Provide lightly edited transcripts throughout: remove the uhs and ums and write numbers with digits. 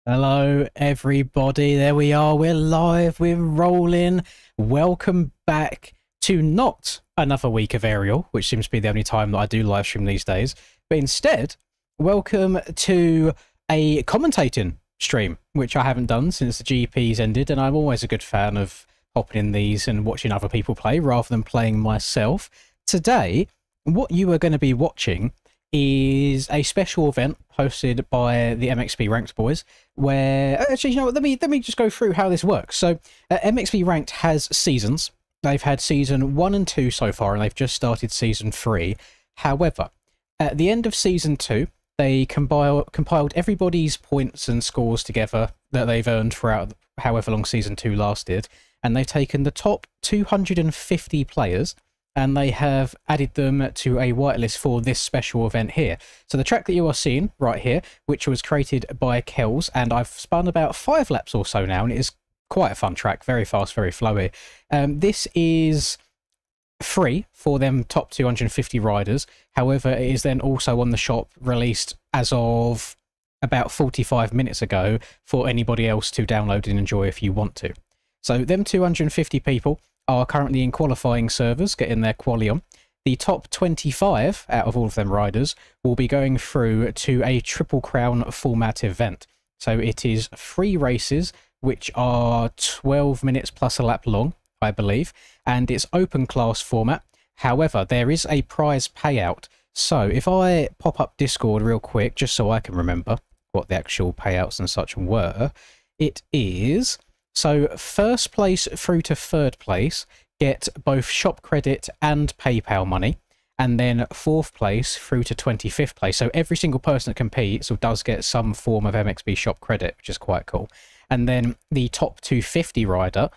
Hello, everybody. There we are. We're live. We're rolling. Welcome back to not another week of Aerial, which seems to be the only time that I do live stream these days. But instead, welcome to a commentating stream, which I haven't done since the GP's ended. And I'm always a good fan of hopping in these and watching other people play rather than playing myself. Today, what you are going to be watching is a special event hosted by the MXB-Ranked boys, where actually, you know what, let me just go through how this works. So MXB-Ranked has seasons. They've had season 1 and 2 so far, and they've just started season 3. However, at the end of season 2, they compiled everybody's points and scores together that they've earned throughout however long season 2 lasted, and they've taken the top 250 players and they have added them to a whitelist for this special event here. So the track that you are seeing right here, which was created by Kells, and I've spun about 5 laps or so now, and it is quite a fun track, very fast, very flowy. This is free for them top 250 riders. However, it is then also on the shop, released as of about 45 minutes ago for anybody else to download and enjoy if you want to. So them 250 people are currently in qualifying servers, getting their quali on. The top 25 out of all of them riders will be going through to a Triple Crown format event. So it is 3 races, which are 12 minutes plus a lap long, I believe, and it's open class format. However, there is a prize payout. So if I pop up Discord real quick, just so I can remember what the actual payouts and such were, it is... So first place through to third place get both shop credit and PayPal money, and then fourth place through to 25th place. So every single person that competes or does get some form of MXB shop credit, which is quite cool. And then the top 250 rider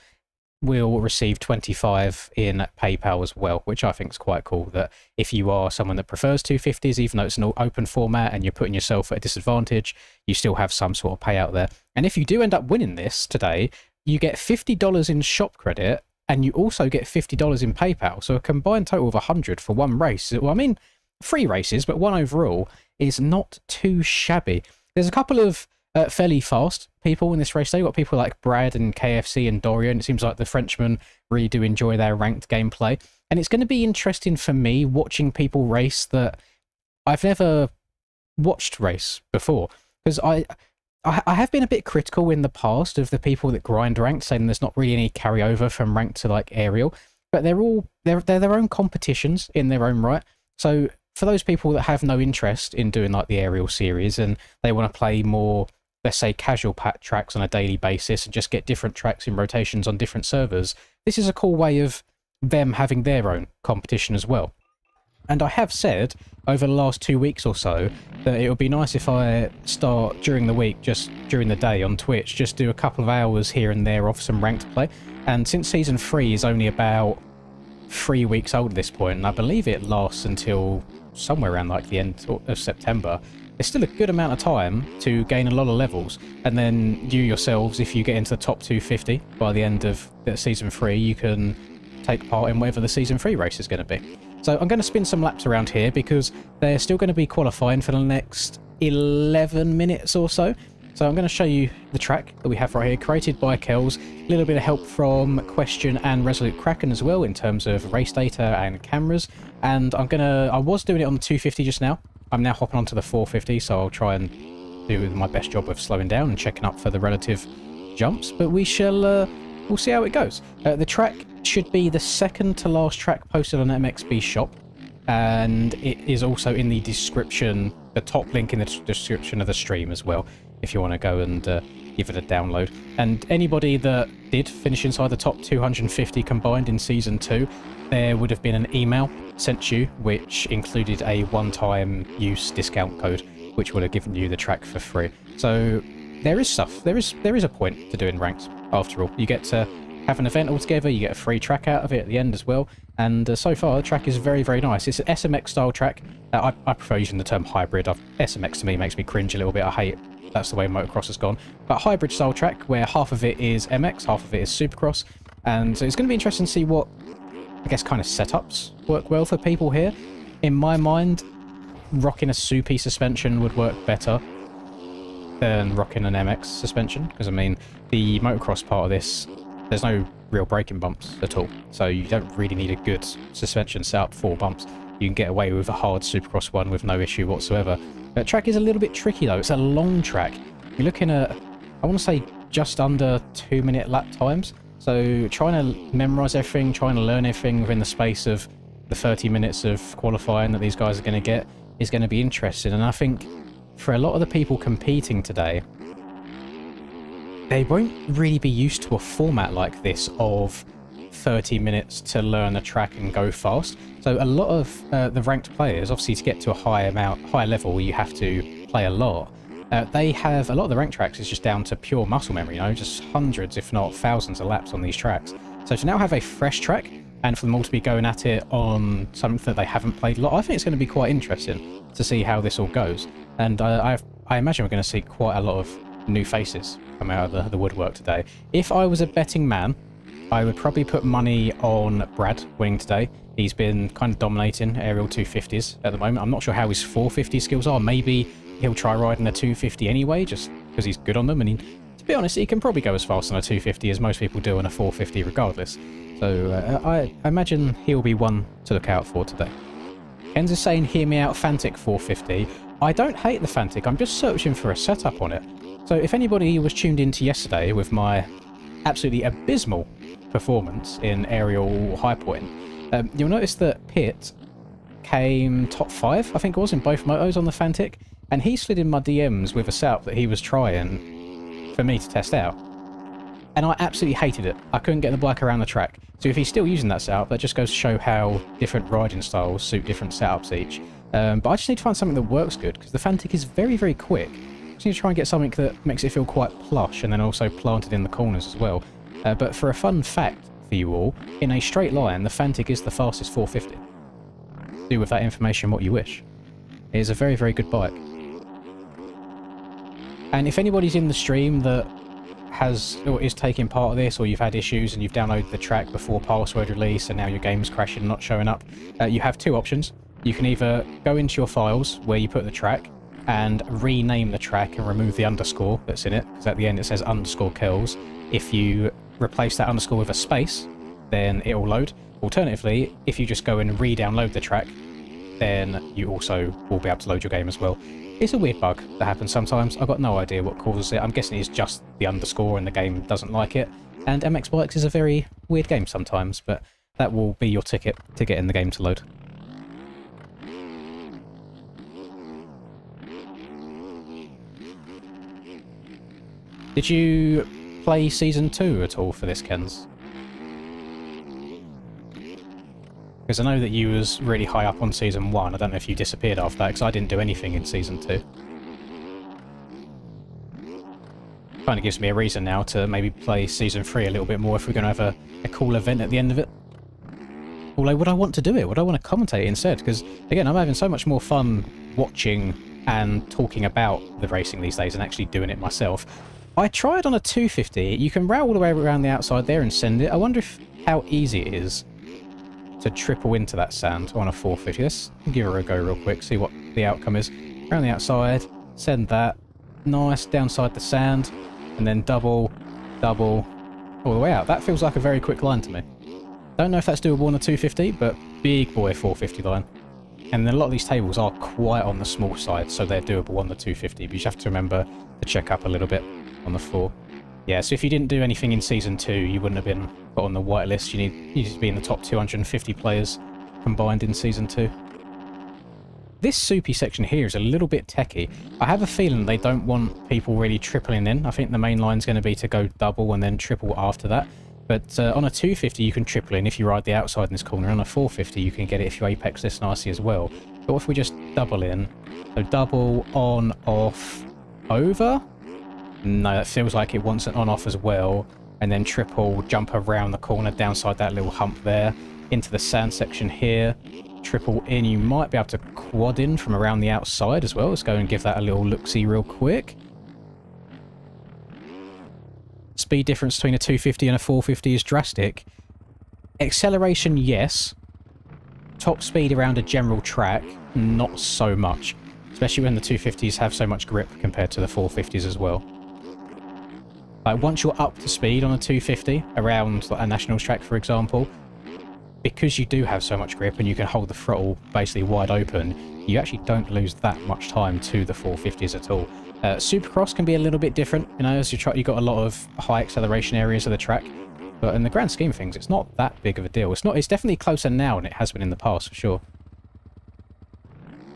will receive 25 in PayPal as well, which I think is quite cool, that if you are someone that prefers 250s, even though it's an open format and you're putting yourself at a disadvantage, you still have some sort of payout there. And if you do end up winning this today, you get $50 in shop credit, and you also get $50 in PayPal. So a combined total of 100 for one race. Well, I mean, 3 races, but 1 overall is not too shabby. There's a couple of fairly fast people in this race. They've got people like Brad and KFC and Dorian. It seems like the Frenchmen really do enjoy their ranked gameplay. And it's going to be interesting for me watching people race that I've never watched race before. Because I have been a bit critical in the past of the people that grind ranked, saying there's not really any carryover from ranked to like aerial, but they're their own competitions in their own right. So for those people that have no interest in doing like the aerial series and they want to play more, let's say, casual tracks on a daily basis and just get different tracks in rotations on different servers, this is a cool way of them having their own competition as well. And I have said over the last 2 weeks or so that it would be nice if I start during the week, just during the day on Twitch, just do a couple of hours here and there of some ranked play. And since season 3 is only about 3 weeks old at this point, and I believe it lasts until somewhere around like the end of September, there's still a good amount of time to gain a lot of levels. And then you yourselves, if you get into the top 250 by the end of season 3, you can take part in whatever the season 3 race is going to be. So I'm going to spin some laps around here because they're still going to be qualifying for the next 11 minutes or so. So I'm going to show you the track that we have right here, created by Kells. A little bit of help from Question and Resolute Kraken as well in terms of race data and cameras. And I was doing it on the 250 just now. I'm now hopping onto the 450, so I'll try and do my best job of slowing down and checking up for the relative jumps. But we shall, we'll see how it goes. The track should be the second to last track posted on MXB shop, and it is also in the description, the top link in the description of the stream as well, if you want to go and give it a download. And anybody that did finish inside the top 250 combined in season 2, there would have been an email sent you which included a one-time use discount code which would have given you the track for free. So there is stuff, there is a point to doing ranked. After all, you get to have an event altogether, you get a free track out of it at the end as well, and so far the track is very, very nice. It's an SMX style track. I prefer using the term hybrid. SMX to me makes me cringe a little bit. I hate that's the way motocross has gone. But hybrid style track where half of it is MX, half of it is supercross, and so it's going to be interesting to see what, I guess, kind of setups work well for people here. In my mind, rocking a soupy suspension would work better. than rocking an MX suspension, because I mean, the motocross part of this, there's no real braking bumps at all, so you don't really need a good suspension setup for bumps. You can get away with a hard Supercross one with no issue whatsoever. The track is a little bit tricky though. It's a long track. You're looking at, I want to say, just under 2-minute lap times. So trying to memorise everything, trying to learn everything within the space of the 30 minutes of qualifying that these guys are going to get is going to be interesting. And I think for a lot of the people competing today, they won't really be used to a format like this of 30 minutes to learn a track and go fast. So a lot of the ranked players, obviously to get to a high level, you have to play a lot. They have a lot of the ranked tracks is just down to pure muscle memory, you know, just hundreds, if not thousands of laps on these tracks. So to now have a fresh track and for them all to be going at it on something that they haven't played a lot, I think it's going to be quite interesting to see how this all goes. And I imagine we're going to see quite a lot of new faces come out of the woodwork today. If I was a betting man, I would probably put money on Brad winning today. He's been kind of dominating aerial 250s at the moment. I'm not sure how his 450 skills are. Maybe he'll try riding a 250 anyway, just because he's good on them. And to be honest, he can probably go as fast on a 250 as most people do on a 450 regardless. So I imagine he'll be one to look out for today. Ken's is saying, hear me out, Fantic 450. I don't hate the Fantic. I'm just searching for a setup on it. So if anybody was tuned into yesterday with my absolutely abysmal performance in aerial high point, you'll notice that Pitt came top 5, I think it was, in both motos on the Fantic, and he slid in my DMs with a setup that he was trying for me to test out, and I absolutely hated it. I couldn't get the bike around the track. So if he's still using that setup, that just goes to show how different riding styles suit different setups each. But I just need to find something that works good, because the Fantic is very, very quick. I just need to try and get something that makes it feel quite plush and then also planted in the corners as well. But for a fun fact for you all, in a straight line, the Fantic is the fastest 450. Do with that information what you wish. It is a very, very good bike. And if anybody's in the stream that has or is taking part of this, or you've had issues and you've downloaded the track before password release and now your game's crashing and not showing up, you have two options. You can either go into your files where you put the track and rename the track and remove the underscore that's in it, because at the end it says underscore kills. If you replace that underscore with a space, then it will load. Alternatively, if you just go and re-download the track, then you also will be able to load your game as well. It's a weird bug that happens sometimes. I've got no idea what causes it. I'm guessing it's just the underscore and the game doesn't like it. And MX Bikes is a very weird game sometimes, but that will be your ticket to get in the game to load. Did you play Season 2 at all for this, Kens? Because I know that you was really high up on Season 1. I don't know if you disappeared after that, because I didn't do anything in Season 2. Kind of gives me a reason now to maybe play Season 3 a little bit more if we're going to have a cool event at the end of it. Although, would I want to do it? Would I want to commentate instead? Because, again, I'm having so much more fun watching and talking about the racing these days and actually doing it myself. I tried on a 250. You can route all the way around the outside there and send it. I wonder how easy it is to triple into that sand on a 450. Let's give her a go real quick, see what the outcome is. Around the outside, send that. Nice, downside the sand, and then double, double, all the way out. That feels like a very quick line to me. Don't know if that's doable on a 250, but big boy 450 line. And then a lot of these tables are quite on the small side, so they're doable on the 250, but you just have to remember to check up a little bit on the 4. Yeah, so if you didn't do anything in Season 2, you wouldn't have been put on the whitelist. You need to be in the top 250 players combined in Season 2. This soupy section here is a little bit techie. I have a feeling they don't want people really tripling in. I think the main line's going to be to go double and then triple after that. But on a 250, you can triple in if you ride the outside in this corner. On a 450, you can get it if you apex this nicely as well. But what if we just double in? So double, on, off, over? No, that feels like it wants an on-off as well. And then triple, jump around the corner, downside that little hump there, into the sand section here. Triple in, you might be able to quad in from around the outside as well. Let's go and give that a little look-see real quick. Speed difference between a 250 and a 450 is drastic. Acceleration, yes. Top speed around a general track, not so much. especially when the 250s have so much grip compared to the 450s as well. Like, once you're up to speed on a 250, around like a Nationals track, for example, because you do have so much grip and you can hold the throttle basically wide open, you actually don't lose that much time to the 450s at all. Supercross can be a little bit different, you know, as you've got a lot of high acceleration areas of the track, but in the grand scheme of things, it's not that big of a deal. It's definitely closer now than it has been in the past, for sure.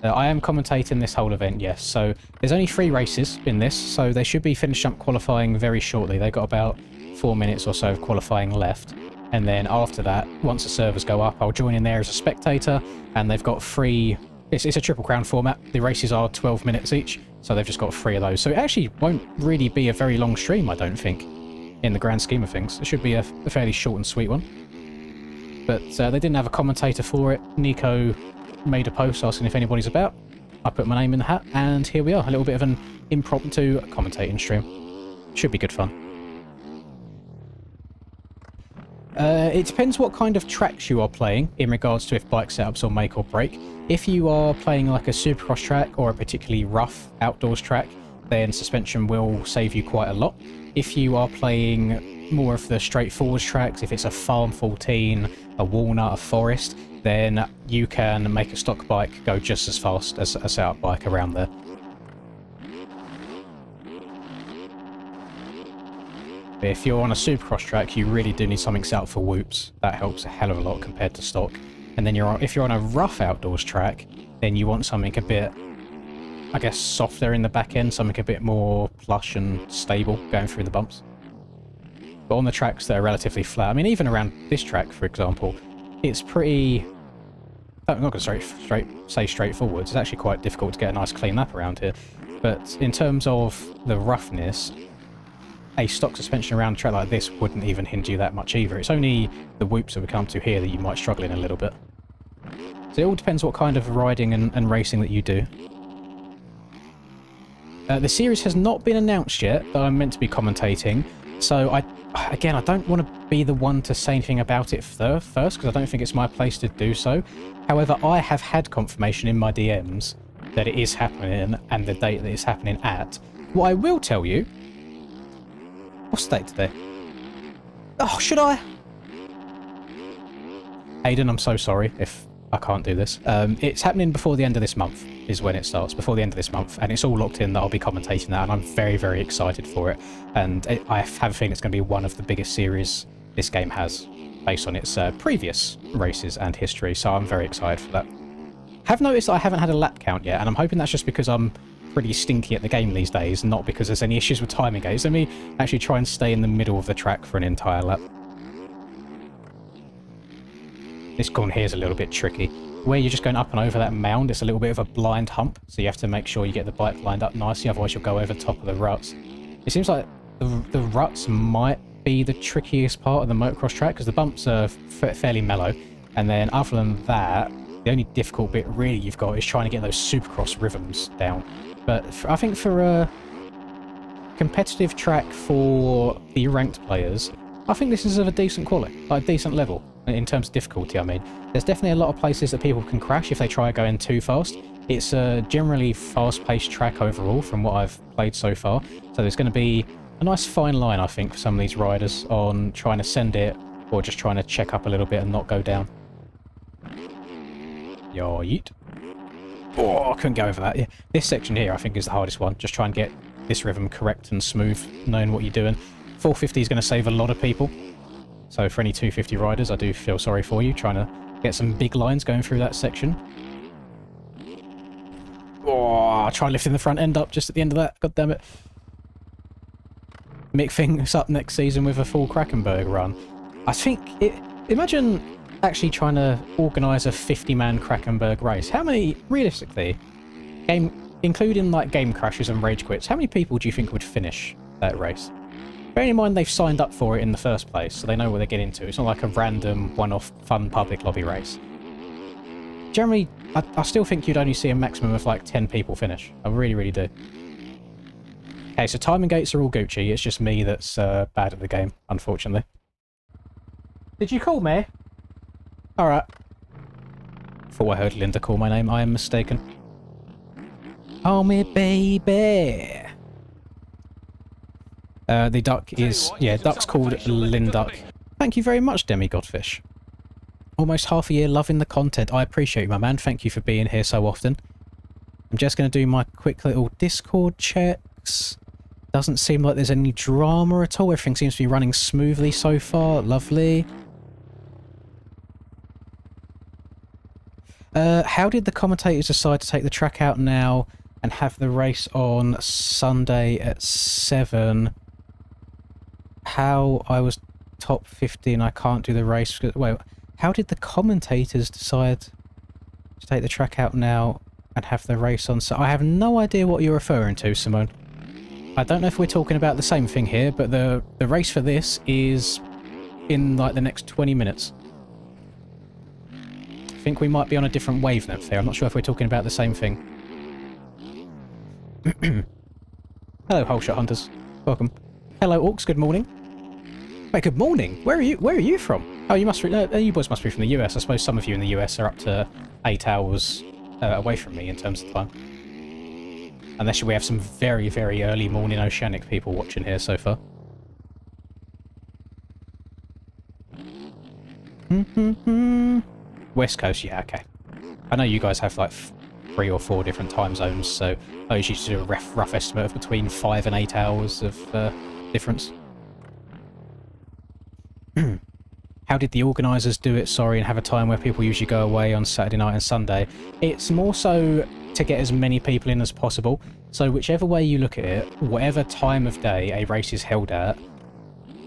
I am commentating this whole event, yes, so there's only 3 races in this, so they should be finished up qualifying very shortly. They've got about 4 minutes or so of qualifying left, and then after that, once the servers go up, I'll join in there as a spectator, and they've got 3... It's a Triple Crown format. The races are 12 minutes each, so they've just got 3 of those. So it actually won't really be a very long stream, I don't think, in the grand scheme of things. It should be a fairly short and sweet one. But they didn't have a commentator for it. Nico made a post asking if anybody's about. I put my name in the hat, and here we are. A little bit of an impromptu commentating stream. Should be good fun. It depends what kind of tracks you are playing in regards to if bike setups will make or break. If you are playing like a supercross track or a particularly rough outdoors track, then suspension will save you quite a lot. If you are playing more of the straightforward tracks, if it's a Farm 14, a Walnut, a Forest, then you can make a stock bike go just as fast as a setup bike around there. But if you're on a supercross track, you really do need something set up for whoops. That helps a hell of a lot compared to stock. And then if you're on a rough outdoors track, then you want something a bit, I guess, softer in the back end, something a bit more plush and stable going through the bumps. But on the tracks that are relatively flat, I mean, even around this track, for example, it's pretty... I'm not going to say straightforward. It's actually quite difficult to get a nice clean lap around here. But in terms of the roughness, a stock suspension around a track like this wouldn't even hinder you that much either. It's only the whoops that we come to here that you might struggle in a little bit. So it all depends what kind of riding and racing that you do. The series has not been announced yet, though I'm meant to be commentating. So again, I don't want to be the one to say anything about it first, because I don't think it's my place to do so. However, I have had confirmation in my DMs that it is happening and the date that it's happening at. What I will tell you... What's the date today? Oh, should I? Hayden, I'm so sorry if I can't do this. It's happening before the end of this month is when it starts, before the end of this month, and it's all locked in that I'll be commentating that, and I'm very, very excited for it. And I have a feeling it's going to be one of the biggest series this game has, based on its previous races and history, so I'm very excited for that. Have noticed that I haven't had a lap count yet, and I'm hoping that's just because I'm pretty stinky at the game these days, not because there's any issues with timing gates. Let me actually try and stay in the middle of the track for an entire lap. This corner here is a little bit tricky. Where you're just going up and over that mound, it's a little bit of a blind hump, so you have to make sure you get the bike lined up nicely, otherwise you'll go over the top of the ruts. It seems like the ruts might be the trickiest part of the motocross track, because the bumps are fairly mellow, and then other than that, the only difficult bit really you've got is trying to get those supercross rhythms down. But I think for a competitive track for the ranked players, I think this is of a decent quality, like a decent level, in terms of difficulty, I mean. There's definitely a lot of places that people can crash if they try going too fast. It's a generally fast-paced track overall from what I've played so far, so there's going to be a nice fine line, I think, for some of these riders on trying to send it or just trying to check up a little bit and not go down. Yo, yeet. Oh, I couldn't go over that. Yeah. This section here, I think, is the hardest one. Just try and get this rhythm correct and smooth, knowing what you're doing. 450 is going to save a lot of people. So for any 250 riders, I do feel sorry for you, trying to get some big lines going through that section. Oh, try lifting the front end up just at the end of that. God damn it. Mick things up next season with a full Krakenberg run. I think it... Imagine actually trying to organise a 50-man Krakenberg race. How many, realistically, including like game crashes and rage quits, how many people do you think would finish that race? Bearing in mind they've signed up for it in the first place, so they know what they get into. It's not like a random one-off fun public lobby race. Generally, I still think you'd only see a maximum of like 10 people finish. I really, really do. Okay, so timing gates are all Gucci. It's just me that's bad at the game, unfortunately. Did you call me? Alright. Thought I heard Linda call my name. I am mistaken. Oh, me baby. The duck is, yeah, duck's called Linduck. Thank you very much, Demi Godfish. Almost half a year loving the content. I appreciate you, my man. Thank you for being here so often. I'm just going to do my quick little Discord checks. Doesn't seem like there's any drama at all. Everything seems to be running smoothly so far. Lovely. How did the commentators decide to take the track out now and have the race on Sunday at 7? How I was top 50 and I can't do the race. Wait, how did the commentators decide to take the track out now and have the race on? So I have no idea what you're referring to, Simone. I don't know if we're talking about the same thing here, but the race for this is in like the next 20 minutes. I think we might be on a different wavelength here. I'm not sure if we're talking about the same thing. Hello, Holeshot Hunters. Welcome. Hello, Orcs. Good morning. Wait, good morning. Where are you from? Oh, you must. You boys must be from the US. I suppose some of you in the US are up to 8 hours away from me in terms of time. Unless we have some very, very early morning Oceanic people watching here so far. West Coast, yeah, okay. I know you guys have like 3 or 4 different time zones, so I usually do a rough estimate of between 5 and 8 hours of difference. How did the organisers do it, sorry, and have a time where people usually go away on Saturday night and Sunday? It's more so to get as many people in as possible. So whichever way you look at it, whatever time of day a race is held at,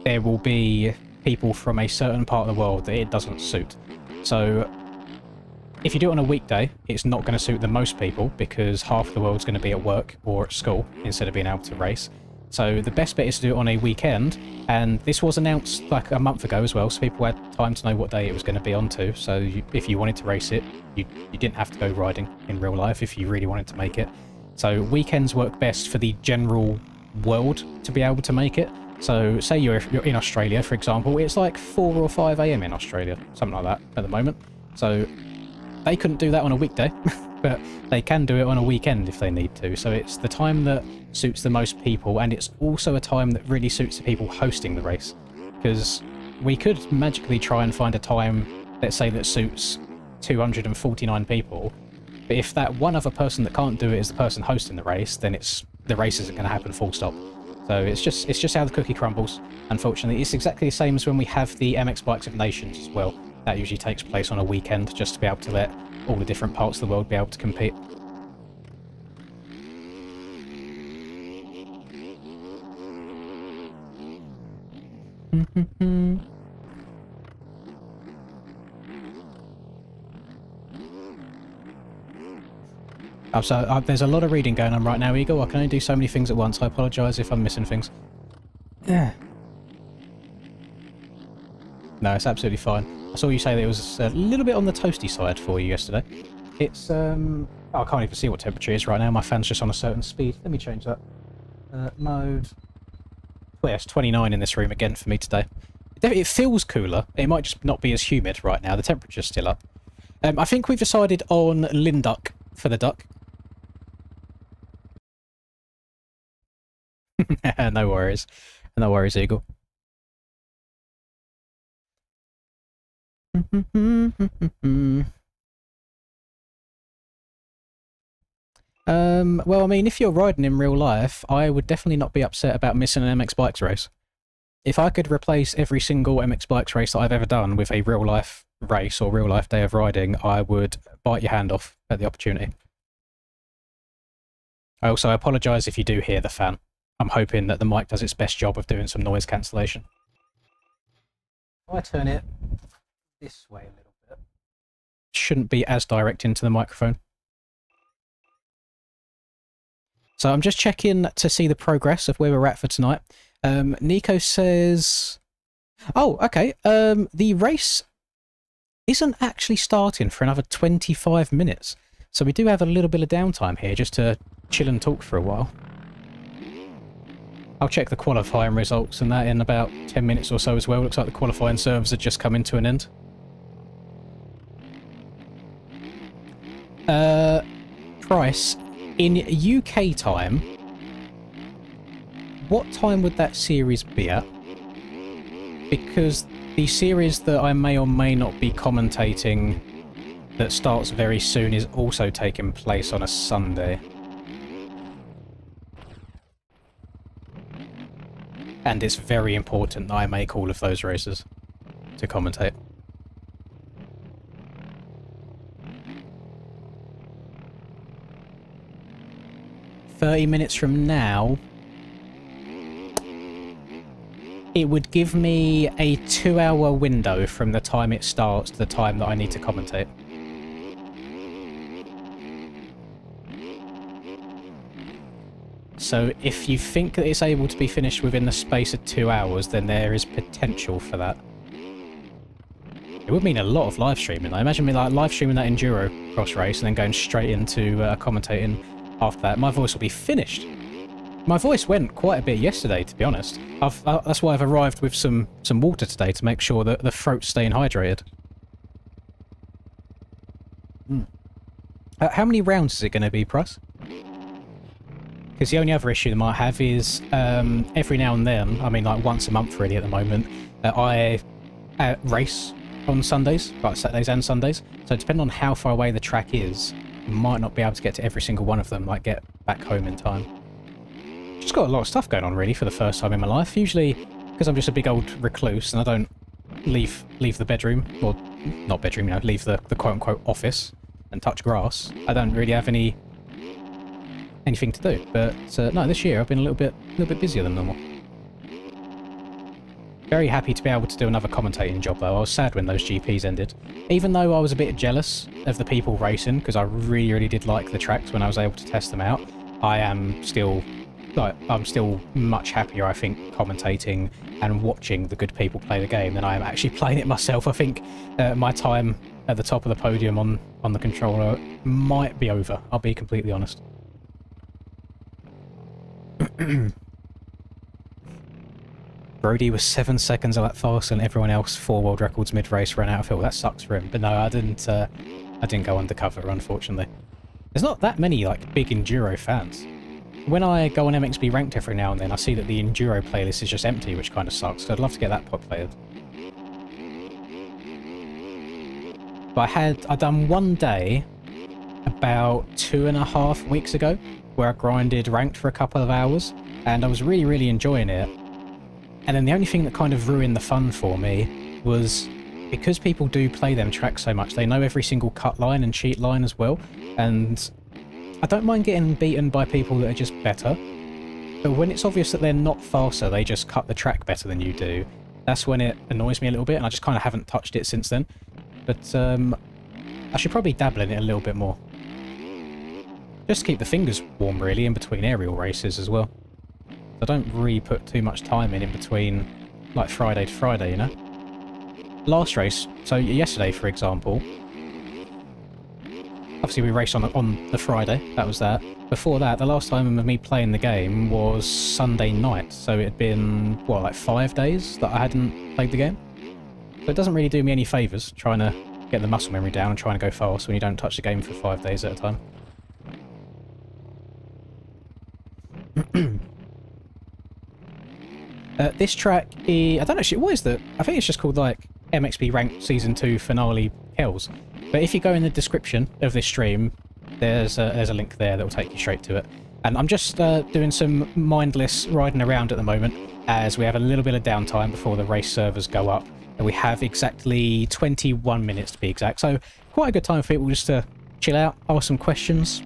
there will be people from a certain part of the world that it doesn't suit. So if you do it on a weekday, it's not going to suit the most people because half the world's going to be at work or at school instead of being able to race. So the best bet is to do it on a weekend, and this was announced like a month ago as well, so people had time to know what day it was going to be onto. So if you wanted to race it, you didn't have to go riding in real life if you really wanted to make it. So weekends work best for the general world to be able to make it. So say you're in Australia, for example, it's like 4 or 5 AM in Australia, something like that at the moment. So they couldn't do that on a weekday, but they can do it on a weekend if they need to. So it's the time that suits the most people, and it's also a time that really suits the people hosting the race. Because we could magically try and find a time, let's say, that suits 249 people, but if that one other person that can't do it is the person hosting the race, then the race isn't going to happen full stop. So it's just how the cookie crumbles, unfortunately. It's exactly the same as when we have the MX Bikes of Nations as well. That usually takes place on a weekend, just to be able to let all the different parts of the world be able to compete. So there's a lot of reading going on right now, Eagle. I can only do so many things at once. I apologise if I'm missing things. Yeah. No, it's absolutely fine. I saw you say that it was a little bit on the toasty side for you yesterday. It's, oh, I can't even see what temperature it is right now. My fan's just on a certain speed. Let me change that. Mode. Well, yeah, it's 29 in this room again for me today. It feels cooler. It might just not be as humid right now. The temperature's still up. I think we've decided on Linduck for the duck. No worries. No worries, Eagle. Well, I mean, if you're riding in real life, I would definitely not be upset about missing an MX Bikes race. If I could replace every single MX Bikes race that I've ever done with a real life race or real life day of riding, I would bite your hand off at the opportunity. I also apologise if you do hear the fan. I'm hoping that the mic does its best job of doing some noise cancellation. If I turn it this way a little bit, shouldn't be as direct into the microphone. So I'm just checking to see the progress of where we're at for tonight. Nico says... Oh, okay. The race isn't actually starting for another 25 minutes. So we do have a little bit of downtime here just to chill and talk for a while. I'll check the qualifying results and that in about 10 minutes or so as well. Looks like the qualifying servers are just coming to an end. Price, In UK time, what time would that series be at? Because the series that I may or may not be commentating that starts very soon is also taking place on a Sunday. And it's very important that I make all of those races to commentate. "30 minutes from now, it would give me a 2-hour window from the time it starts to the time that I need to commentate. So if you think that it's able to be finished within the space of 2 hours, then there is potential for that. It would mean a lot of live streaming. I imagine me like live streaming that enduro cross race and then going straight into commentating after that. My voice will be finished. My voice went quite a bit yesterday, to be honest. That's why I've arrived with some water today to make sure that the throat's staying hydrated. How many rounds is it going to be, Price? Because the only other issue that I might have is every now and then, I mean like once a month really at the moment, I race on Sundays, like Saturdays and Sundays. So depending on how far away the track is, I might not be able to get to every single one of them, like get back home in time. Just got a lot of stuff going on really for the first time in my life. Usually, because I'm just a big old recluse and I don't leave the bedroom, or not bedroom, you know, leave the quote-unquote office and touch grass, I don't really have anything to do. But no, this year I've been a little bit busier than normal. Very happy to be able to do another commentating job though. I was sad when those GPs ended. Even though I was a bit jealous of the people racing, because I really did like the tracks when I was able to test them out, I'm still much happier, I think, commentating and watching the good people play the game than I am actually playing it myself. I think my time at the top of the podium on the controller might be over, I'll be completely honest. Brody was 7 seconds a lap faster than everyone else. 4 world records mid-race, ran out of fuel. That sucks for him. But no, I didn't go undercover, unfortunately. There's not that many like big enduro fans. When I go on MXB-Ranked every now and then, I see that the enduro playlist is just empty, which kind of sucks. So I'd love to get that populated. But I done one day about 2.5 weeks ago where I grinded ranked for a couple of hours, and I was really enjoying it. And then the only thing that kind of ruined the fun for me was because people do play them tracks so much, they know every single cut line and cheat line as well, and I don't mind getting beaten by people that are just better, but when it's obvious that they're not faster, they just cut the track better than you do, that's when it annoys me a little bit, and I just kind of haven't touched it since then. But I should probably dabble in it a little bit more. Just to keep the fingers warm, really, in between aerial races as well. I don't really put too much time in between, like, Friday to Friday, you know? Last race, so yesterday, for example, obviously we raced on the Friday, that was that. Before that, the last time of me playing the game was Sunday night, so it had been, what, like 5 days that I hadn't played the game? So it doesn't really do me any favours trying to get the muscle memory down and trying to go fast when you don't touch the game for 5 days at a time. This track is, I don't know actually, what is that? I think it's just called like MXB-Ranked Season 2 Finale Kells. But if you go in the description of this stream, there's a link there that will take you straight to it. And I'm just doing some mindless riding around at the moment as we have a little bit of downtime before the race servers go up. And we have exactly 21 minutes to be exact. So quite a good time for people just to chill out, ask some questions.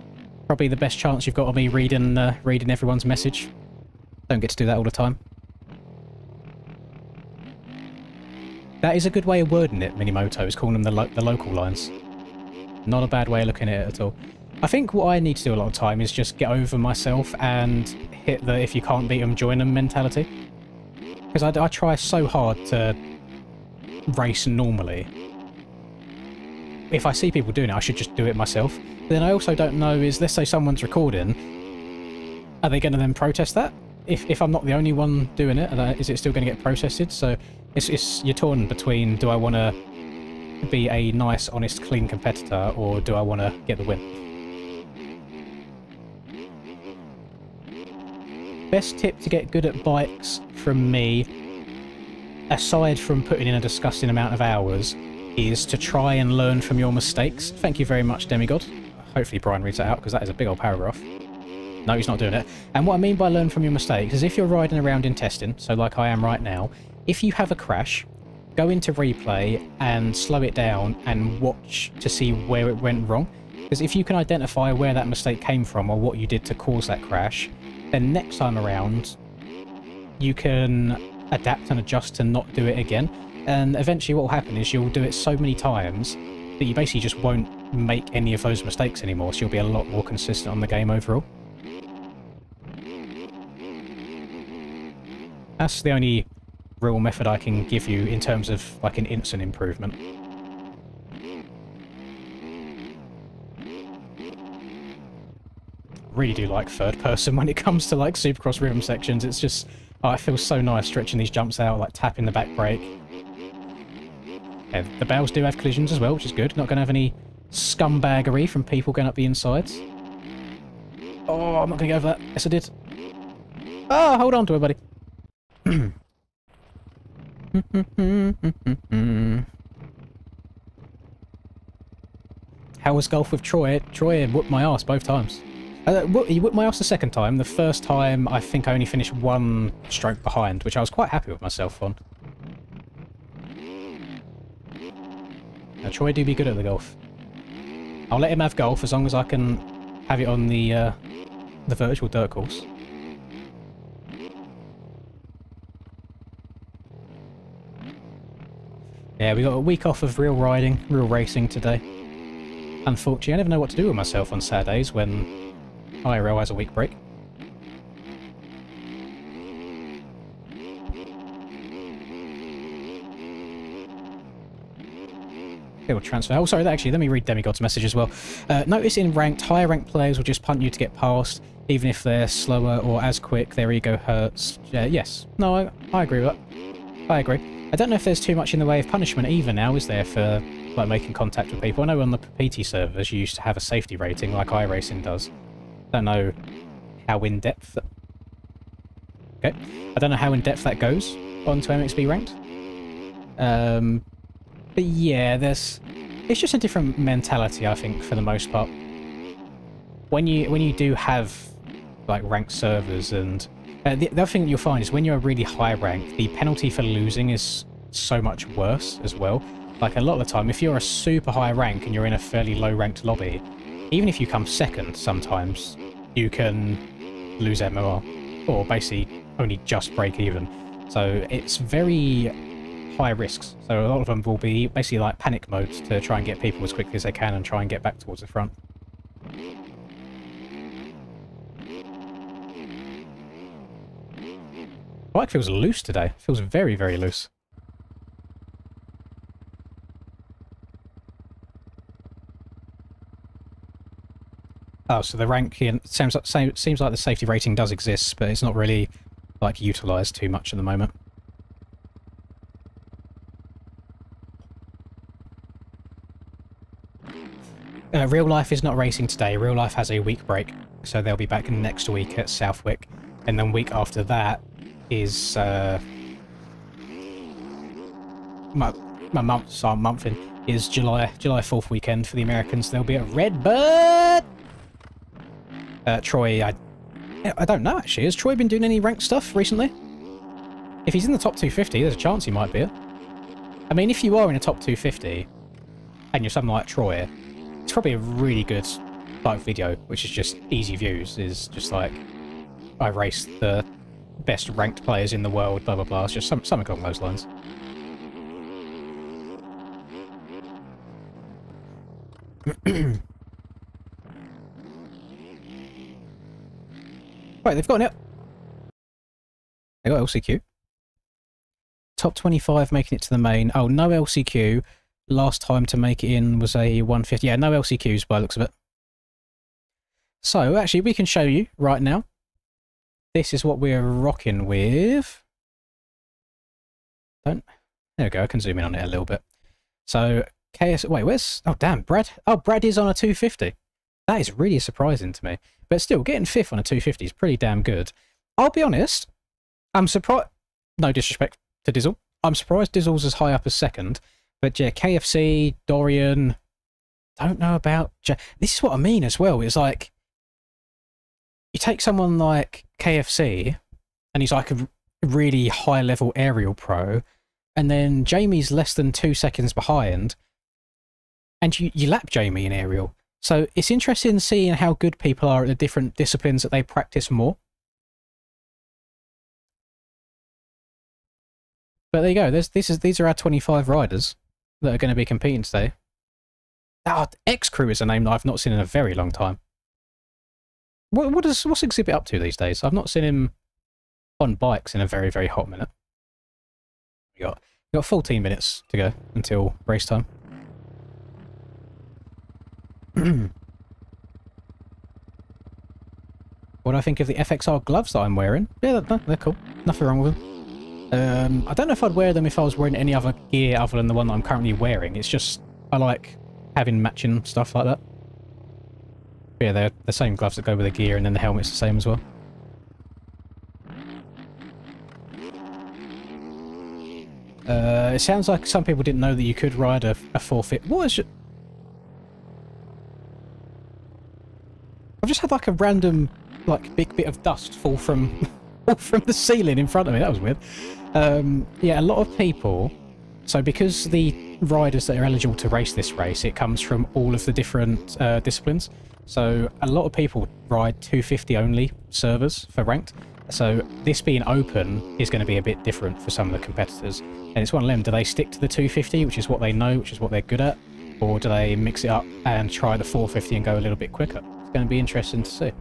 Probably the best chance you've got of me reading everyone's message. Don't get to do that all the time. That is a good way of wording it, Minimoto, is calling them the local lines. Not a bad way of looking at it at all. I think what I need to do a lot of time is just get over myself and hit the if you can't beat them, join them mentality. Because I try so hard to race normally. If I see people doing it, I should just do it myself. But then I also don't know is, let's say someone's recording, are they going to then protest that? If I'm not the only one doing it, is it still going to get protested? So you're torn between, do I want to be a nice, honest, clean competitor, or do I want to get the win? best tip to get good at bikes from me, aside from putting in a disgusting amount of hours, is to try and learn from your mistakes. Thank you very much, Demigod. Hopefully Brian reads that out, because that is a big old paragraph. No, he's not doing it. And what I mean by learn from your mistakes is if you're riding around in testing, so like I am right now, if you have a crash, go into replay and slow it down and watch to see where it went wrong. Because if you can identify where that mistake came from or what you did to cause that crash, then next time around you can adapt and adjust to not do it again. And eventually what will happen is you'll do it so many times that you basically just won't make any of those mistakes anymore, so you'll be a lot more consistent on the game overall. That's the only real method I can give you in terms of like an instant improvement. Really do like third person when it comes to like Supercross rhythm sections. It's just, oh, it feels so nice stretching these jumps out, like tapping the back brake. Yeah, the bales do have collisions as well, which is good. Not going to have any scumbaggery from people going up the insides. Oh, I'm not going to go over that. Yes, I did. Oh, hold on to it, buddy. How was golf with Troy? Troy whooped my ass both times. He whooped my ass the second time. The first time, I think I only finished one stroke behind, which I was quite happy with myself on. Now, Troy do be good at the golf. I'll let him have golf as long as I can have it on the virtual dirt course. Yeah, we got a week off of real riding, real racing today. Unfortunately, I never know what to do with myself on Saturdays when IRL has a week break. Little transfer. Oh, sorry, actually, let me read Demigod's message as well. Notice in ranked, higher ranked players will just punt you to get past, even if they're slower or as quick, their ego hurts. Yes. No, I agree with that. I agree. I don't know if there's too much in the way of punishment either now, is there, for like making contact with people? I know on the PT servers you used to have a safety rating like iRacing does. Don't know how in-depth... Okay. I don't know how in-depth that goes onto MXB-Ranked. But yeah, it's just a different mentality, I think, for the most part. When you do have like ranked servers, and the other thing that you'll find is when you're really high ranked, the penalty for losing is so much worse as well. Like a lot of the time, if you're a super high rank and you're in a fairly low ranked lobby, even if you come second, sometimes you can lose MOR or basically only just break even. So it's very high risks. So a lot of them will be basically like panic modes to try and get people as quickly as they can and try and get back towards the front. Bike feels loose today. It feels very, very loose. Oh, so the ranking seems like the safety rating does exist, but it's not really like utilised too much at the moment. Real Life is not racing today. Real Life has a week break, so they'll be back next week at Southwick, and then week after that is my month in is July 4th weekend for the Americans. They'll be at Redbird. Troy, I don't know actually. Has Troy been doing any ranked stuff recently? If he's in the top 250, there's a chance he might be. I mean, if you are in a top 250 and you're someone like Troy, it's probably a really good like video, which is just easy views. Is just like I race the best ranked players in the world, blah blah blah. It's just something along those lines. Right, they've got it. They got LCQ. Top 25 making it to the main. Oh, no LCQ. Last time to make it in was a 150. Yeah, no LCQs by the looks of it. So, actually, we can show you right now. This is what we're rocking with. There we go, I can zoom in on it a little bit. So, wait, where's... Oh, damn, Brad. Oh, Brad is on a 250. That is really surprising to me. But still, getting 5th on a 250 is pretty damn good. I'll be honest, I'm surprised. No disrespect to Dizzle. I'm surprised Dizzle's as high up as second. But yeah, KFC, Dorian, don't know about... This is what I mean as well. It's like, you take someone like KFC, and he's like a really high-level aerial pro, and then Jamie's less than 2 seconds behind, and you lap Jamie in aerial. So it's interesting seeing how good people are at the different disciplines that they practice more. But there you go. These are our 25 riders that are going to be competing today. Oh, X-Crew is a name that I've not seen in a very long time. What's Exhibit up to these days? I've not seen him on bikes in a very, very hot minute. We got 14 minutes to go until race time. What do I think of the FXR gloves that I'm wearing? Yeah, they're cool. Nothing wrong with them. I don't know if I'd wear them if I was wearing any other gear other than the one that I'm currently wearing. It's just, I like having matching stuff like that. But yeah, they're the same gloves that go with the gear, and then the helmet's the same as well. It sounds like some people didn't know that you could ride a forfeit. What is it? I've just had like a random, like, big bit of dust fall from the ceiling in front of me. That was weird. Yeah, a lot of people... So because the riders that are eligible to race this race, it comes from all of the different disciplines. So a lot of people ride 250 only servers for ranked. So this being open is going to be a bit different for some of the competitors. And it's one of them, do they stick to the 250, which is what they know, which is what they're good at? Or do they mix it up and try the 450 and go a little bit quicker? It's going to be interesting to see.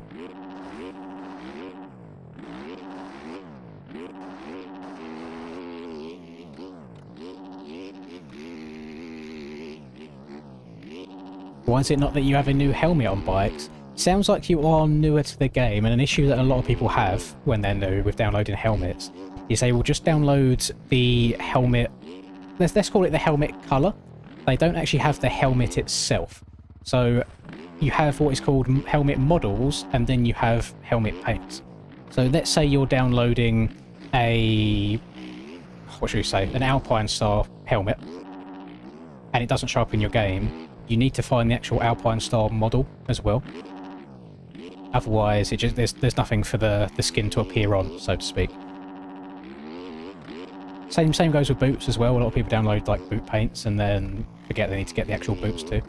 Why is it not that you have a new helmet on bikes? Sounds like you are newer to the game, and an issue that a lot of people have when they're new with downloading helmets is they will just download the helmet, let's call it the helmet colour. They don't actually have the helmet itself. So you have what is called helmet models, and then you have helmet paints. So let's say you're downloading a, what should we say, an Alpine style helmet, and it doesn't show up in your game. You need to find the actual Alpine style model as well. Otherwise, there's nothing for the skin to appear on, so to speak. Same goes with boots as well. A lot of people download like boot paints and then forget they need to get the actual boots too.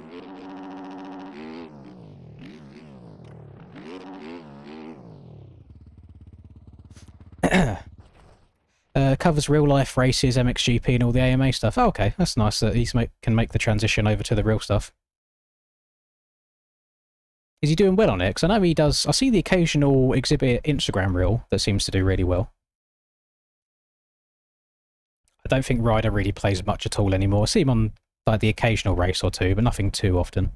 Covers real life races, MXGP, and all the AMA stuff. Oh, okay, that's nice that he can make the transition over to the real stuff. Is he doing well on it? Because I know he does. I see the occasional Exhibit Instagram reel that seems to do really well. I don't think Ryder really plays much at all anymore. I see him on like the occasional race or two, but nothing too often.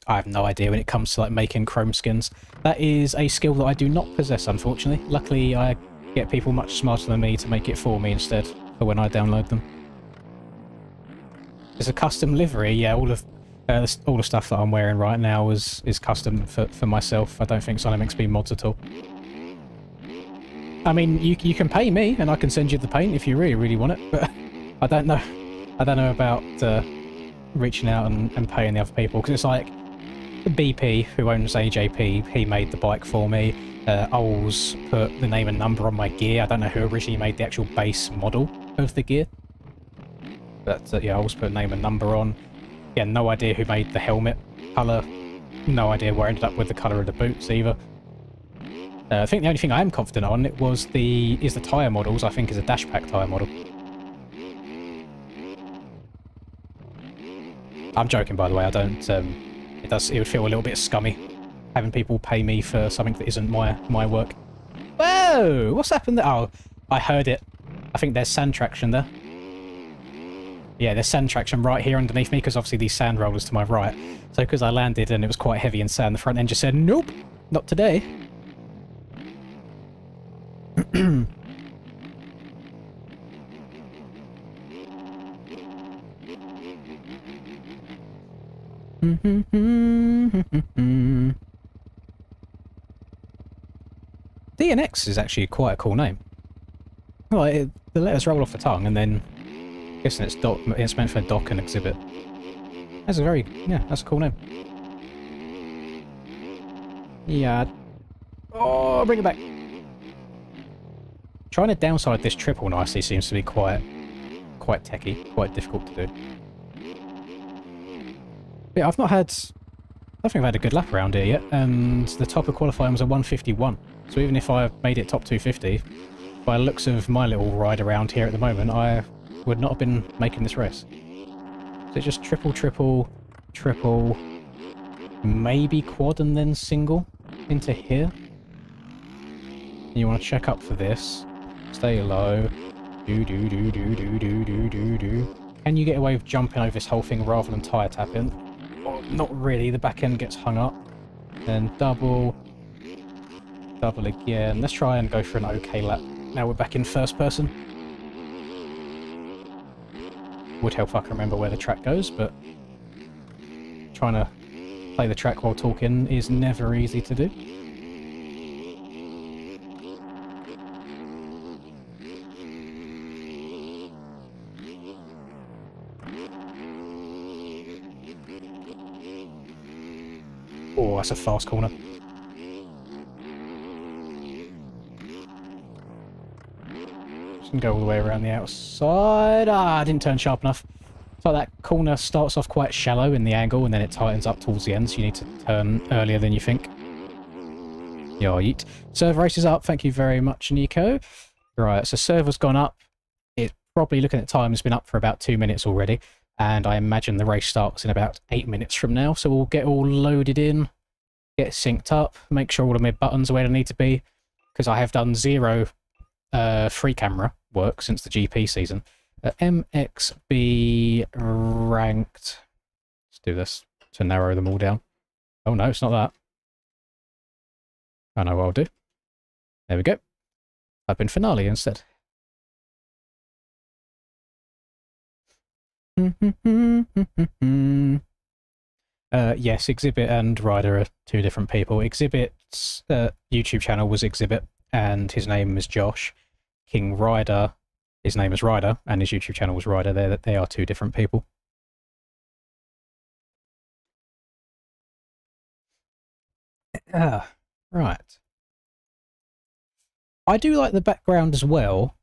I have no idea when it comes to like making chrome skins. That is a skill that I do not possess, unfortunately. Luckily, I get people much smarter than me to make it for me instead for when I download them. There's a custom livery, yeah, all the stuff that I'm wearing right now is custom for myself. I don't think it's on MXB mods at all. I mean, you can pay me and I can send you the paint if you really want it, but I don't know about reaching out and paying the other people, because it's like BP, who owns AJP, he made the bike for me. Ols put the name and number on my gear. I don't know who originally made the actual base model of the gear. But yeah, Ols put name and number on. Yeah, no idea who made the helmet colour. No idea where I ended up with the colour of the boots either. I think the only thing I am confident on is the tyre models. I think is a dash pack tyre model. I'm joking, by the way. I don't. It would feel a little bit scummy having people pay me for something that isn't my work. Whoa! What's happened there? Oh, I heard it. I think there's sand traction there. Yeah, there's sand traction right here underneath me, because obviously these sand rollers to my right. So because I landed and it was quite heavy in sand, the front end just said, nope, not today. DNX is actually quite a cool name. Well, the letters roll off the tongue, and then I'm guessing it's meant for dock and exhibit. That's a that's a cool name. Yeah. Oh, bring it back. Trying to downside this triple nicely seems to be quite techie, quite difficult to do. But yeah, I don't think I've had a good lap around here yet, and the top of qualifying was a 151. So even if I made it top 250, by the looks of my little ride around here at the moment, I would not have been making this race. So just triple, triple, triple, maybe quad and then single into here. And you want to check up for this. Stay low. Do. Can you get away with jumping over this whole thing rather than tyre tapping? Oh, not really. The back end gets hung up. Then double. Double again. Let's try and go for an okay lap. Now we're back in first person. Would help if I can remember where the track goes, but trying to play the track while talking is never easy to do. Oh, that's a fast corner. Just gonna go all the way around the outside. Ah, I didn't turn sharp enough. So that corner starts off quite shallow in the angle, and then it tightens up towards the end, so you need to turn earlier than you think. Yeah, yeet. Server race is up. Thank you very much, Nico. Right, so server's gone up. It's probably, looking at time, has been up for about 2 minutes already. And I imagine the race starts in about 8 minutes from now. So we'll get all loaded in, get synced up, make sure all of my buttons are where they need to be. Because I have done zero free camera work since the GP season. MXB-Ranked. Let's do this to narrow them all down. Oh no, it's not that. I know what I'll do. There we go. Type in finale instead. Yes, Exhibit and Ryder are two different people. Exhibit's YouTube channel was Exhibit, and his name is Josh. King Ryder, his name is Ryder, and his YouTube channel was Ryder. They are two different people. Right. I do like the background as well,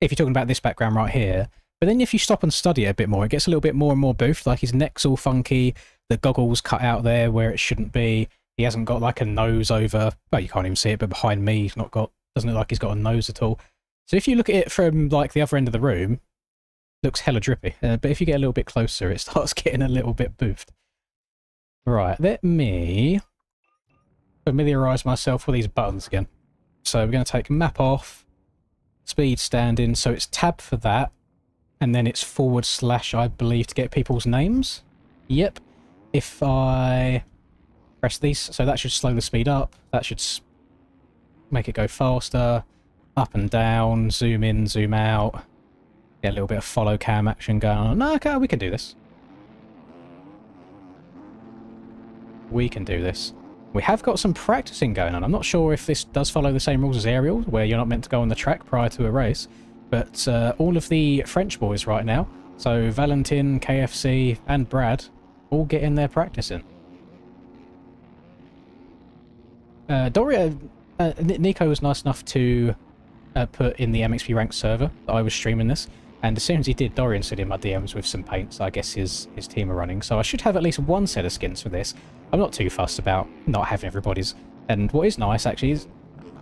if you're talking about this background right here. But then if you stop and study it a bit more, it gets a little bit more and more boofed. Like his neck's all funky, the goggles cut out there where it shouldn't be. He hasn't got like a nose over, well, you can't even see it, but behind me he's not got, doesn't look like he's got a nose at all. So if you look at it from like the other end of the room, it looks hella drippy. But if you get a little bit closer, it starts getting a little bit boofed. Right, let me familiarise myself with these buttons again. So we're going to take map off, speed standing, so it's tab for that. And then it's /, I believe, to get people's names. Yep. If I press these, so that should slow the speed up. That should make it go faster. Up and down, zoom in, zoom out. Get a little bit of follow cam action going on. No, okay, we can do this. We can do this. We have got some practicing going on. I'm not sure if this does follow the same rules as Aerial, where you're not meant to go on the track prior to a race. But all of the French boys right now, so Valentin, KFC, and Brad, all getting their practice in. Nico was nice enough to put in the MXB-Ranked server that I was streaming this, and as soon as he did, Dorian slid in my DMs with some paints. I guess his team are running, so I should have at least one set of skins for this. I'm not too fussed about not having everybody's, and what is nice actually is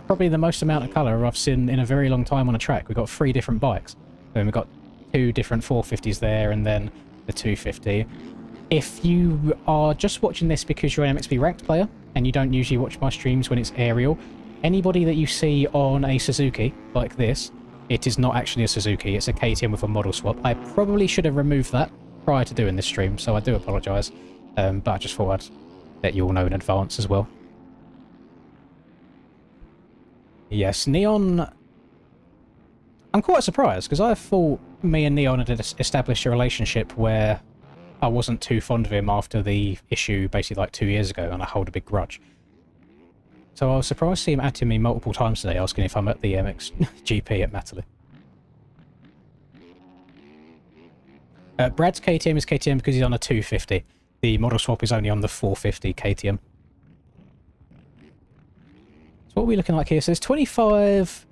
probably the most amount of colour I've seen in a very long time on a track. We've got 3 different bikes. Then we've got 2 different 450s there, and then the 250. If you are just watching this because you're an MXB-Ranked player, and you don't usually watch my streams when it's Aerial, anybody that you see on a Suzuki, like this, it is not actually a Suzuki, it's a KTM with a model swap. I probably should have removed that prior to doing this stream, so I do apologise. But I just thought I'd let you all know in advance as well. Yes, Neon... I'm quite surprised, because I thought me and Neon had established a relationship where I wasn't too fond of him after the issue basically like 2 years ago, and I hold a big grudge. So I was surprised to see him atting me multiple times today, asking if I'm at the MXGP at Matterley. Brad's KTM is KTM because he's on a 250. The model swap is only on the 450 KTM. So what are we looking like here? So there's 25...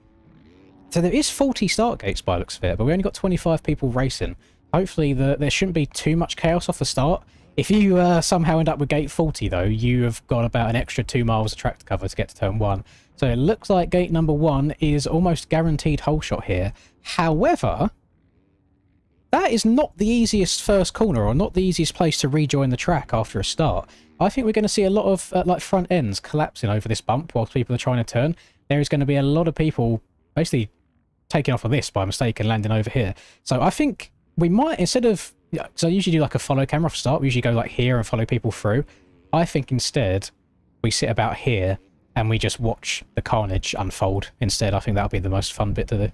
So there is 40 start gates by looks of it, but we only got 25 people racing. Hopefully there shouldn't be too much chaos off the start. If you somehow end up with gate 40 though, you have got about an extra 2 miles of track to cover to get to turn 1. So it looks like gate number 1 is almost guaranteed whole shot here. However, that is not the easiest first corner, or not the easiest place to rejoin the track after a start. I think we're going to see a lot of like front ends collapsing over this bump whilst people are trying to turn. There is going to be a lot of people basically taking off of this by mistake and landing over here. So I think we might, instead of... So I usually do like a follow camera for start. We usually go like here and follow people through. I think instead we sit about here and we just watch the carnage unfold instead. I think that'll be the most fun bit to do.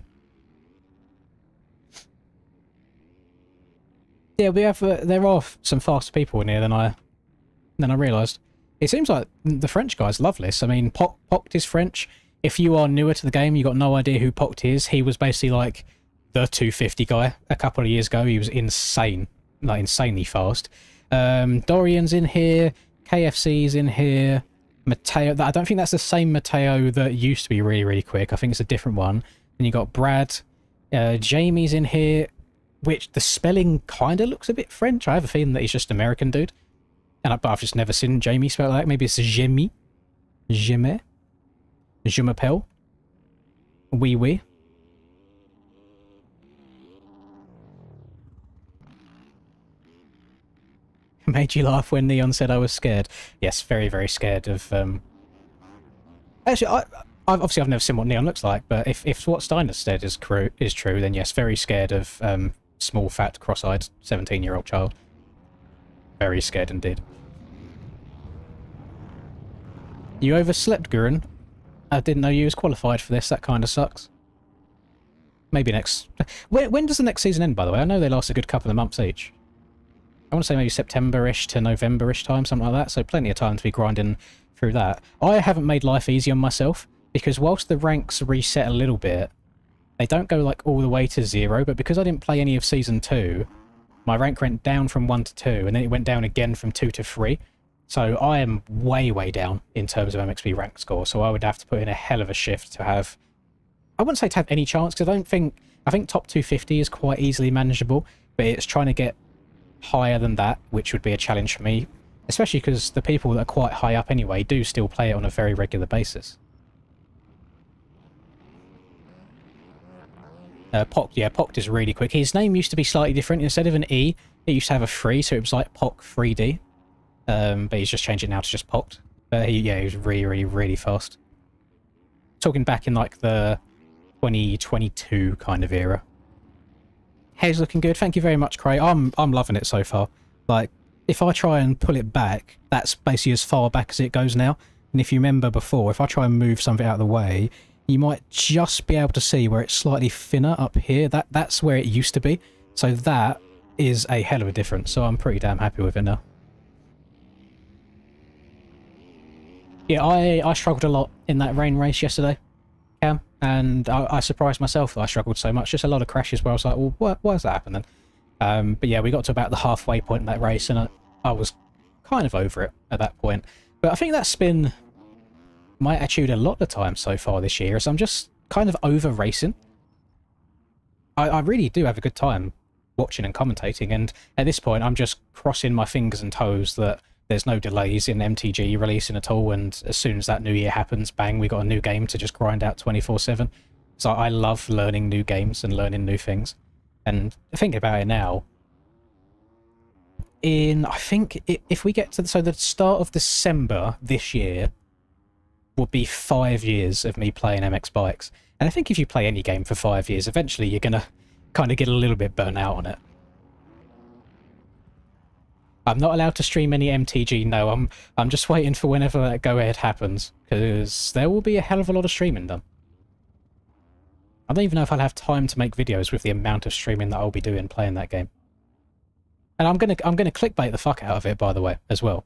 Yeah, we have. There are some faster people in here than I realised. It seems like the French guys love this. I mean, Poct is French. If you are newer to the game, you got no idea who Poct is. He was basically like the 250 guy a couple of years ago. He was insane, like insanely fast. Dorian's in here. KFC's in here. Mateo. I don't think that's the same Mateo that used to be really, really quick. I think it's a different one. Then you got Brad. Jamie's in here, which the spelling kind of looks a bit French. I have a feeling that he's just an American dude. But I've just never seen Jamie spelled like that. Maybe it's Jamie. Jamais. Je m'appelle. Oui, oui. Made you laugh when Neon said I was scared. Yes, very, very scared of... Actually, I've never seen what Neon looks like, but if what Steiner said is true, then yes, very scared of small, fat, cross-eyed 17-year-old child. Very scared indeed. You overslept, Gurren. I didn't know you was qualified for this. That kind of sucks. Maybe next... When does the next season end, by the way? I know they last a good couple of months each. I want to say maybe September-ish to November-ish time, something like that. So plenty of time to be grinding through that. I haven't made life easy on myself, because whilst the ranks reset a little bit, they don't go like all the way to 0, but because I didn't play any of Season 2, my rank went down from 1 to 2, and then it went down again from 2 to 3. So I am way, way down in terms of MXB rank score, so I would have to put in a hell of a shift to have... I wouldn't say to have any chance, because I think top 250 is quite easily manageable, but it's trying to get higher than that, which would be a challenge for me, especially because the people that are quite high up anyway do still play it on a very regular basis. Poct is really quick. His name used to be slightly different. Instead of an E, it used to have a 3, so it was like Poc 3D. But he's just changed it now to just Poct. But he was really, really, really fast. Talking back in like the 2022 kind of era. Hair's looking good. Thank you very much, Cray. I'm loving it so far. Like, if I try and pull it back, that's basically as far back as it goes now. And if you remember before, if I try and move something out of the way, you might just be able to see where it's slightly thinner up here. That's where it used to be. So that is a hell of a difference. So I'm pretty damn happy with it now. Yeah, I struggled a lot in that rain race yesterday, Cam, and I surprised myself that I struggled so much. Just a lot of crashes where I was like, well, why is that happening? But yeah, we got to about the halfway point in that race, and I was kind of over it at that point. But I think that's been my attitude a lot of the time so far this year, is I'm just kind of over racing. I really do have a good time watching and commentating, and at this point I'm just crossing my fingers and toes that there's no delays in MTG releasing at all, and as soon as that new year happens, bang, we got a new game to just grind out 24/7. So I love learning new games and learning new things. And thinking about it now, I think if we get to the start of December this year would be 5 years of me playing MX bikes. And I think if you play any game for 5 years, eventually you're gonna kind of get a little bit burnt out on it. I'm not allowed to stream any MTG, no. I'm just waiting for whenever that go-ahead happens, because there will be a hell of a lot of streaming done. I don't even know if I'll have time to make videos with the amount of streaming that I'll be doing playing that game. And I'm gonna clickbait the fuck out of it, by the way, as well.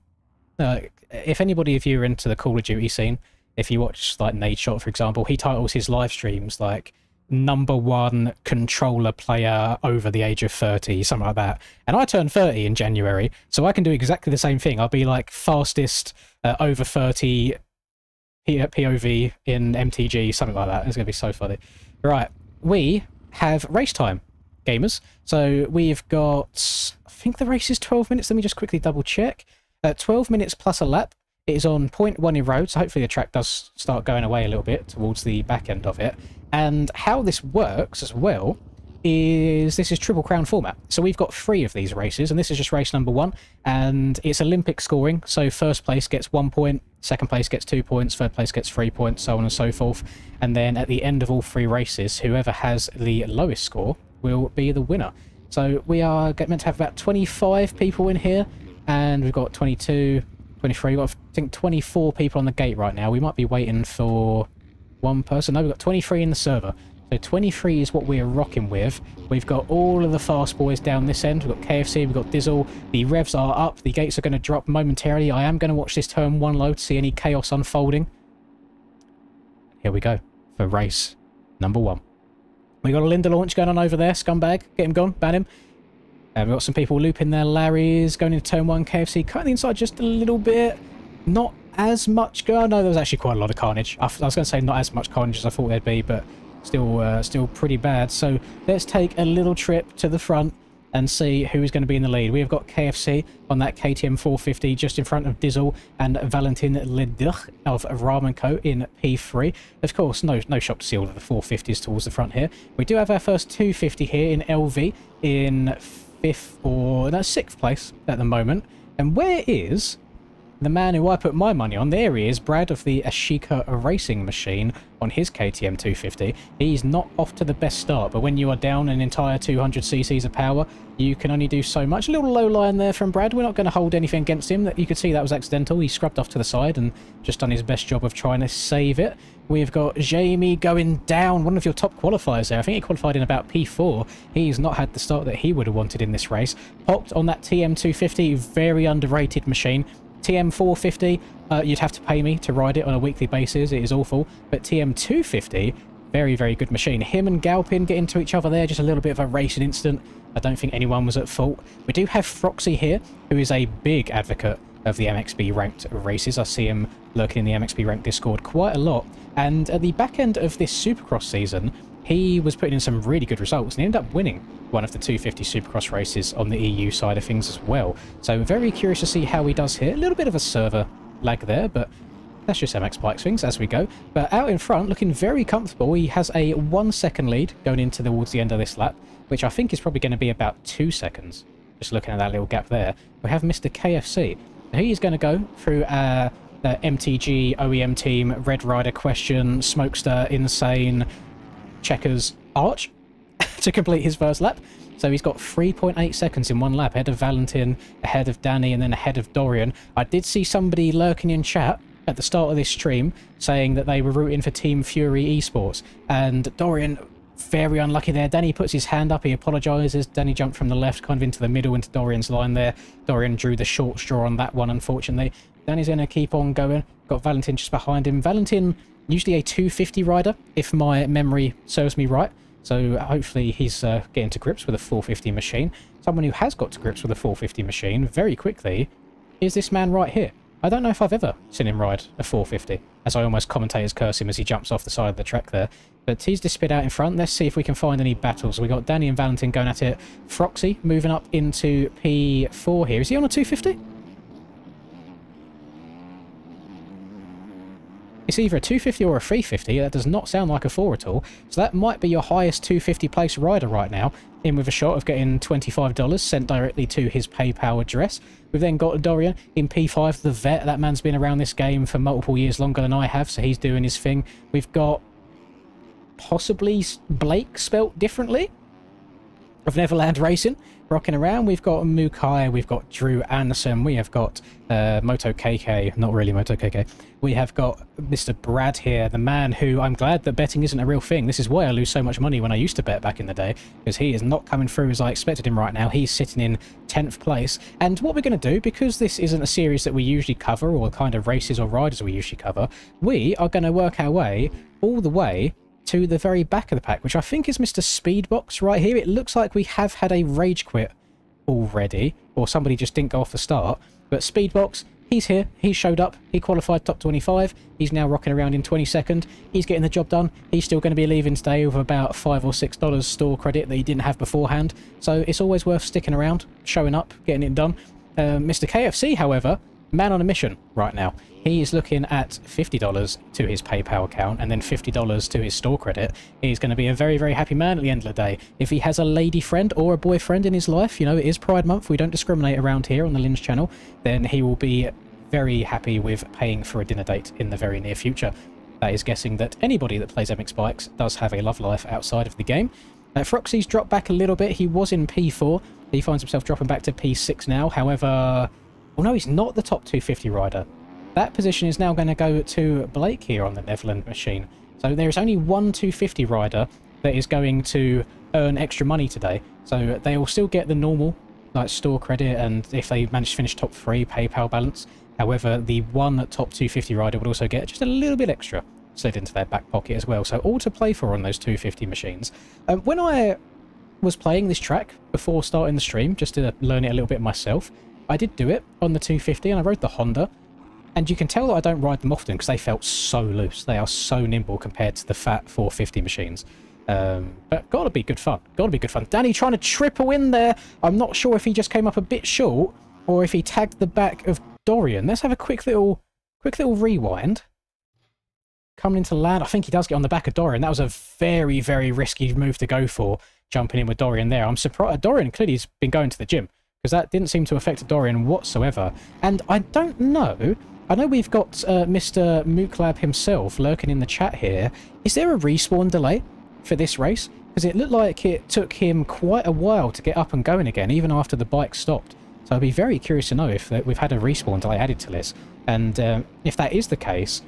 If anybody of you are into the Call of Duty scene, if you watch like Nadeshot, for example, he titles his live streams like #1 controller player over the age of 30, something like that. And I turned 30 in January, so I can do exactly the same thing. I'll be like fastest over 30 POV in MTG, something like that. It's going to be so funny. Right, we have race time, gamers. So we've got, I think the race is 12 minutes. Let me just quickly double check. 12 minutes plus a lap. It is on 0.1 in road, so hopefully the track does start going away a little bit towards the back end of it. And how this works as well is this is Triple Crown format. So we've got 3 of these races, and this is just race number 1, and it's Olympic scoring. So first place gets 1 point, second place gets 2 points, third place gets 3 points, so on and so forth. And then at the end of all 3 races, whoever has the lowest score will be the winner. So we are meant to have about 25 people in here, and we've got 22, 23, we've got, I think, 24 people on the gate right now. We might be waiting for one person. No, we've got 23 in the server. So 23 is what we're rocking with. We've got all of the fast boys down this end. We've got KFC, we've got Dizzle. The revs are up. The gates are going to drop momentarily. I am going to watch this turn 1 load to see any chaos unfolding. Here we go for race number 1. We got a Linda launch going on over there. Scumbag. Get him gone. Ban him. We've got some people looping their Larrys, going into turn 1, KFC, cutting the inside just a little bit. Not as much go. No, there was actually quite a lot of carnage. I was going to say not as much carnage as I thought there'd be, but still pretty bad. So let's take a little trip to the front and see who's going to be in the lead. We've got KFC on that KTM 450 just in front of Dizzle and Valentin Leduc of Ramen Co in P3. Of course, no shock to see all of the 450s towards the front here. We do have our first 250 here in LV in 6th place at the moment. And where is the man who I put my money on? There he is, Brad of the Ashika Racing Machine on his KTM 250. He's not off to the best start, but when you are down an entire 200 cc's of power, you can only do so much. A little low line there from Brad. We're not going to hold anything against him. You could see that was accidental. He scrubbed off to the side and just done his best job of trying to save it. We've got Jamie going down, one of your top qualifiers there. I think he qualified in about P4. He's not had the start that he would have wanted in this race. Popped on that TM 250, very underrated machine. TM 450, you'd have to pay me to ride it on a weekly basis. It is awful. But TM 250, very, very good machine. Him and Galpin get into each other there. Just a little bit of a racing incident. I don't think anyone was at fault. We do have Froxy here, who is a big advocate of the MXB-Ranked races. I see him lurking in the MXB-Ranked Discord quite a lot. And at the back end of this Supercross season, he was putting in some really good results, and he ended up winning one of the 250 Supercross races on the EU side of things as well. So very curious to see how he does here. A little bit of a server lag there, but that's just MX Bike swings as we go. But out in front, looking very comfortable. He has a 1 second lead going into towards the end of this lap, which I think is probably going to be about 2 seconds. Just looking at that little gap there. We have Mr. KFC. He's going to go through the MTG OEM team, Red Rider Question, Smokester, Insane, Checkers, Arch to complete his first lap. So he's got 3.8 seconds in one lap, ahead of Valentin, ahead of Danny, and then ahead of Dorian. I did see somebody lurking in chat at the start of this stream saying that they were rooting for Team Fury Esports, and Dorian, very unlucky there. Danny puts his hand up, he apologises. Danny jumped from the left, kind of into the middle, into Dorian's line there. Dorian drew the short straw on that one, unfortunately. Danny's going to keep on going. Got Valentin just behind him. Valentin, usually a 250 rider, if my memory serves me right. So hopefully he's getting to grips with a 450 machine. Someone who has got to grips with a 450 machine very quickly is this man right here. I don't know if I've ever seen him ride a 450, as I almost commentators curse him as he jumps off the side of the track there. But he's disappeared out in front. Let's see if we can find any battles. We got Danny and Valentin going at it. Froxy moving up into P4 here. Is he on a 250? It's either a 250 or a 350. That does not sound like a 4 at all. So that might be your highest 250 place rider right now, in with a shot of getting $25 sent directly to his PayPal address. We've then got Dorian in P5, the vet. That man's been around this game for multiple years, longer than I have, so he's doing his thing. We've got possibly Blake spelt differently. of Neverland Racing rocking around. We've got Mukai, we've got Drew Anderson, we have got Moto KK, not really Moto KK. We have got Mr. Brad here, the man who I'm glad that betting isn't a real thing. This is why I lose so much money when I used to bet back in the day, because he is not coming through as I expected him right now. He's sitting in 10th place. And what we're going to do, because this isn't a series that we usually cover, or kind of races or riders we usually cover, we are going to work our way all the way to the very back of the pack, which I think is Mr. Speedbox right here. It looks like we have had a rage quit already, or somebody just didn't go off the start. But Speedbox, he's here, he showed up, he qualified top 25, he's now rocking around in 22nd, he's getting the job done. He's still going to be leaving today with about $5 or $6 store credit that he didn't have beforehand, so it's always worth sticking around, showing up, getting it done. Mr. KFC, however, man on a mission right now. He is looking at $50 to his PayPal account and then $50 to his store credit. He's going to be a very, very happy man at the end of the day. If he has a lady friend or a boyfriend in his life, you know, it is Pride Month, we don't discriminate around here on the Lynch channel, then he will be very happy with paying for a dinner date in the very near future. That is guessing that anybody that plays MX Bikes does have a love life outside of the game. Froxy's dropped back a little bit. He was in P4. He finds himself dropping back to P6 now. However, well, no, he's not the top 250 rider. That position is now going to go to Blake here on the Neverland machine. So there is only one 250 rider that is going to earn extra money today. So they will still get the normal, like store credit, and if they manage to finish top 3, PayPal balance. However, the one top 250 rider would also get just a little bit extra slid into their back pocket as well. So all to play for on those 250 machines. When I was playing this track before starting the stream, just to learn it a little bit myself, I did do it on the 250 and I rode the Honda. And you can tell that I don't ride them often because they felt so loose. They are so nimble compared to the fat 450 machines. But gotta be good fun. Gotta be good fun. Danny trying to triple in there. I'm not sure if he just came up a bit short or if he tagged the back of Dorian. Let's have a quick little rewind. Coming into land. I think he does get on the back of Dorian. That was a very, very risky move to go for, jumping in with Dorian there. I'm surprised. Dorian clearly has been going to the gym, because that didn't seem to affect Dorian whatsoever. And I don't know. I know we've got Mr. Mooklab himself lurking in the chat here. Is there a respawn delay for this race? Because it looked like it took him quite a while to get up and going again, even after the bike stopped. So I'd be very curious to know if we've had a respawn delay added to this. And if that is the case,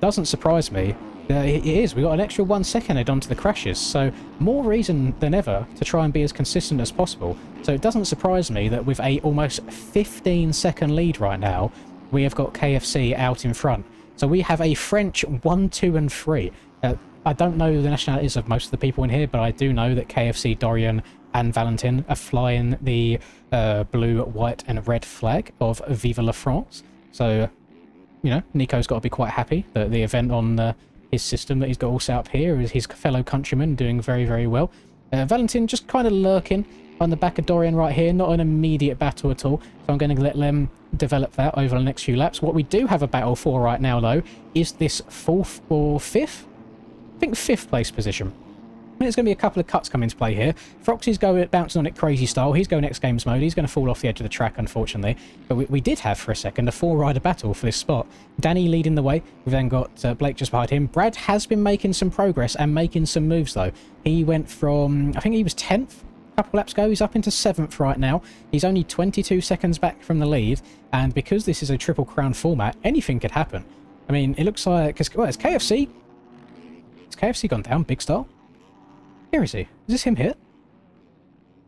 doesn't surprise me. It is. We got an extra 1 second added onto the crashes, so more reason than ever to try and be as consistent as possible. So it doesn't surprise me that with a almost 15-second lead right now, we have got KFC out in front. So we have a French 1, 2, and 3. I don't know the nationalities of most of the people in here, but I do know that KFC, Dorian, and Valentin are flying the blue, white, and red flag of Vive la France. So, you know, Nico's got to be quite happy that the event on his system that he's got all set up here is his fellow countrymen doing very, very well. Valentin just kind of lurking on the back of Dorian right here. Not an immediate battle at all, so I'm going to let them develop that over the next few laps. What we do have a battle for right now, though, is this 4th or 5th? I think 5th place position. There's going to be a couple of cuts come into play here. Froxy's bouncing on it crazy style. He's going X Games mode. He's going to fall off the edge of the track, unfortunately. But we did have, for a second, a 4-rider battle for this spot. Danny leading the way. We've then got Blake just behind him. Brad has been making some progress and making some moves, though. He went from, I think he was 10th a couple laps ago. He's up into 7th right now. He's only 22 seconds back from the lead. And because this is a Triple Crown format, anything could happen. I mean, it looks like... Well, it's KFC. Has KFC gone down big style? Here is he. Is this him here?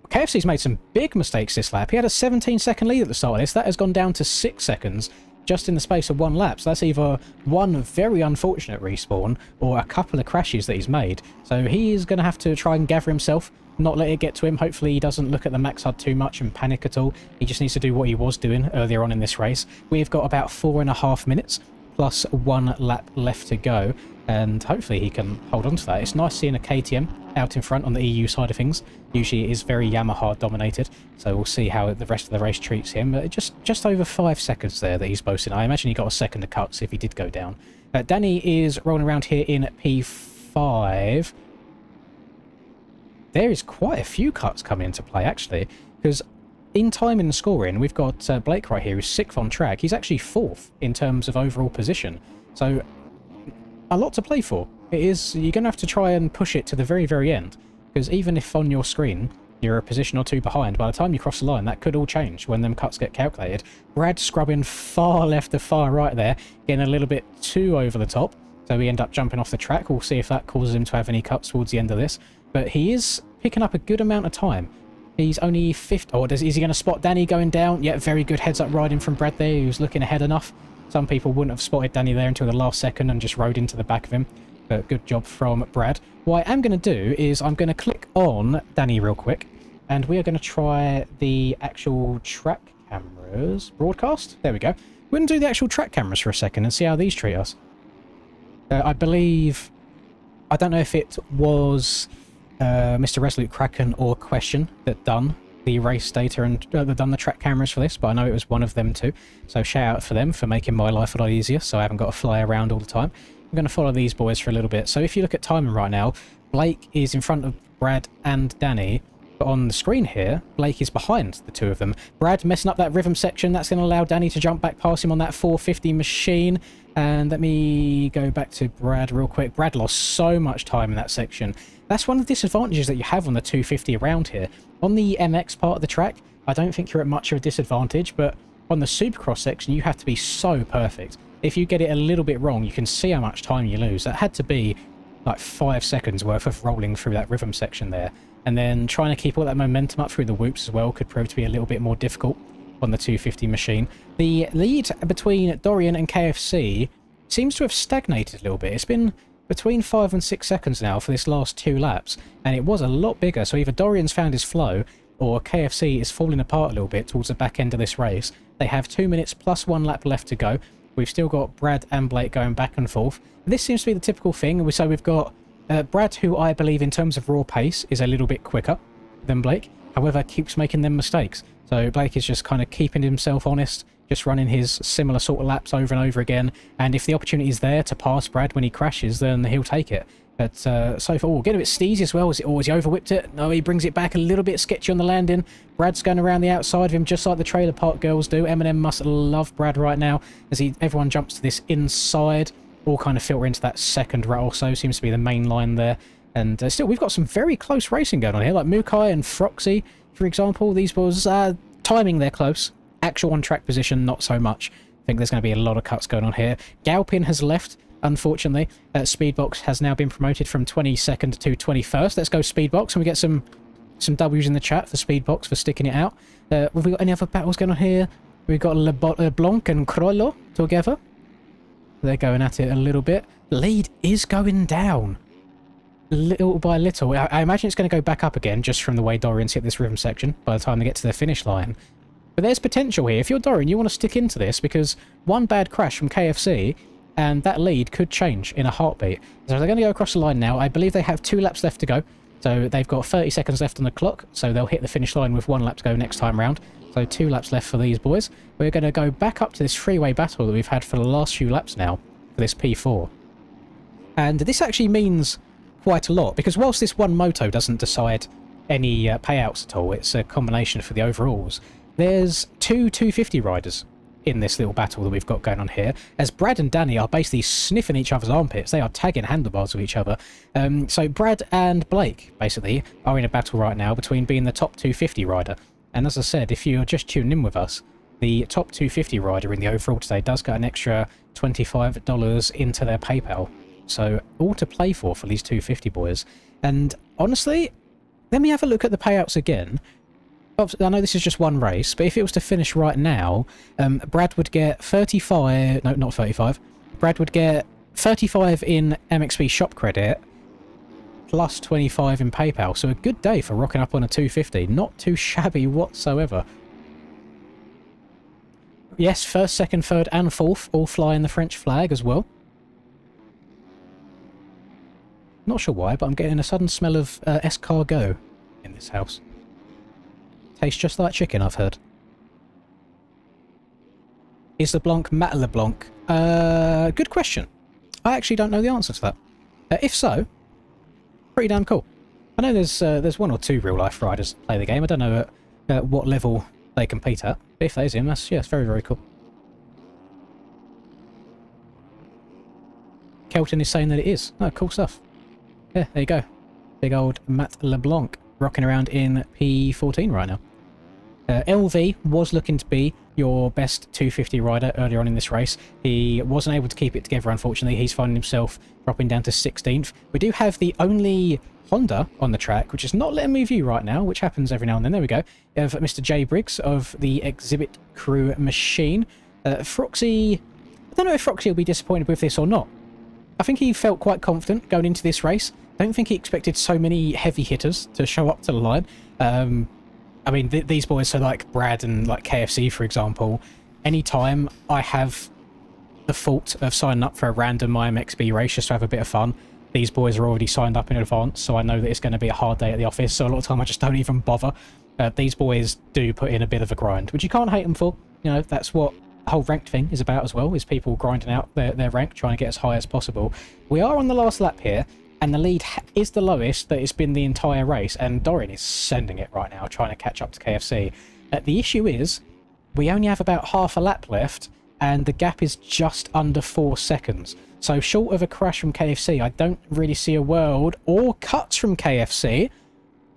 KFC's made some big mistakes this lap. He had a 17-second lead at the start of this. That has gone down to 6 seconds just in the space of 1 lap. So that's either one very unfortunate respawn or a couple of crashes that he's made. So he is going to have to try and gather himself, not let it get to him. Hopefully he doesn't look at the max HUD too much and panic at all. He just needs to do what he was doing earlier on in this race. We've got about 4.5 minutes plus 1 lap left to go. And hopefully he can hold on to that. It's nice seeing a KTM out in front on the EU side of things. Usually it is very Yamaha dominated, so we'll see how the rest of the race treats him. But just over 5 seconds there that he's boasting. I imagine he got a second to cuts if he did go down. Danny is rolling around here in P5. There is quite a few cuts coming into play, actually, because in time in the scoring, we've got Blake right here who's 6th on track. He's actually 4th in terms of overall position. So a lot to play for. It is, you're going to have to try and push it to the very, very end, because even if on your screen you're a position or two behind. By the time you cross the line, that could all change when them cuts get calculated. Brad scrubbing far left to far right there, getting a little bit too over the top. So we end up jumping off the track. We'll see if that causes him to have any cuts towards the end of this. But he is picking up a good amount of time. He's only 50. Oh, is he going to spot Danny going down? Yeah, very good heads-up riding from Brad there. He was looking ahead enough. Some people wouldn't have spotted Danny there until the last second and just rode into the back of him. But good job from Brad. What I am going to do is I'm going to click on Danny real quick. And we are going to try the actual track cameras. Broadcast? There we go. We're going to do the actual track cameras for a second and see how these treat us. I believe... I don't know if it was Mr. Resolute Kraken or Question that done the race data and done the track cameras for this, but I know it was one of them too. So shout out for them for making my life a lot easier, so I haven't got to fly around all the time. I'm going to follow these boys for a little bit. So if you look at timing right now, Blake is in front of Brad and Danny. But on the screen here, Blake is behind the two of them. Brad messing up that rhythm section. That's going to allow Danny to jump back past him on that 450 machine. And let me go back to Brad real quick. Brad lost so much time in that section. That's one of the disadvantages that you have on the 250 around here. On the MX part of the track, I don't think you're at much of a disadvantage, but on the Supercross section, you have to be so perfect. If you get it a little bit wrong, you can see how much time you lose. That had to be like 5 seconds worth of rolling through that rhythm section there. And then trying to keep all that momentum up through the whoops as well could prove to be a little bit more difficult on the 250 machine. The lead between Dorian and KFC seems to have stagnated a little bit. It's been between 5 and 6 seconds now for this last 2 laps, and it was a lot bigger. So either Dorian's found his flow, or KFC is falling apart a little bit towards the back end of this race. They have 2 minutes plus 1 lap left to go. We've still got Brad and Blake going back and forth. This seems to be the typical thing. So we've got Brad, who I believe in terms of raw pace is a little bit quicker than Blake, however keeps making them mistakes. So Blake is just kind of keeping himself honest, just running his similar sort of laps over and over again, and if the opportunity is there to pass Brad when he crashes, then he'll take it. But so far, getting a bit steezy as well. Has he overwhipped it? No, he brings it back a little bit sketchy on the landing. Brad's going around the outside of him just like the trailer park girls do. Eminem must love Brad right now as everyone jumps to this inside. All kind of filter into that second row also, seems to be the main line there. And still, we've got some very close racing going on here, like Mukai and Froxy, for example. These boys, timing, they're close. Actual on-track position, not so much. I think there's going to be a lot of cuts going on here. Galpin has left, unfortunately. Speedbox has now been promoted from 22nd to 21st. Let's go Speedbox, and we get some W's in the chat for Speedbox for sticking it out. Have we got any other battles going on here? We've got LeBlanc and Crollo together. They're going at it a little bit. Lead is going down. Little by little. I imagine it's going to go back up again just from the way Dorian's hit this rhythm section by the time they get to the finish line. But there's potential here. If you're Dorian, you want to stick into this because one bad crash from KFC and that lead could change in a heartbeat. So they're going to go across the line now. I believe they have 2 laps left to go. So they've got 30 seconds left on the clock. So they'll hit the finish line with 1 lap to go next time round. So 2 laps left for these boys. We're going to go back up to this freeway battle that we've had for the last few laps now for this P4. And this actually means quite a lot because whilst this one moto doesn't decide any payouts at all, it's a combination for the overalls. There's 2 250 riders in this little battle that we've got going on here, as Brad and Danny are basically sniffing each other's armpits. They are tagging handlebars with each other. So Brad and Blake, basically, are in a battle right now between being the top 250 rider. And as I said, if you're just tuning in with us, the top 250 rider in the overall today does get an extra $25 into their PayPal. So all to play for these 250 boys. And honestly, let me have a look at the payouts again. I know this is just one race, but if it was to finish right now, Brad would get 35... No, not 35. Brad would get 35 in MXB shop credit, plus 25 in PayPal. So a good day for rocking up on a 250. Not too shabby whatsoever. Yes, first, second, third, and fourth all flying the French flag as well. Not sure why, but I'm getting a sudden smell of escargot in this house. Tastes just like chicken, I've heard. Is LeBlanc Matt LeBlanc? Good question. I actually don't know the answer to that. If so, pretty damn cool. I know there's 1 or 2 real-life riders that play the game. I don't know at what level they compete at. But if that is him, yeah, it's very, very cool. Kelton is saying that it is. Oh, cool stuff. Yeah, there you go. Big old Matt LeBlanc. rocking around in P14 right now. LV was looking to be your best 250 rider earlier on in this race. He wasn't able to keep it together, unfortunately. He's finding himself dropping down to 16th. We do have the only Honda on the track, which is not letting me view right now, which happens every now and then. There we go. Of Mr. J. Briggs of the Exhibit Crew machine. Froxy, I don't know if Froxy will be disappointed with this or not. I think he felt quite confident going into this race. I don't think he expected so many heavy hitters to show up to the line. I mean, these boys, so like Brad and like KFC, for example, anytime I have the fault of signing up for a random MXB race just to have a bit of fun, these boys are already signed up in advance, so I know that it's going to be a hard day at the office, so a lot of time I just don't even bother. These boys do put in a bit of a grind, which you can't hate them for. You know, that's what the whole ranked thing is about as well, is people grinding out their rank, trying to get as high as possible. We are on the last lap here, and the lead is the lowest that it's been the entire race, and Dorian is sending it right now, trying to catch up to KFC. The issue is, we only have about half a lap left, and the gap is just under 4 seconds. So short of a crash from KFC, I don't really see a world, or cuts from KFC.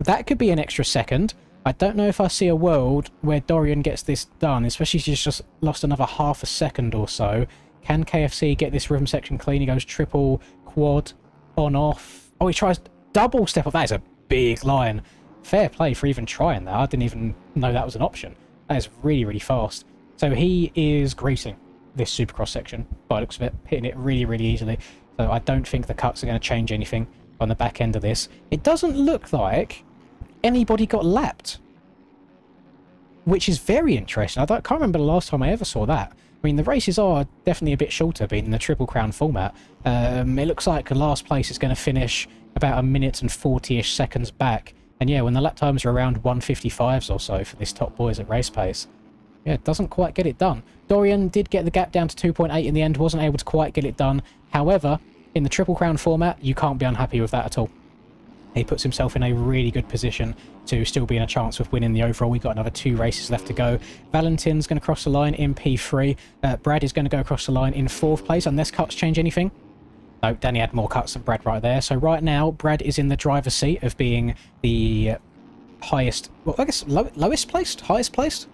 That could be an extra second. I don't know if I see a world where Dorian gets this done, especially if he's just lost another half a second or so. Can KFC get this rhythm section clean? He goes triple, quad, on, off. Oh, he tries double step off. That is a big line. Fair play for even trying that. I didn't even know that was an option. That is really, really fast. So he is greasing this Supercross section, by the looks of it, hitting it really, really easily. So I don't think the cuts are going to change anything on the back end of this. It doesn't look like anybody got lapped, which is very interesting. I can't remember the last time I ever saw that. I mean, the races are definitely a bit shorter, being in the Triple Crown format. It looks like the last place is going to finish about 1 minute and 40-ish seconds back. And yeah, when the lap times are around 1:55s or so for this top boys at race pace, yeah, it doesn't quite get it done. Dorian did get the gap down to 2.8 in the end, wasn't able to quite get it done. However, in the Triple Crown format, you can't be unhappy with that at all. He puts himself in a really good position to still be in a chance of winning the overall. We've got another 2 races left to go. Valentin's going to cross the line in P3. Brad is going to go across the line in 4th place, unless cuts change anything. No, Danny had more cuts than Brad right there. So right now, Brad is in the driver's seat of being the highest, well, I guess lowest placed? Highest placed?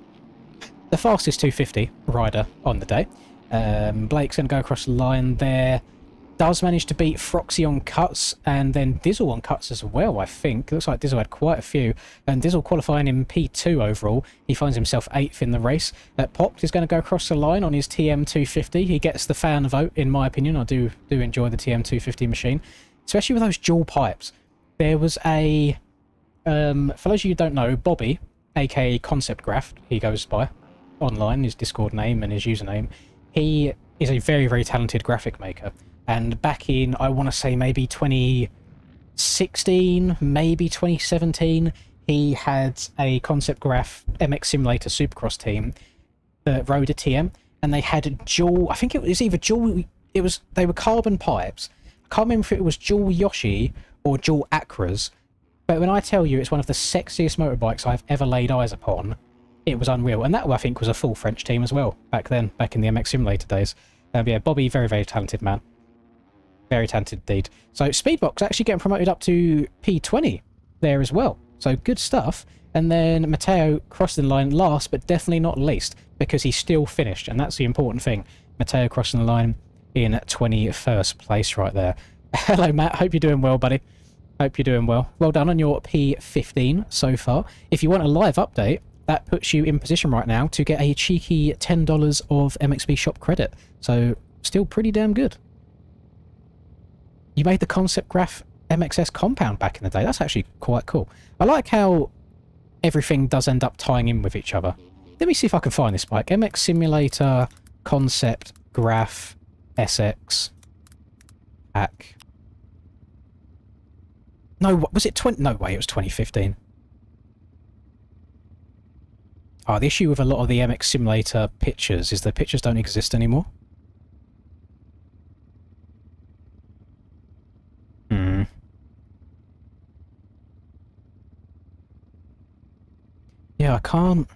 The fastest 250 rider on the day. Blake's going to go across the line there. Does manage to beat Froxy on cuts, and then Dizzle on cuts as well, I think. It looks like Dizzle had quite a few. And Dizzle qualifying in P2 overall. He finds himself 8th in the race. Popped is going to go across the line on his TM250. He gets the fan vote, in my opinion. I do enjoy the TM250 machine, especially with those dual pipes. There was a... for those of you who don't know, Bobby, aka Concept Graph, he goes by online, his Discord name and his username. He is a very, very talented graphic maker. And back in, I want to say maybe 2016, maybe 2017, he had a Concept Graph MX Simulator Supercross team that rode a TM, and they had dual, I think it was either dual, they were carbon pipes. I can't remember if it was dual Yoshi or dual Acras, but when I tell you it's one of the sexiest motorbikes I've ever laid eyes upon, it was unreal. And that, I think, was a full French team as well, back then, back in the MX Simulator days. Yeah, Bobby, very, very talented man. Very talented indeed. So Speedbox actually getting promoted up to P20 there as well. So good stuff. And then Matteo crossing the line last, but definitely not least, because he still finished. And that's the important thing. Matteo crossing the line in 21st place right there. Hello, Matt. Hope you're doing well, buddy. Hope you're doing well. Well done on your P15 so far. If you want a live update, that puts you in position right now to get a cheeky $10 of MXB shop credit. So still pretty damn good. You made the Concept Graph MXS compound back in the day. That's actually quite cool. I like how everything does end up tying in with each other. Let me see if I can find this bike. MX Simulator, Concept Graph, SX, Hack. No, was it 20? No way, it was 2015. Oh, the issue with a lot of the MX Simulator pictures is the pictures don't exist anymore. Yeah, I can't...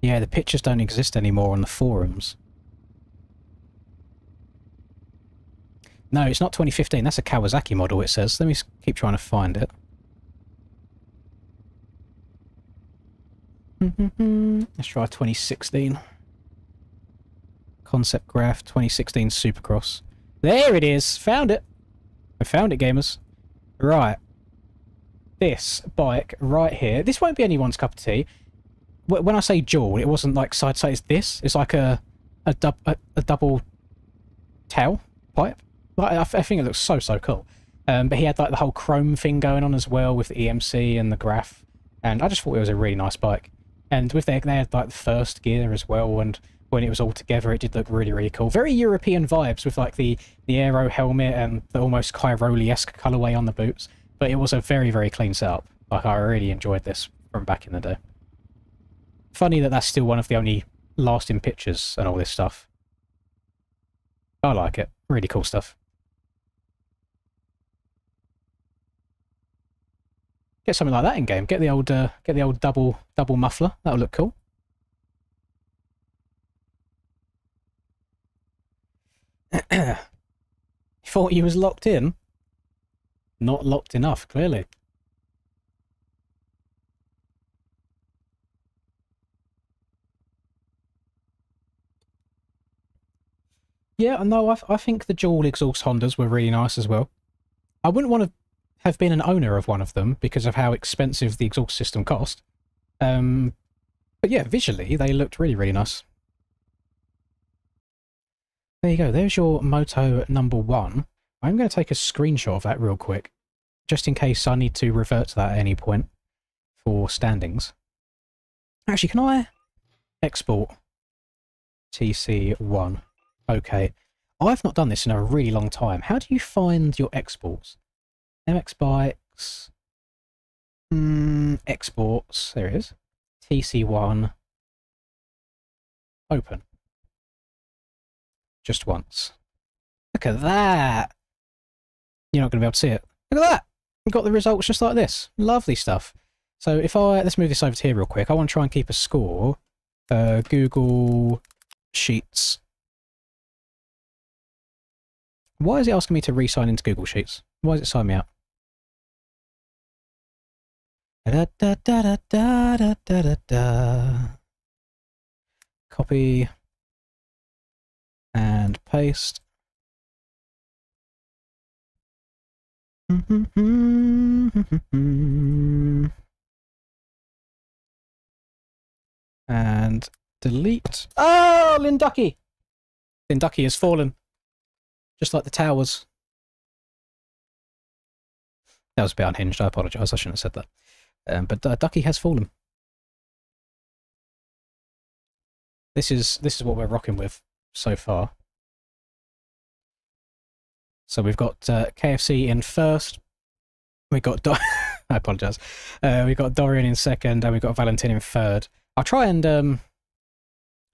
Yeah, the pictures don't exist anymore on the forums. No, it's not 2015. That's a Kawasaki model, it says. Let me keep trying to find it. Let's try 2016. Concept graph 2016 Supercross. There it is! Found it! I found it, gamers. Right. This bike right here. This won't be anyone's cup of tea. When I say dual, it wasn't like side to side. It's this. It's like a double tail pipe. Like, I think it looks so cool. But he had like the whole chrome thing going on as well with the EMC and the graph. And I just thought it was a really nice bike. And with they had like the first gear as well, and when it was all together, it did look really cool. Very European vibes with like the aero helmet and the almost Cairoli-esque colourway on the boots. But it was a very clean setup. Like, I really enjoyed this from back in the day. Funny that that's still one of the only lasting pictures and all this stuff. I like it. Really cool stuff. Get something like that in game. Get the old double muffler. That'll look cool. You thought you was locked in? Not locked enough, clearly. Yeah, no, I think the dual exhaust Hondas were really nice as well. I wouldn't want to have been an owner of one of them because of how expensive the exhaust system cost. But yeah, visually, they looked really nice. There you go. There's your Moto number 1. I'm going to take a screenshot of that real quick, just in case I need to revert to that at any point for standings. Actually, can I export TC1? Okay. I've not done this in a really long time. How do you find your exports? MX Bikes. Exports. There it is. TC1. Open. Just once. Look at that! You're not going to be able to see it. Look at that! We've got the results just like this. Lovely stuff. So if let's move this over to here real quick. I want to try and keep a score. Google Sheets. Why is it asking me to re-sign into Google Sheets? Why does it sign me out? Copy. And paste. And delete. Oh, Linducky! Linducky has fallen. Just like the towers. That was a bit unhinged, I apologise, I shouldn't have said that. But Ducky has fallen. This is what we're rocking with so far. So we've got KFC in first. We got I apologise. We got Dorian in second, and we got Valentin in third. I'll try and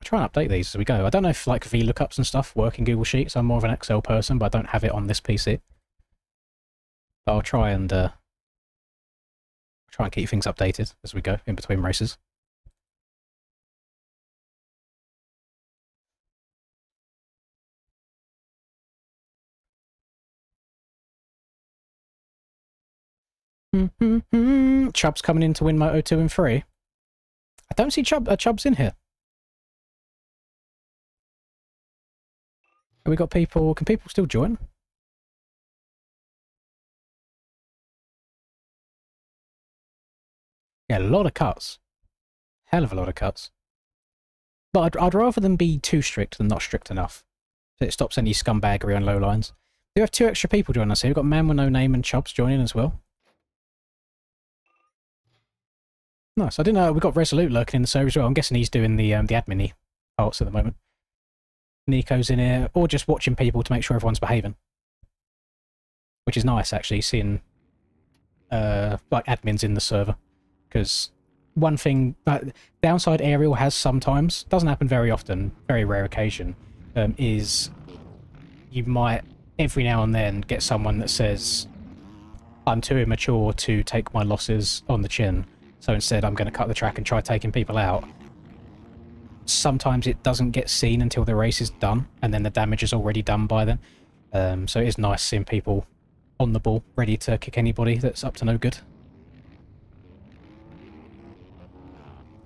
update these as we go. I don't know if like VLOOKUPs and stuff work in Google Sheets. I'm more of an Excel person, but I don't have it on this PC. But I'll try and keep things updated as we go in between races. Chubb's coming in to win Moto 2 and 3. I don't see Chubb's in here. Have we got people? Can people still join? Yeah, a lot of cuts. Hell of a lot of cuts. But I'd rather them be too strict than not strict enough. So it stops any scumbaggery on low lines. We have 2 extra people joining us here. We've got Man with No Name and Chubbs joining as well. Nice. I didn't know we've got Resolute lurking in the server as well. I'm guessing he's doing the admin-y parts at the moment. Nico's in here, or just watching people to make sure everyone's behaving. Which is nice, actually, seeing like admins in the server. Because one thing that downside Aerial has sometimes, doesn't happen very often, very rare occasion, is you might every now and then get someone that says, I'm too immature to take my losses on the chin, so instead I'm going to cut the track and try taking people out. Sometimes it doesn't get seen until the race is done, and then the damage is already done by then. So it is nice seeing people on the ball, ready to kick anybody that's up to no good.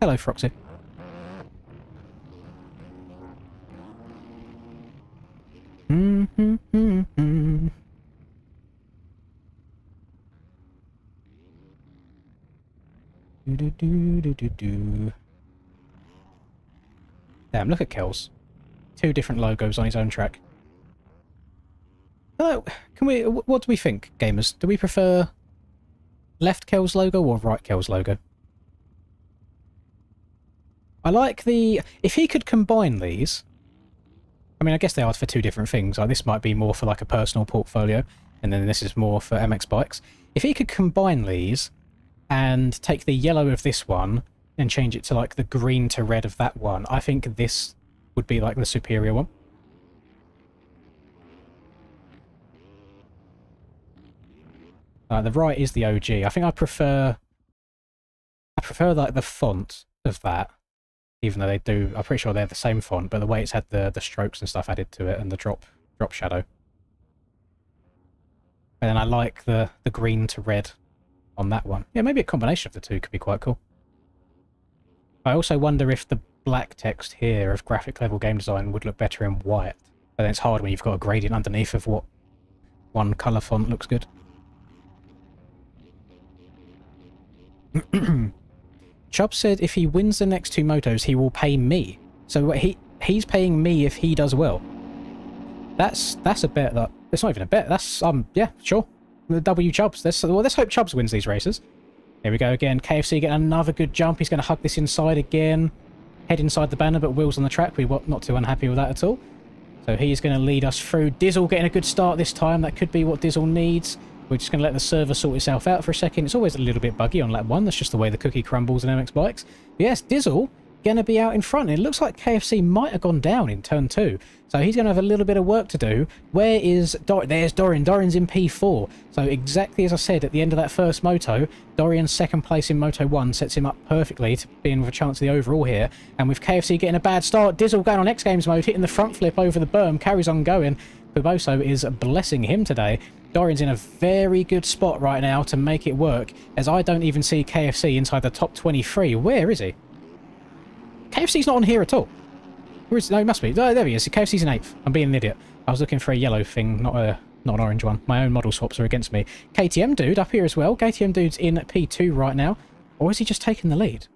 Hello, Froxy. Damn, look at Kells. 2 different logos on his own track. Oh, what do we think, gamers? Do we prefer left Kells logo or right Kells logo? I like if he could combine these, I mean, I guess they are for 2 different things. Like, this might be more for like a personal portfolio, and then this is more for MX bikes. If he could combine these and take the yellow of this one and change it to like the green to red of that one, I think this would be like the superior one. The right is the OG. I think I prefer like the font of that, even though they do. I'm pretty sure they're the same font, but the way it's had the strokes and stuff added to it and the drop shadow. And then I like the green to red on that one. Yeah, maybe a combination of the 2 could be quite cool. I also wonder if the black text here of graphic level game design would look better in white. But then it's hard when you've got a gradient underneath of what one colour font looks good. Chubb said if he wins the next 2 motos, he will pay me. So he's paying me if he does well. That's a bet that... It's not even a bet. That's, yeah, sure. The W Chubbs. Let's hope Chubbs wins these races. Here we go again. KFC getting another good jump. He's going to hug this inside again. Head inside the banner, but wheels on the track. We're not too unhappy with that at all. So he's going to lead us through. Dizzle getting a good start this time. That could be what Dizzle needs. We're just going to let the server sort itself out for a second. It's always a little bit buggy on lap 1. That's just the way the cookie crumbles in MX bikes. But yes, Dizzle going to be out in front. It looks like KFC might have gone down in turn 2. So he's going to have a little bit of work to do. Where is Dorian? There's Dorian. Dorian's in P4. So exactly as I said at the end of that first moto, Dorian's second place in Moto 1 sets him up perfectly to be in with a chance of the overall here. And with KFC getting a bad start, Dizzle going on X Games mode, hitting the front flip over the berm, carries on going. Puboso is blessing him today. Dorian's in a very good spot right now to make it work, as I don't even see KFC inside the top 23. Where is he? KFC's not on here at all. Where is, no, he must be. Oh, there he is. KFC's in 8th. I'm being an idiot. I was looking for a yellow thing, not an orange one. My own model swaps are against me. KTM Dude up here as well. KTM Dude's in P2 right now. Or is he just taking the lead?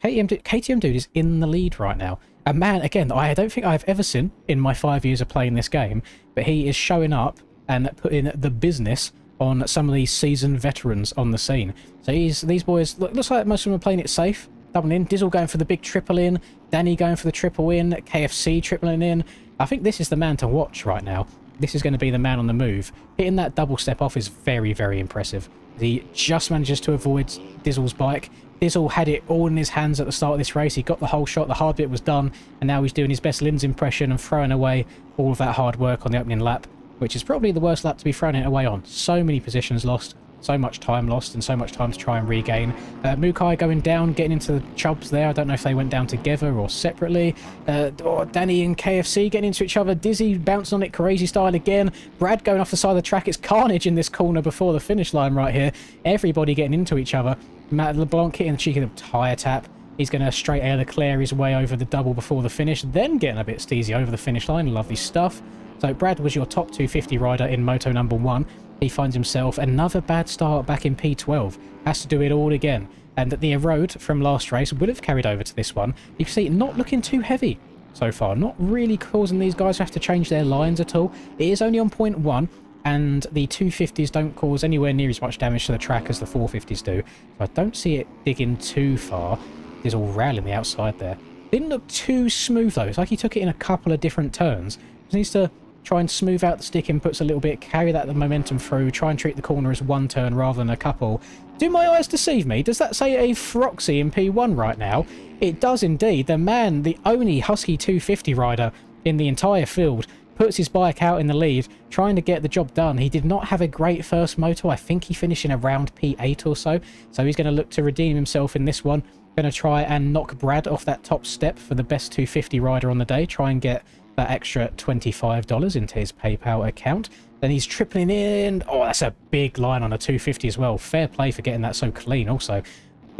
KTM Dude is in the lead right now. A man, again, I don't think I've ever seen in my 5 years of playing this game, but he is showing up and putting the business on some of these seasoned veterans on the scene. So these boys, looks like most of them are playing it safe. Doubling in. Dizzle going for the big triple in. Danny going for the triple in. KFC tripling in. I think this is the man to watch right now. This is going to be the man on the move. Hitting that double step off is very, very impressive. He just manages to avoid Dizzle's bike. Dizzle had it all in his hands at the start of this race. He got the whole shot. The hard bit was done. And now he's doing his best Linz impression and throwing away all of that hard work on the opening lap, which is probably the worst lap to be throwing it away on. So many positions lost. So much time lost and so much time to try and regain. Mukai going down, getting into the Chubbs there. I don't know if they went down together or separately. Danny and KFC getting into each other. Dizzy bouncing on it crazy style again. Brad going off the side of the track. It's carnage in this corner before the finish line right here. Everybody getting into each other. Matt LeBlanc hitting the cheeky tyre tap. He's going to straight air Leclerc his way over the double before the finish. Then getting a bit steezy over the finish line. Lovely stuff. So Brad was your top 250 rider in Moto number 1. He finds himself another bad start back in P12. Has to do it all again. And the erode from last race would have carried over to this one. You can see not looking too heavy so far. Not really causing these guys to have to change their lines at all. It is only on 0.1. And the 250s don't cause anywhere near as much damage to the track as the 450s do. So I don't see it digging too far. There's all railing the outside there. Didn't look too smooth though. It's like he took it in a couple of different turns. Just needs to try and smooth out the stick inputs a little bit, carry that the momentum through, try and treat the corner as one turn rather than a couple. Do my eyes deceive me? Does that say a Froxy in P1 right now? It does indeed. The man, the only Husky 250 rider in the entire field, puts his bike out in the lead, trying to get the job done. He did not have a great first moto. I think he finished in around P8 or so. So he's going to look to redeem himself in this one. Going to try and knock Brad off that top step for the best 250 rider on the day. Try and get that extra $25 into his PayPal account. Then he's tripling in. Oh, that's a big line on a 250 as well. Fair play for getting that so clean also.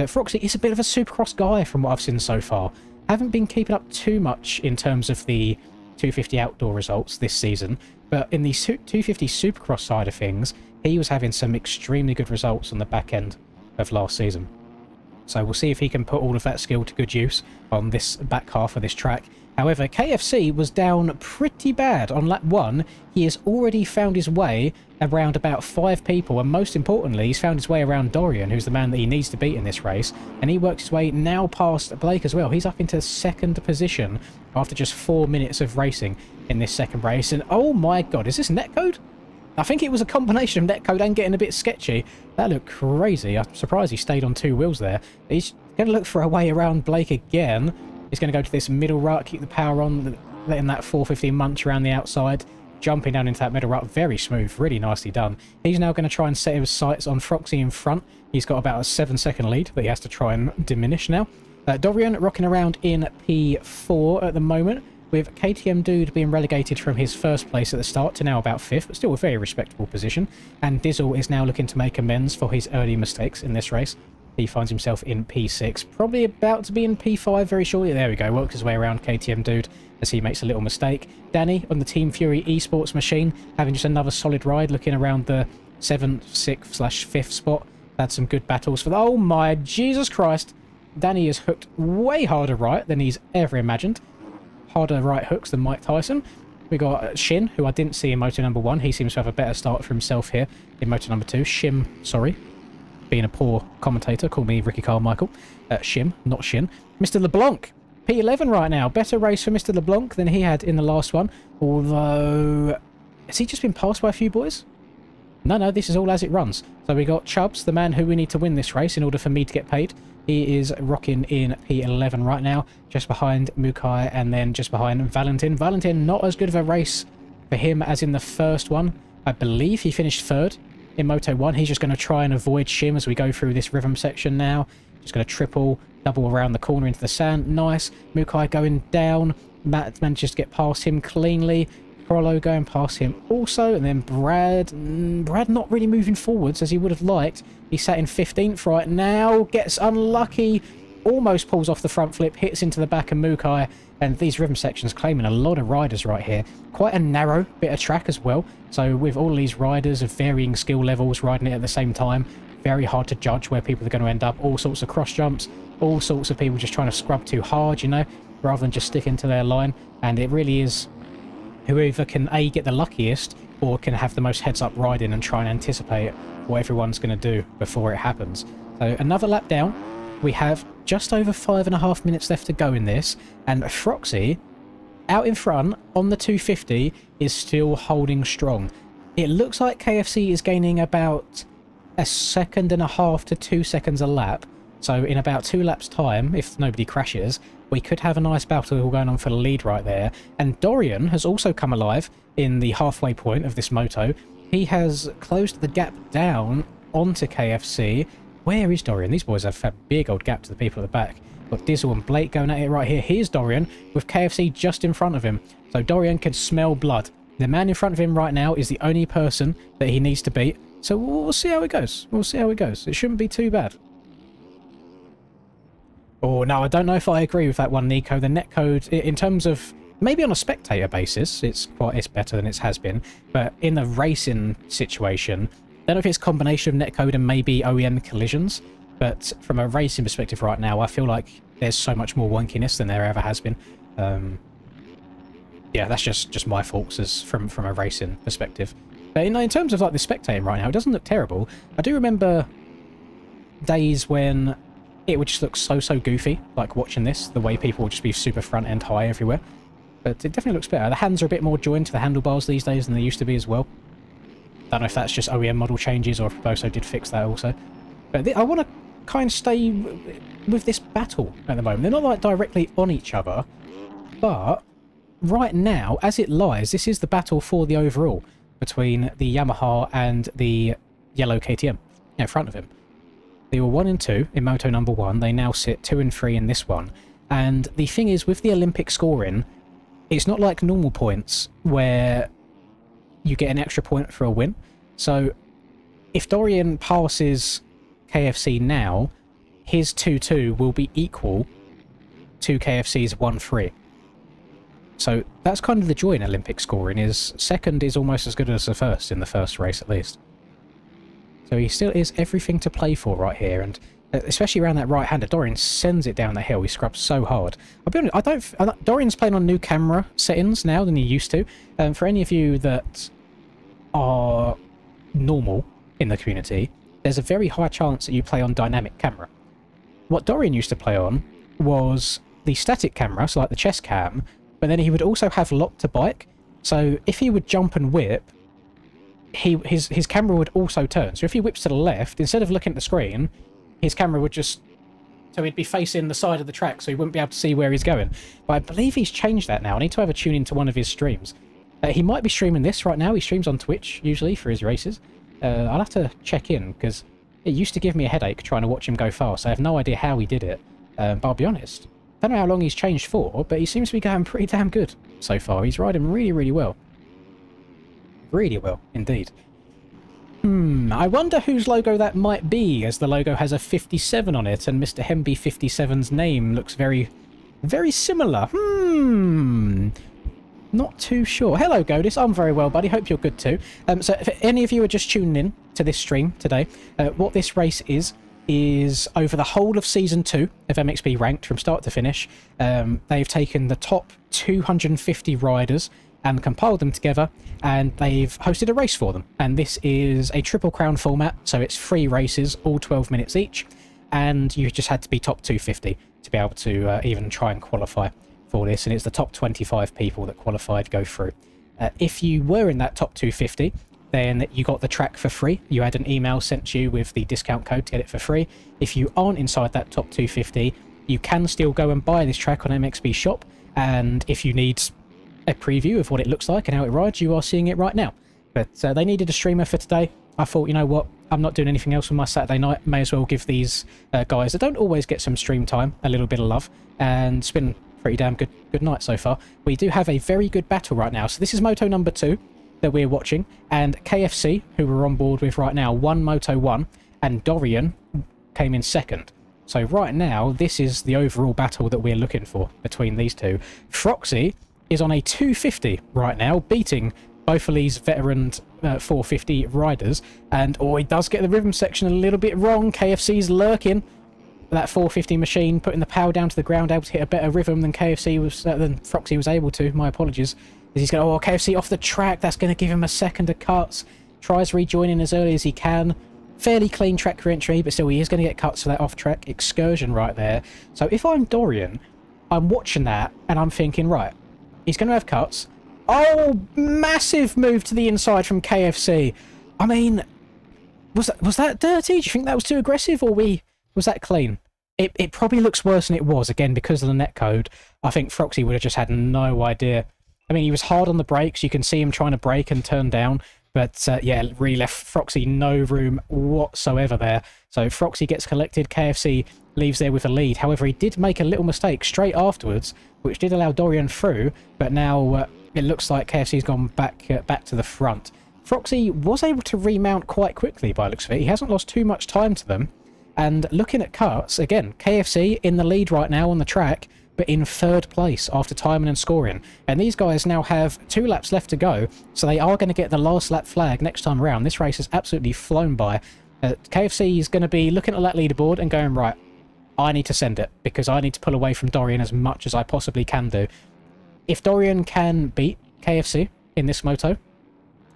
Froxy is a bit of a Supercross guy from what I've seen so far. Haven't been keeping up too much in terms of the 250 outdoor results this season, but in the 250 Supercross side of things, he was having some extremely good results on the back end of last season. So we'll see if he can put all of that skill to good use on this back half of this track. However, KFC was down pretty bad on lap 1. He has already found his way around about 5 people, and most importantly, he's found his way around Dorian, who's the man that he needs to beat in this race, and he works his way now past Blake as well. He's up into 2nd position after just 4 minutes of racing in this second race, and oh my god, is this netcode? I think it was a combination of netcode and getting a bit sketchy. That looked crazy. I'm surprised he stayed on 2 wheels there. He's going to look for a way around Blake again. He's going to go to this middle rut, keep the power on, letting that 450 munch around the outside, jumping down into that middle rut. Very smooth, really nicely done. He's now going to try and set his sights on Froxy in front. He's got about a 7-second lead that he has to try and diminish now. Dorian rocking around in P4 at the moment, with KTM Dude being relegated from his first place at the start to now about 5th, but still a very respectable position. And Dizzle is now looking to make amends for his early mistakes in this race. He finds himself in P6, probably about to be in P5 very shortly. There we go, works his way around KTM Dude as he makes a little mistake. Danny on the Team Fury Esports machine, having just another solid ride, looking around the 7th, 6th/5th spot. Had some good battles for the... Oh my Jesus Christ! Danny is hooked way harder right than he's ever imagined. Harder right hooks than Mike Tyson. We got Shin, who I didn't see in motor number 1. He seems to have a better start for himself here in motor number 2. Shim, sorry. Being a poor commentator, call me Ricky Carmichael. Shim, not Shin. Mr. LeBlanc, P11 right now. Better race for Mr. LeBlanc than he had in the last one. Although, has he just been passed by a few boys? No, this is all as it runs. So we got Chubbs, the man who we need to win this race in order for me to get paid. He is rocking in P11 right now, just behind Mukai and then just behind Valentin. Valentin, not as good of a race for him as in the first one. I believe he finished 3rd in Moto 1. He's just going to try and avoid Shim as we go through this rhythm section now. Just going to triple, double around the corner into the sand. Nice. Mukai going down. Matt manages to get past him cleanly. Prolo going past him also, and then Brad not really moving forwards as he would have liked. He sat in 15th right now, gets unlucky, almost pulls off the front flip, hits into the back of Mukai, and these rhythm sections claiming a lot of riders right here. Quite a narrow bit of track as well, so with all these riders of varying skill levels riding it at the same time, very hard to judge where people are going to end up. All sorts of cross jumps, all sorts of people just trying to scrub too hard, you know, rather than just sticking to their line, and it really is whoever can A, get the luckiest, or can have the most heads-up riding and try and anticipate what everyone's going to do before it happens. So another lap down. We have just over 5.5 minutes left to go in this, and Froxy, out in front on the 250, is still holding strong. It looks like KFC is gaining about 1.5 to 2 seconds a lap, so in about 2 laps time, if nobody crashes, we could have a nice battle going on for the lead right there. And Dorian has also come alive in the halfway point of this moto. He has closed the gap down onto KFC. Where is Dorian? These boys have a big old gap to the people at the back. Got Dizzle and Blake going at it right here. Here's Dorian with KFC just in front of him. So Dorian can smell blood. The man in front of him right now is the only person that he needs to beat. So we'll see how it goes. We'll see how it goes. It shouldn't be too bad. Oh, no, I don't know if I agree with that one, Nico. The netcode, in terms of, maybe on a spectator basis, it's better than it has been. But in the racing situation, I don't know if it's a combination of netcode and maybe OEM collisions. But from a racing perspective right now, I feel like there's so much more wonkiness than there ever has been. Yeah, that's just my faults as from a racing perspective. But in terms of like the spectating right now, it doesn't look terrible. I do remember days when it would just look so goofy, like watching this, the way people would just be super front end high everywhere. But it definitely looks better. The hands are a bit more joined to the handlebars these days than they used to be as well. Don't know if that's just OEM model changes or if Boso did fix that also. But I want to kind of stay with this battle at the moment. They're not like directly on each other, but right now, as it lies, this is the battle for the overall between the Yamaha and the yellow KTM in front of him. They were 1 and 2 in Moto number 1. They now sit 2 and 3 in this one. And the thing is, with the Olympic scoring, it's not like normal points where you get an extra point for a win. So if Dorian passes KFC now, his 2-2 will be equal to KFC's 1-3. So that's kind of the joy in Olympic scoring, is second is almost as good as the first in the first race at least. So he still is everything to play for right here, and especially around that right-hander. Dorian sends it down the hill. He scrubs so hard. I'll be honest, Dorian's playing on new camera settings now than he used to. For any of you that are normal in the community, there's a very high chance that you play on dynamic camera. What Dorian used to play on was the static camera, so like the chest cam, but then he would also have lock to bike. So if he would jump and whip, his camera would also turn. So if he whips to the left, instead of looking at the screen, his camera would just... So he'd be facing the side of the track, so he wouldn't be able to see where he's going. But I believe he's changed that now. I need to have a tune into one of his streams. He might be streaming this right now. He streams on Twitch, usually, for his races. I'll have to check in, because it used to give me a headache trying to watch him go fast. I have no idea how he did it. But I'll be honest, don't know how long he's changed for, but he seems to be going pretty damn good so far. He's riding really, really well. Really well, indeed. I wonder whose logo that might be, as the logo has a 57 on it, and Mr. Hemby 57's name looks very, very similar. Not too sure. Hello, Godis. I'm very well, buddy. Hope you're good too. So if any of you are just tuning in to this stream today, what this race is over the whole of Season 2 of MXB Ranked, from start to finish. They've taken the top 250 riders and compiled them together, and they've hosted a race for them. And this is a Triple Crown format, so it's 3 races, all 12 minutes each, and you just had to be top 250 to be able to even try and qualify for this, and it's the top 25 people that qualified go through. If you were in that top 250, then you got the track for free. You had an email sent to you with the discount code to get it for free. If you aren't inside that top 250, you can still go and buy this track on MXB Shop, and if you need a preview of what it looks like and how it rides, you are seeing it right now. But they needed a streamer for today. I thought, you know what, I'm not doing anything else on my Saturday night, may as well give these guys that don't always get some stream time a little bit of love, and it's been pretty damn good night so far. We do have a very good battle right now. So this is Moto number 2 that we're watching, and KFC, who we're on board with right now, won Moto 1, and Dorian came in second. So right now, this is the overall battle that we're looking for between these two. Froxy is on a 250 right now, beating both of these veteran 450 riders, and he does get the rhythm section a little bit wrong. KFC's lurking. That 450 machine, putting the power down to the ground, able to hit a better rhythm than than Froxy was able to. My apologies. He's going, KFC off the track. That's going to give him a second of cuts. Tries rejoining as early as he can. Fairly clean track re-entry, but still he is going to get cuts for that off-track excursion right there. So if I'm Dorian, I'm watching that and I'm thinking, right, he's going to have cuts. Oh, massive move to the inside from KFC. I mean, was that dirty? Do you think that was too aggressive, or was that clean? It probably looks worse than it was, again, because of the netcode. I think Froxy would have just had no idea. I mean, he was hard on the brakes. You can see him trying to brake and turn down. But, yeah, really left Froxy no room whatsoever there. So Froxy gets collected. KFC leaves there with a lead. However, he did make a little mistake straight afterwards, which did allow Dorian through. But now it looks like KFC's gone back to the front. Froxy was able to remount quite quickly by the looks of it. He hasn't lost too much time to them. And looking at cuts, again, KFC in the lead right now on the track, but in third place after timing and scoring. And these guys now have 2 laps left to go, so they are going to get the last lap flag next time around. This race has absolutely flown by. KFC is going to be looking at that leaderboard and going, right, I need to send it, because I need to pull away from Dorian as much as I possibly can do. If Dorian can beat KFC in this moto,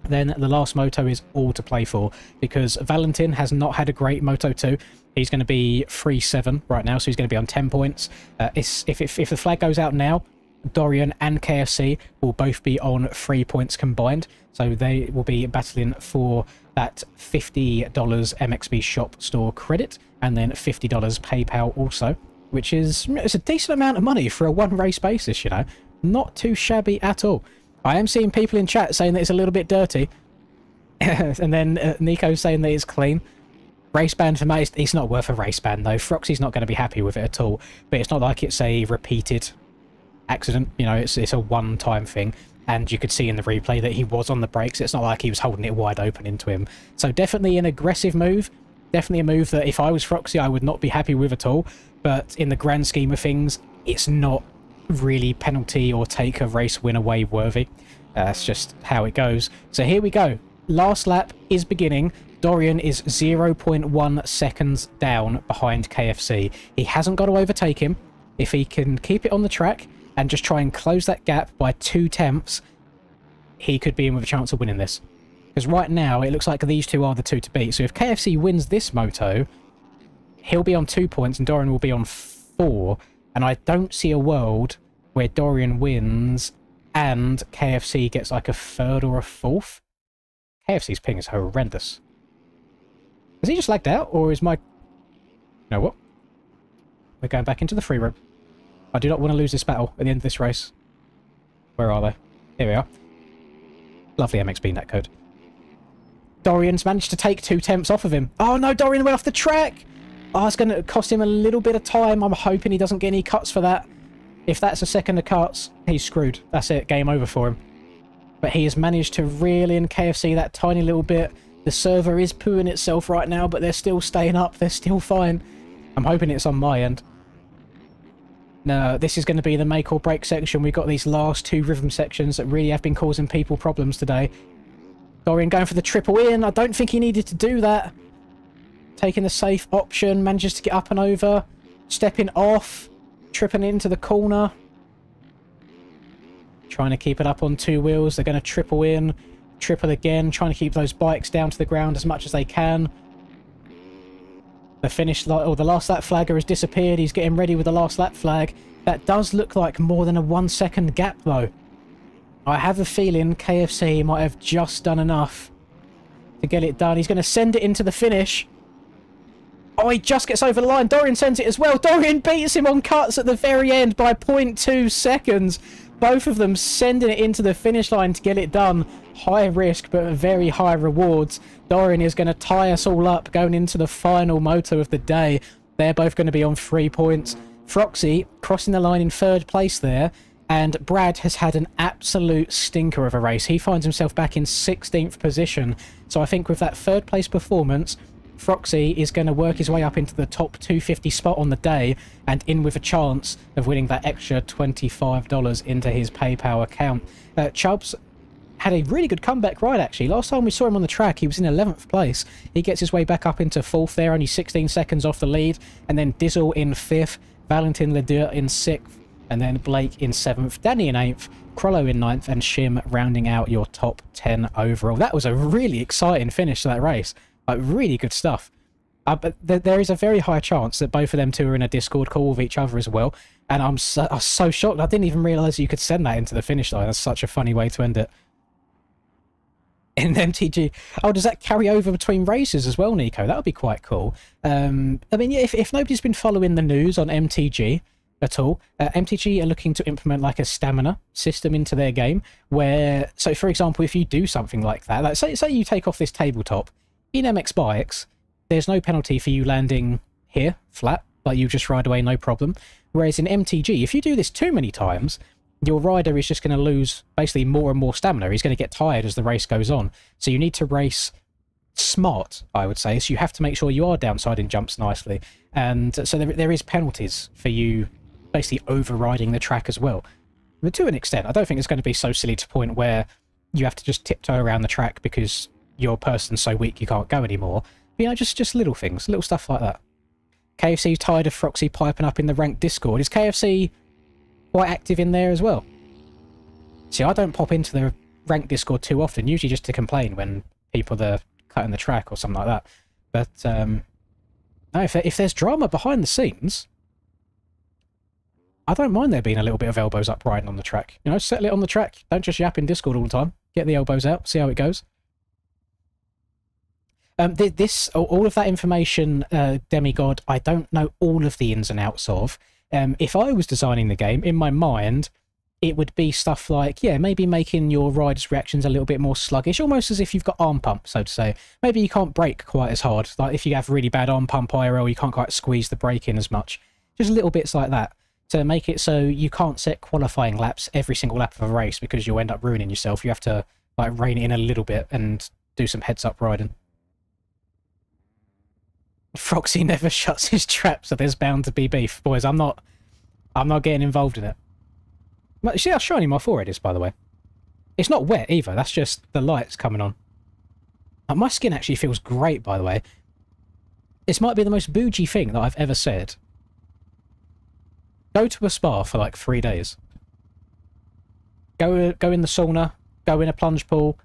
then the last moto is all to play for, because Valentin has not had a great Moto 2. He's going to be 3-7 right now, so he's going to be on 10 points. If the flag goes out now, Dorian and KFC will both be on 3 points combined, so they will be battling for that $50 MXB shop store credit, and then $50 PayPal also, which is it's a decent amount of money for a one-race basis, you know. Not too shabby at all. I am seeing people in chat saying that it's a little bit dirty. And then Nico saying that it's clean. Race ban for me, it's not worth a race ban though. Froxy's not going to be happy with it at all. But it's not like it's a repeated accident. You know, it's a one-time thing. And you could see in the replay that he was on the brakes. It's not like he was holding it wide open into him. So definitely an aggressive move. Definitely a move that if I was Froxy, I would not be happy with at all. But in the grand scheme of things, it's not really penalty or take a race win away worthy. That's just how it goes. So here we go. Last lap is beginning. Dorian is 0.1 seconds down behind KFC. He hasn't got to overtake him. If he can keep it on the track and just try and close that gap by 2/10, he could be in with a chance of winning this. Because right now, it looks like these two are the two to beat. So if KFC wins this moto, he'll be on 2 points and Dorian will be on 4. And I don't see a world where Dorian wins and KFC gets like a 3rd or a 4th. KFC's ping is horrendous. Has he just lagged out, or is my... You know what? We're going back into the free roam. I do not want to lose this battle at the end of this race. Where are they? Here we are. Lovely MXB netcode. Dorian's managed to take 2/10 off of him. Oh no, Dorian went off the track! Oh, it's going to cost him a little bit of time. I'm hoping he doesn't get any cuts for that. If that's a second of cuts, he's screwed. That's it. Game over for him. But he has managed to reel in KFC that tiny little bit. The server is pooing itself right now, but they're still staying up. They're still fine. I'm hoping it's on my end. No, this is going to be the make or break section. We've got these last 2 rhythm sections that really have been causing people problems today. Dorian going for the triple in. I don't think he needed to do that. Taking the safe option. Manages to get up and over. Stepping off. Tripping into the corner. Trying to keep it up on 2 wheels. They're going to triple in. Triple again. Trying to keep those bikes down to the ground as much as they can. The finish, or the last lap flagger has disappeared. He's getting ready with the last lap flag. That does look like more than a 1 second gap though. I have a feeling KFC might have just done enough to get it done. He's going to send it into the finish. Oh, he just gets over the line. Dorian sends it as well. Dorian beats him on cuts at the very end by 0.2 seconds. Both of them sending it into the finish line to get it done. High risk, but very high rewards. Dorian is going to tie us all up going into the final moto of the day. They're both going to be on 3 points. Froxy crossing the line in 3rd place there. And Brad has had an absolute stinker of a race. He finds himself back in 16th position. So I think with that 3rd place performance, Froxy is going to work his way up into the top 250 spot on the day and in with a chance of winning that extra $25 into his PayPal account. Chubbs had a really good comeback ride, actually. Last time we saw him on the track, he was in 11th place. He gets his way back up into 4th there, only 16 seconds off the lead. And then Dizzle in 5th, Valentin Ledur in 6th, and then Blake in 7th, Danny in 8th, Crollo in 9th, and Shim rounding out your top 10 overall. That was a really exciting finish to that race. Like, really good stuff. But there is a very high chance that both of them two are in a Discord call with each other as well. And I was so shocked. I didn't even realise you could send that into the finish line. That's such a funny way to end it. In MTG. Oh, does that carry over between races as well, Nico? That would be quite cool. I mean, yeah, if nobody's been following the news on MTG at all, MTG are looking to implement like a stamina system into their game where, so for example, if you do something like that, like say you take off this tabletop, in MX Bikes, there's no penalty for you landing here, flat, like you just ride away, no problem. Whereas in MTG, if you do this too many times, your rider is just going to lose basically more and more stamina. He's going to get tired as the race goes on. So you need to race smart, I would say. So you have to make sure you are downsiding jumps nicely. And so there is penalties for you basically overriding the track as well. But to an extent, I don't think it's going to be so silly to the point where you have to just tiptoe around the track because your person's so weak you can't go anymore. But, you know, just little things, little stuff like that. KFC's tired of Froxy piping up in the ranked Discord. Is KFC quite active in there as well? See, I don't pop into the ranked Discord too often, usually just to complain when people are cutting the track or something like that. But no, if there's drama behind the scenes, I don't mind there being a little bit of elbows up riding on the track. You know, settle it on the track. Don't just yap in Discord all the time. Get the elbows out, see how it goes. All of that information, Demigod, I don't know all of the ins and outs of. If I was designing the game, in my mind, it would be stuff like, yeah, maybe making your rider's reactions a little bit more sluggish, almost as if you've got arm pump, so to say. Maybe you can't brake quite as hard. Like if you have really bad arm pump IRL, you can't quite squeeze the brake in as much. Just little bits like that to make it so you can't set qualifying laps every single lap of a race because you'll end up ruining yourself. You have to like rein it in a little bit and do some heads-up riding. Froxy never shuts his trap, so there's bound to be beef. Boys, I'm not getting involved in it. But see how shiny my forehead is, by the way? It's not wet either, that's just the lights coming on. My skin actually feels great, by the way. This might be the most bougie thing that I've ever said. Go to a spa for like 3 days. Go in the sauna, go in a plunge pool,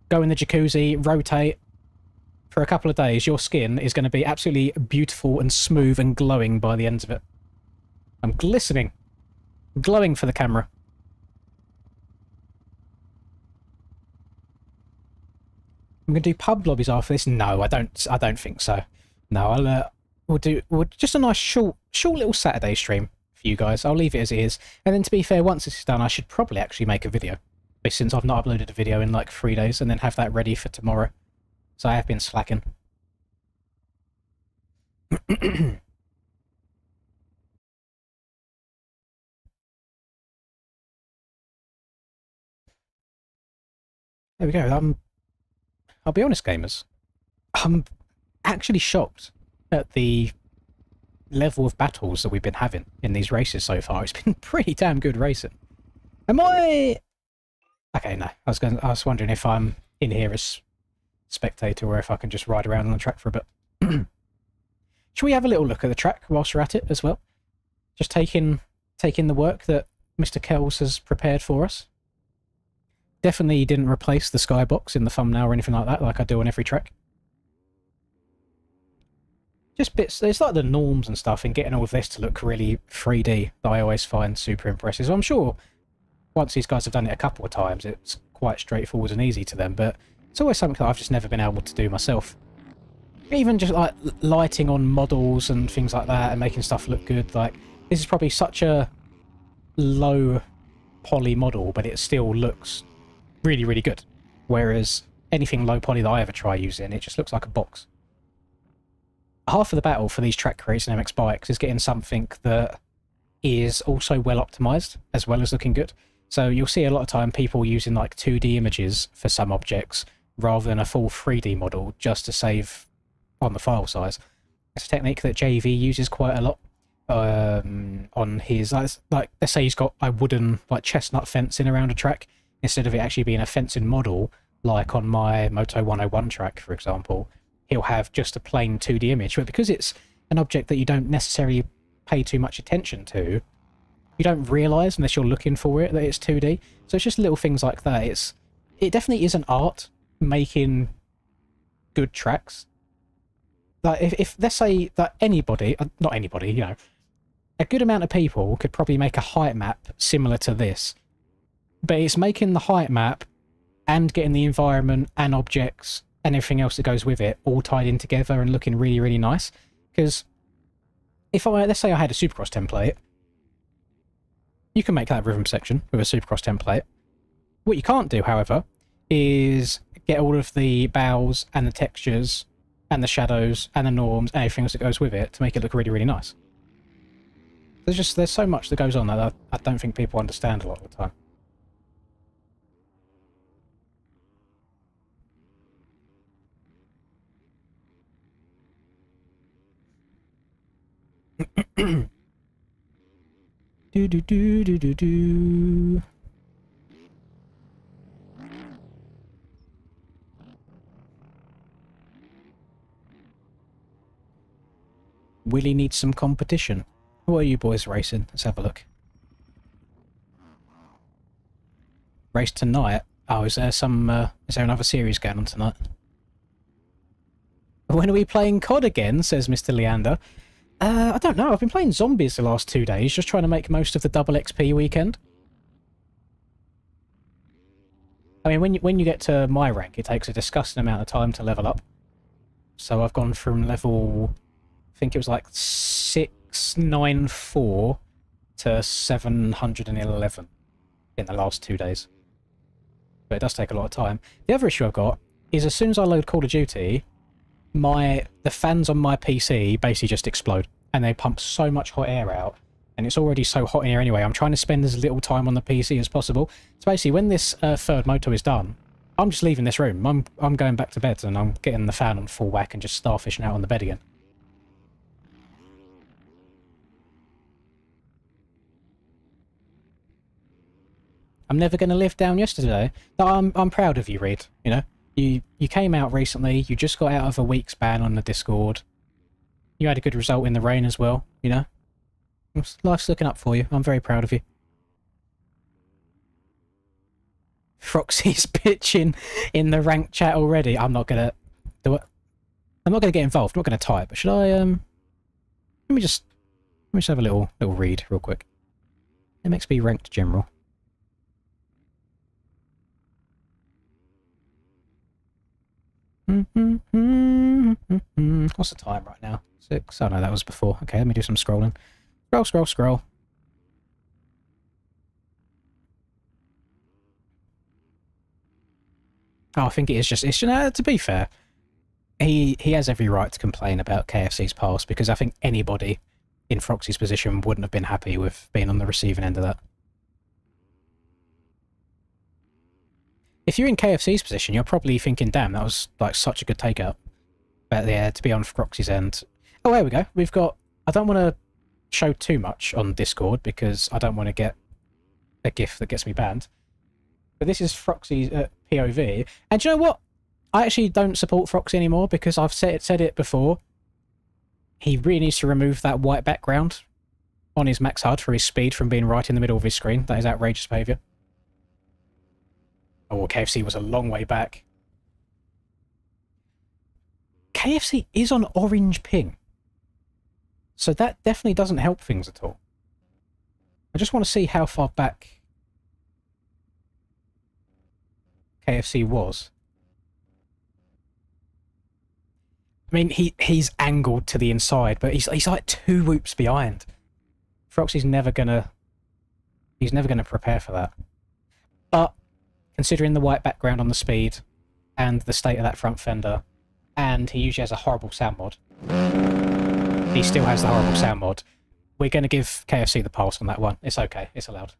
go in the jacuzzi, rotate. For a couple of days, your skin is going to be absolutely beautiful and smooth and glowing by the end of it. I'm glistening. Glowing for the camera. I'm going to do pub lobbies after this. No, I don't think so. No, we'll just a nice short little Saturday stream for you guys. I'll leave it as it is. And then to be fair, once this is done, I should probably actually make a video. Since I've not uploaded a video in like 3 days, and then have that ready for tomorrow. So I have been slacking. There we go. I'll be honest, gamers. I'm actually shocked at the level of battles that we've been having in these races so far. It's been pretty damn good racing. Am I... Okay, no. I was wondering if I'm in here as spectator or if I can just ride around on the track for a bit. Should we have a little look at the track whilst we're at it as well? Just taking the work that Mr. Kells has prepared for us. Definitely didn't replace the skybox in the thumbnail or anything like that, like I do on every track. Just bits, it's like the norms and stuff, and getting all of this to look really 3D that I always find super impressive. So I'm sure once these guys have done it a couple of times, it's quite straightforward and easy to them, but it's always something that I've just never been able to do myself. Even just like lighting on models and things like that and making stuff look good. Like, this is probably such a low poly model, but it still looks really, really good. Whereas anything low poly that I ever try using, it just looks like a box. Half of the battle for these track creates and MX bikes is getting something that is also well optimized as well as looking good. So you'll see a lot of time people using like 2D images for some objects rather than a full 3D model just to save on the file size. It's a technique that JV uses quite a lot on his, like let's say he's got a wooden like chestnut fencing around a track instead of it actually being a fencing model like on my Moto 101 track, for example. He'll have just a plain 2D image, but because it's an object that you don't necessarily pay too much attention to, you don't realise unless you're looking for it that it's 2D. So it's just little things like that. It definitely is an art making good tracks. Like if let's say that anybody, not anybody, you know, a good amount of people could probably make a height map similar to this, but it's making the height map and getting the environment and objects and everything else that goes with it all tied in together and looking really, really nice. Because if let's say I had a Supercross template, you can make that rhythm section with a Supercross template. What you can't do, however, is get all of the bows and the textures and the shadows and the norms and everything else that goes with it to make it look really, really nice. There's so much that goes on that I don't think people understand a lot of the time. Do do do do do do. Willie needs some competition. What are you boys racing? Let's have a look. Race tonight? Oh, is there another series going on tonight? When are we playing COD again, says Mr. Leander. I don't know. I've been playing zombies the last 2 days, just trying to make most of the double XP weekend. I mean, when you get to my rank, it takes a disgusting amount of time to level up. So I've gone from level, I think it was like 694 to 711 in the last 2 days. But it does take a lot of time. The other issue I've got is as soon as I load Call of Duty, the fans on my PC basically just explode, and they pump so much hot air out, and it's already so hot in here anyway. I'm trying to spend as little time on the PC as possible. So basically, when this third moto is done, I'm just leaving this room. I'm going back to bed, and I'm getting the fan on full whack and just starfishing out on the bed again. I'm never going to live down yesterday. But I'm proud of you, Reed. You know, you came out recently. You just got out of a week's ban on the Discord. You had a good result in the rain as well. You know, life's looking up for you. I'm very proud of you. Froxy's pitching in the ranked chat already. I'm not gonna do it. I'm not gonna get involved. I'm not gonna type. But should I? Let me just have a little read real quick. MXB-Ranked general. What's the time right now? 6. Oh no, that was before. Okay, let me do some scrolling. Scroll. Oh, I think it is just... It's, to be fair, he has every right to complain about KFC's past, because I think anybody in Froxy's position wouldn't have been happy with being on the receiving end of that. If you're in KFC's position, you're probably thinking, damn, that was like such a good takeout. But yeah, to be on Froxy's end... Oh, there we go. We've got... I don't want to show too much on Discord, because I don't want to get a GIF that gets me banned. But this is Froxy's POV. And do you know what? I actually don't support Froxy anymore, because I've said it before. He really needs to remove that white background on his max HUD for his speed from being right in the middle of his screen. That is outrageous behaviour. Oh, well, KFC was a long way back. KFC is on orange ping. So that definitely doesn't help things at all. I just want to see how far back KFC was. I mean, he's angled to the inside, but he's like 2 whoops behind. Froxy's never gonna prepare for that. But considering the white background on the speed and the state of that front fender, and he usually has a horrible sound mod. He still has the horrible sound mod. We're going to give KFC the pass on that one. It's okay. It's allowed.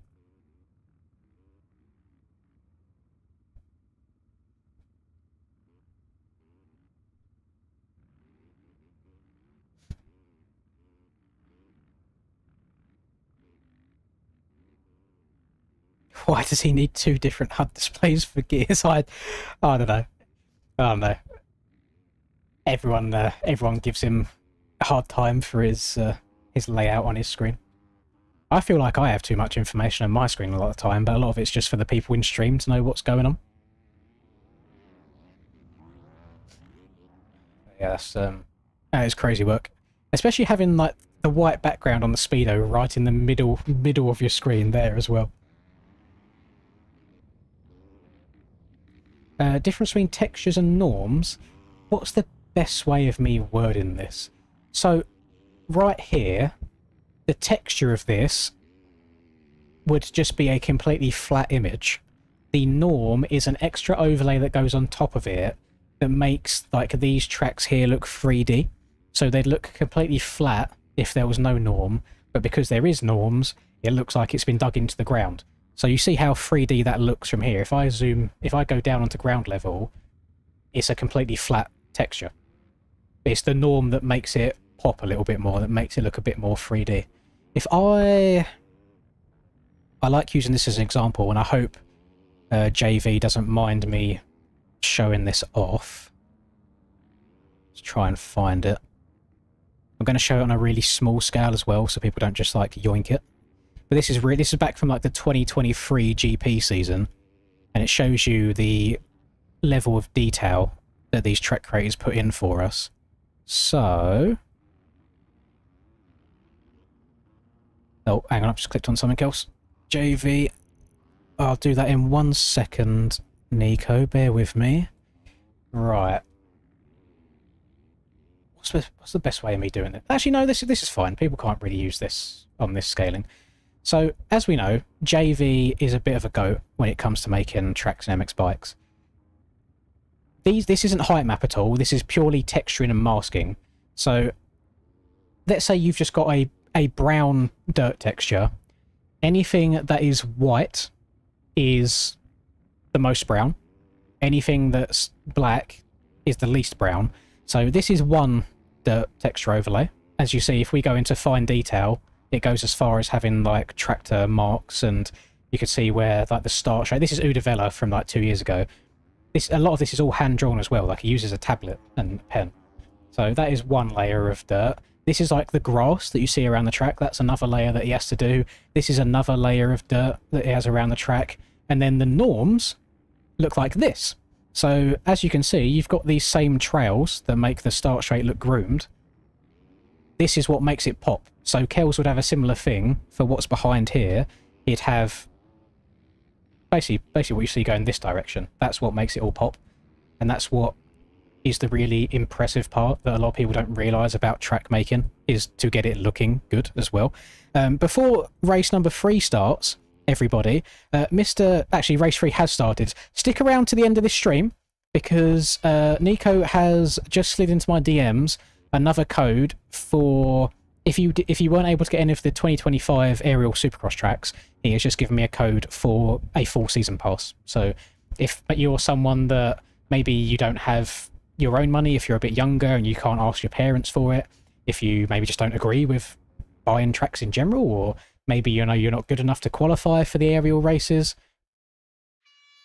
Why does he need 2 different HUD displays for gears? I don't know. I don't know. Everyone gives him a hard time for his layout on his screen. I feel like I have too much information on my screen a lot of the time, but a lot of it's just for the people in stream to know what's going on. Yeah, that is crazy work. Especially having like the white background on the Speedo right in the middle of your screen there as well. Difference between textures and norms. What's the best way of me wording this? So, right here, the texture of this would just be a completely flat image. The norm is an extra overlay that goes on top of it that makes like these tracks here look 3D. So they'd look completely flat if there was no norm, but because there is norms, it looks like it's been dug into the ground. So you see how 3D that looks from here. If I go down onto ground level, it's a completely flat texture. It's the norm that makes it pop a little bit more, that makes it look a bit more 3D. If I like using this as an example, and I hope JV doesn't mind me showing this off. Let's try and find it. I'm going to show it on a really small scale as well, so people don't just like yoink it. But this is back from like the 2023 GP season, and it shows you the level of detail that these track creators put in for us. So, oh, hang on, I've just clicked on something else. JV, I'll do that in 1 second. Nico, bear with me. Right. What's the best way of me doing it? Actually, no, this is fine. People can't really use this on this scaling. So, as we know, JV is a bit of a goat when it comes to making tracks and MX bikes. This isn't height map at all. This is purely texturing and masking. So, let's say you've just got a brown dirt texture. Anything that is white is the most brown. Anything that's black is the least brown. So this is one dirt texture overlay. As you see, if we go into fine detail, it goes as far as having like tractor marks and you could see where like the start straight. This is Udavella from like 2 years ago. A lot of this is all hand drawn as well. Like he uses a tablet and a pen. So that is one layer of dirt. This is like the grass that you see around the track. That's another layer that he has to do. This is another layer of dirt that he has around the track. And then the norms look like this. So as you can see, you've got these same trails that make the start straight look groomed. This is what makes it pop. So Kells would have a similar thing for what's behind here. He'd have basically what you see going this direction. That's what makes it all pop. And that's what is the really impressive part that a lot of people don't realise about track making, is to get it looking good as well. Before race number 3 starts, everybody, actually race 3 has started. Stick around to the end of this stream, because Nico has just slid into my DMs another code for if you weren't able to get any of the 2025 aerial supercross tracks. He has just given me a code for a full season pass. So if you're someone that maybe you don't have your own money, if you're a bit younger and you can't ask your parents for it, if you maybe just don't agree with buying tracks in general, or maybe you know you're not good enough to qualify for the aerial races,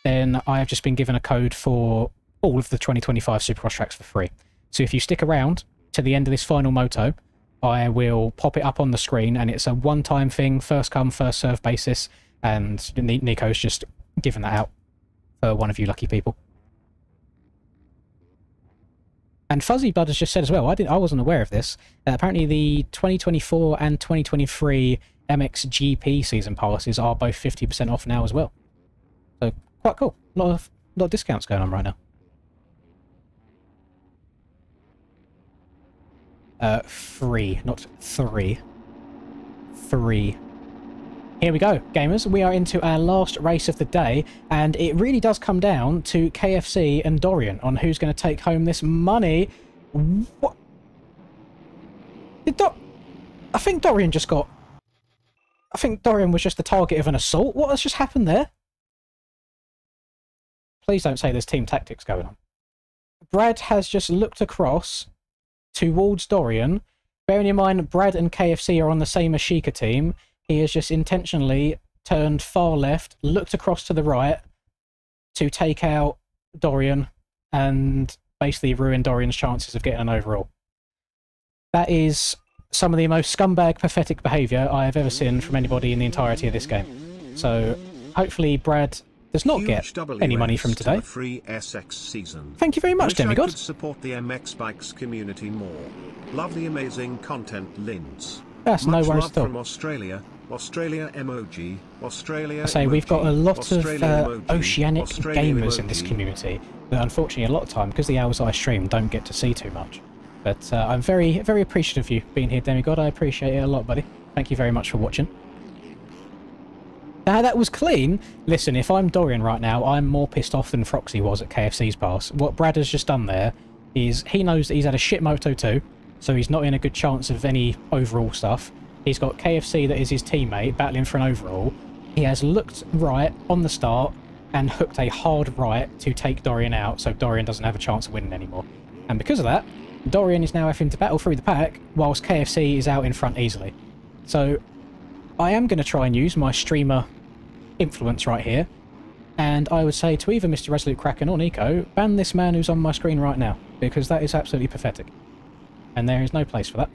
then I have just been given a code for all of the 2025 supercross tracks for free. So if you stick around to the end of this final moto, I will pop it up on the screen, and it's a one-time thing, first come, first serve basis, and Nico's just given that out for one of you lucky people. And Fuzzy Blood has just said as well, I wasn't aware of this, apparently the 2024 and 2023 MXGP season passes are both 50% off now as well. So, quite cool. A lot of discounts going on right now. 3, not 3. 3. Here we go, gamers. We are into our last race of the day, and it really does come down to KFC and Dorian on who's going to take home this money. What? I think Dorian just got... I think Dorian was just the target of an assault. What has just happened there? Please don't say there's team tactics going on. Brad has just looked across towards Dorian. Bearing in mind, Brad and KFC are on the same Ashika team. He has just intentionally turned far left, looked across to the right to take out Dorian and basically ruin Dorian's chances of getting an overall. That is some of the most scumbag, pathetic behaviour I have ever seen from anybody in the entirety of this game. So hopefully Brad does not get any money from today. Free SX season. Thank you very much, Demigod. I could support the MX Bikes community more. Love the amazing content, Linz. That's no worries at all. From Australia emoji, Australia. I say emoji, we've got a lot of emoji, oceanic gamers emoji. in this community that unfortunately a lot of time, because the hours I stream, don't get to see too much. But I'm very, very appreciative of you being here, Demigod. I appreciate it a lot, buddy. Thank you very much for watching. Now, that was clean. Listen, if I'm Dorian right now, I'm more pissed off than Froxy was at KFC's pass. What Brad has just done there is he knows that he's had a shit Moto 2, so he's not in a good chance of any overall stuff. He's got KFC that is his teammate battling for an overall. He has looked right on the start and hooked a hard right to take Dorian out, so Dorian doesn't have a chance of winning anymore. And because of that, Dorian is now having to battle through the pack, whilst KFC is out in front easily. So I am going to try and use my streamer influence right here, and I would say to either Mr. Resolute Kraken or Nico, ban this man who's on my screen right now, because that is absolutely pathetic. And there is no place for that.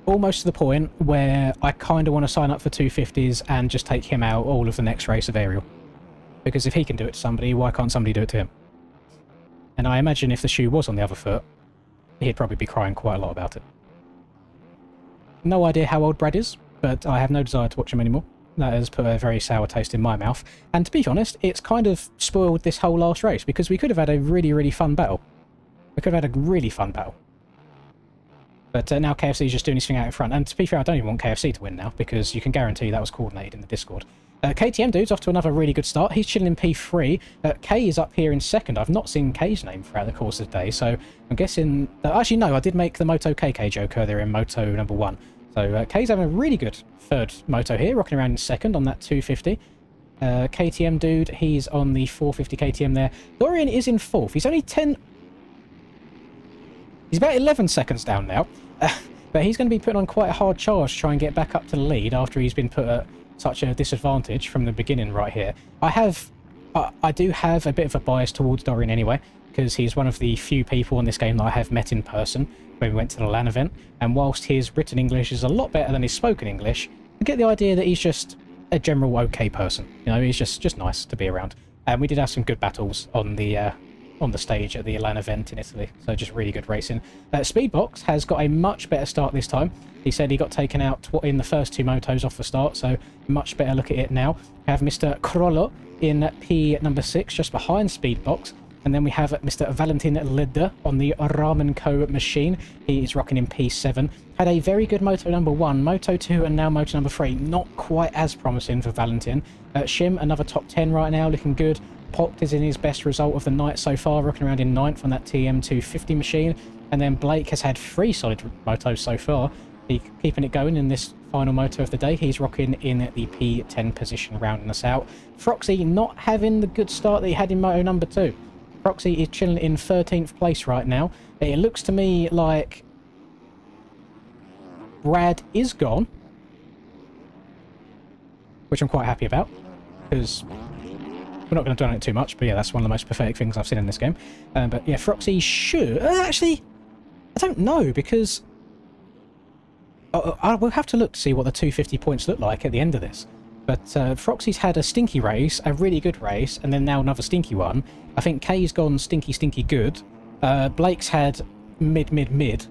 Almost to the point where I kind of want to sign up for 250s and just take him out all of the next race of aerial. Because if he can do it to somebody, why can't somebody do it to him? And I imagine if the shoe was on the other foot, he'd probably be crying quite a lot about it. No idea how old Brad is, but I have no desire to watch him anymore. That has put a very sour taste in my mouth. And to be honest, it's kind of spoiled this whole last race, because we could have had a really, really fun battle. We could have had a really fun battle. But now KFC is just doing his thing out in front. And to be fair, I don't even want KFC to win now, because you can guarantee that was coordinated in the Discord. KTM Dude's off to another really good start. He's chilling in P3. K is up here in second. I've not seen K's name throughout the course of the day, so I'm guessing... actually, no, I did make the Moto KK joke earlier in Moto number 1. So K's having a really good third Moto here, rocking around in second on that 250. KTM Dude, he's on the 450 KTM there. Dorian is in fourth. He's only 10... He's about 11 seconds down now. But he's going to be putting on quite a hard charge to try and get back up to the lead after he's been put at such a disadvantage from the beginning right here. I do have a bit of a bias towards Dorian anyway, because he's one of the few people in this game that I have met in person when we went to the LAN event, and whilst his written English is a lot better than his spoken English, I get the idea that he's just a general okay person. You know, he's just nice to be around. And we did have some good battles on the stage at the LAN event in Italy, so just really good racing. Speedbox has got a much better start this time. He said he got taken out in the first 2 motos off the start, so much better look at it now. We have Mr. Crollo in P number 6, just behind Speedbox. And then we have Mr. Valentin Leder on the Ramen Co machine. He is rocking in P7. Had a very good Moto number 1, Moto 2, and now Moto number 3. Not quite as promising for Valentin. Shim, another top 10 right now, looking good. Poct is in his best result of the night so far, rocking around in 9th on that TM250 machine. And then Blake has had 3 solid motos so far. He keeping it going in this final moto of the day. He's rocking in the P10 position, rounding us out. Froxy not having the good start that he had in Moto number 2. Proxy is chilling in 13th place right now. It looks to me like Brad is gone, which I'm quite happy about, because we're not going to dwell on it too much, but yeah, that's one of the most pathetic things I've seen in this game. But yeah, Froxy should... actually, I don't know, because I will have to look to see what the 250 points look like at the end of this. But Froxy's had a stinky race, a really good race, and then now another stinky one. I think Kay's gone stinky good. Blake's had mid.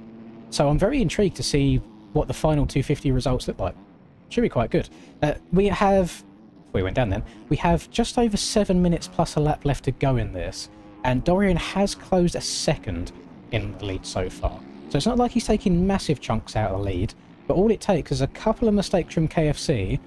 So I'm very intrigued to see what the final 250 results look like. Should be quite good. We have... We went down then. We have just over 7 minutes plus a lap left to go in this. And Dorian has closed a second in the lead so far. So it's not like he's taking massive chunks out of the lead. But all it takes is a couple of mistakes from KFC...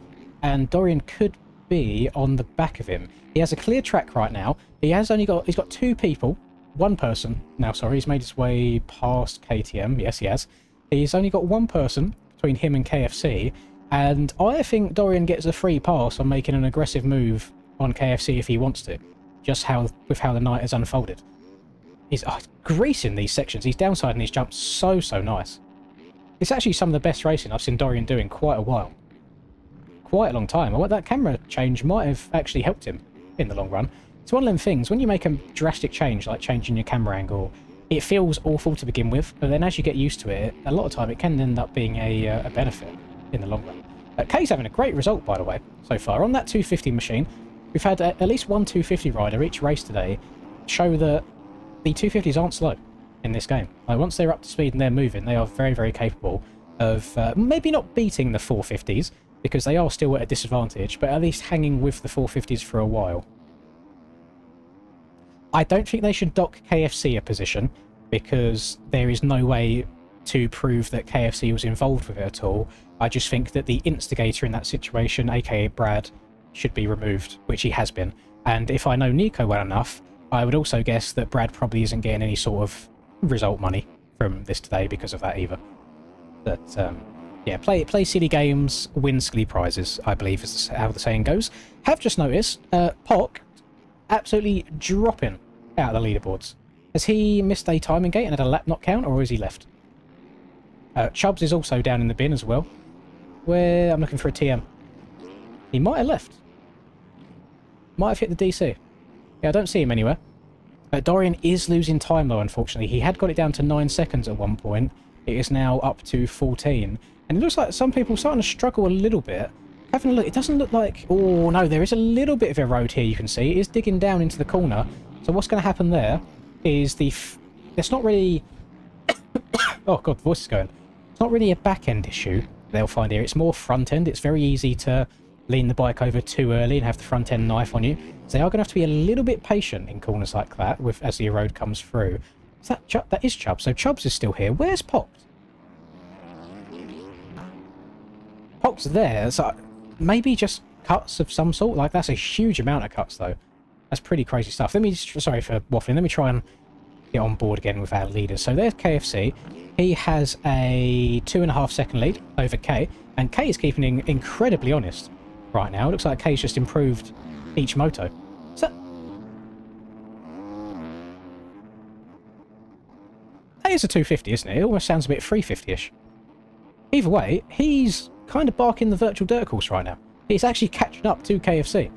and Dorian could be on the back of him. He has a clear track right now. He's got 2 people, 1 person. Now, sorry, he's made his way past KTM. Yes, he has. He's only got 1 person between him and KFC, and I think Dorian gets a free pass on making an aggressive move on KFC if he wants to, just with how the night has unfolded. He's greasing these sections. He's downsiding these jumps so nice. It's actually some of the best racing I've seen Dorian do in quite a while. Quite a long time. That camera change might have actually helped him in the long run. It's one of them things, when you make a drastic change, like changing your camera angle, it feels awful to begin with, but then as you get used to it, a lot of time it can end up being a benefit in the long run. Kay's having a great result, by the way, so far. On that 250 machine, we've had at least one 250 rider each race today show that the 250s aren't slow in this game. Like, once they're up to speed and they're moving, they are very capable of maybe not beating the 450s, because they are still at a disadvantage, but at least hanging with the 450s for a while. I don't think they should dock KFC a position, because there is no way to prove that KFC was involved with it at all. I just think that the instigator in that situation, aka Brad, should be removed, which he has been. And if I know Nico well enough, I would also guess that Brad probably isn't getting any sort of result money from this today because of that either. But, yeah, play silly games, win silly prizes, I believe is how the saying goes. Have just noticed, Pock absolutely dropping out of the leaderboards. Has he missed a timing gate and had a lap not count, or has he left? Chubbs is also down in the bin as well. Where I'm looking for a TM. He might have left. Might have hit the DC. Yeah, I don't see him anywhere. Dorian is losing time though, unfortunately. He had got it down to 9 seconds at one point. It is now up to 14. And it looks like some people are starting to struggle a little bit. Having a look, it doesn't look like... Oh, no, there is a little bit of a road here, you can see. It is digging down into the corner. So what's going to happen there is it's not really... Oh, God, the voice is going. It's not really a back-end issue they'll find here. It's more front-end. It's very easy to lean the bike over too early and have the front-end knife on you. So they are going to have to be a little bit patient in corners like that as the road comes through. Is that Chubb? That is Chubbs. So Chubbs is still here. Where's Popped? Popped's there. So maybe just cuts of some sort. Like, that's a huge amount of cuts, though. That's pretty crazy stuff. Let me... Sorry for waffling. Let me try and get on board again with our leaders. So there's KFC. He has a 2.5 second lead over K. And K is keeping incredibly honest right now. It looks like K's just improved each moto. Is that... That is a 250, isn't it? It almost sounds a bit 350-ish. Either way, he's kind of barking the virtual dirt course right now. It's actually catching up to KFC.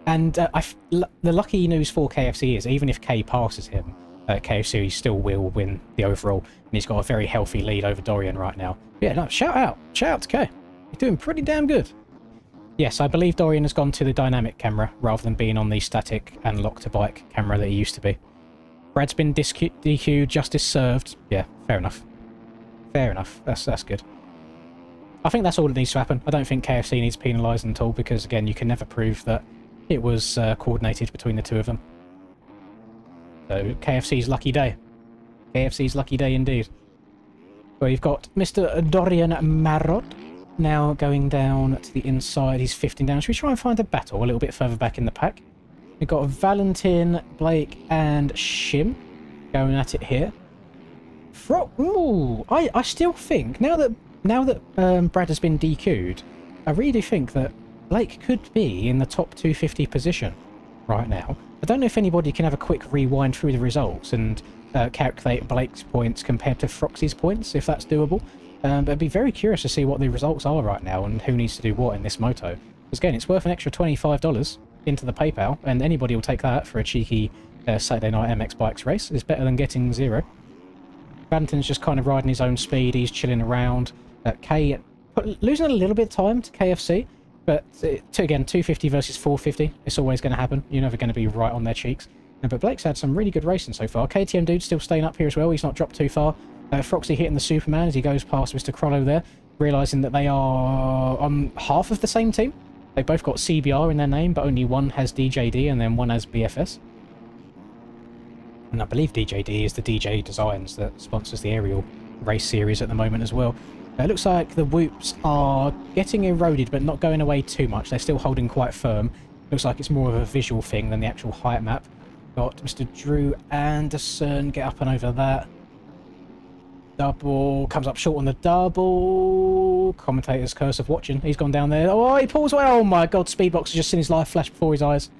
And the lucky news for KFC is, even if K passes him, KFC still will win the overall. And he's got a very healthy lead over Dorian right now. Yeah, no, shout out. Shout out to K. He's doing pretty damn good. Yes, I believe Dorian has gone to the dynamic camera rather than being on the static and lock-to-bike camera that he used to be. Brad's been DQ'd, justice served. Yeah, fair enough. Fair enough. That's good. I think that's all that needs to happen. I don't think KFC needs penalising at all because, again, you can never prove that it was coordinated between the two of them. So, KFC's lucky day. KFC's lucky day indeed. Well, you've got Mr. Dorian Marot now going down to the inside. He's 15 down. Should we try and find a battle a little bit further back in the pack? We've got Valentin, Blake, and Shim going at it here. Ooh, I still think, now that Brad has been DQ'd, I really do think that Blake could be in the top 250 position right now. I don't know if anybody can have a quick rewind through the results and calculate Blake's points compared to Froxy's points, if that's doable. But I'd be very curious to see what the results are right now and who needs to do what in this moto. Because again, it's worth an extra $25 into the PayPal, and anybody will take that for a cheeky Saturday night MX Bikes race. It's better than getting 0. Valentin's just kind of riding his own speed. He's chilling around. K losing a little bit of time to KFC, but again, 250 versus 450. It's always going to happen. You're never going to be right on their cheeks. But Blake's had some really good racing so far. KTM Dude's still staying up here as well. He's not dropped too far. Froxy hitting the Superman as he goes past Mr. Crollo there, realising that they are on half of the same team. They've both got CBR in their name, but only one has DJD and then one has BFS. And I believe DJD is the DJ Designs that sponsors the aerial race series at the moment as well. It looks like the whoops are getting eroded, but not going away too much. They're still holding quite firm. Looks like it's more of a visual thing than the actual height map. Got Mr. Drew Anderson, get up and over that. Double, comes up short on the double. Commentator's curse of watching. He's gone down there. Oh, he pulls away. Oh my god, Speedbox has just seen his life flash before his eyes.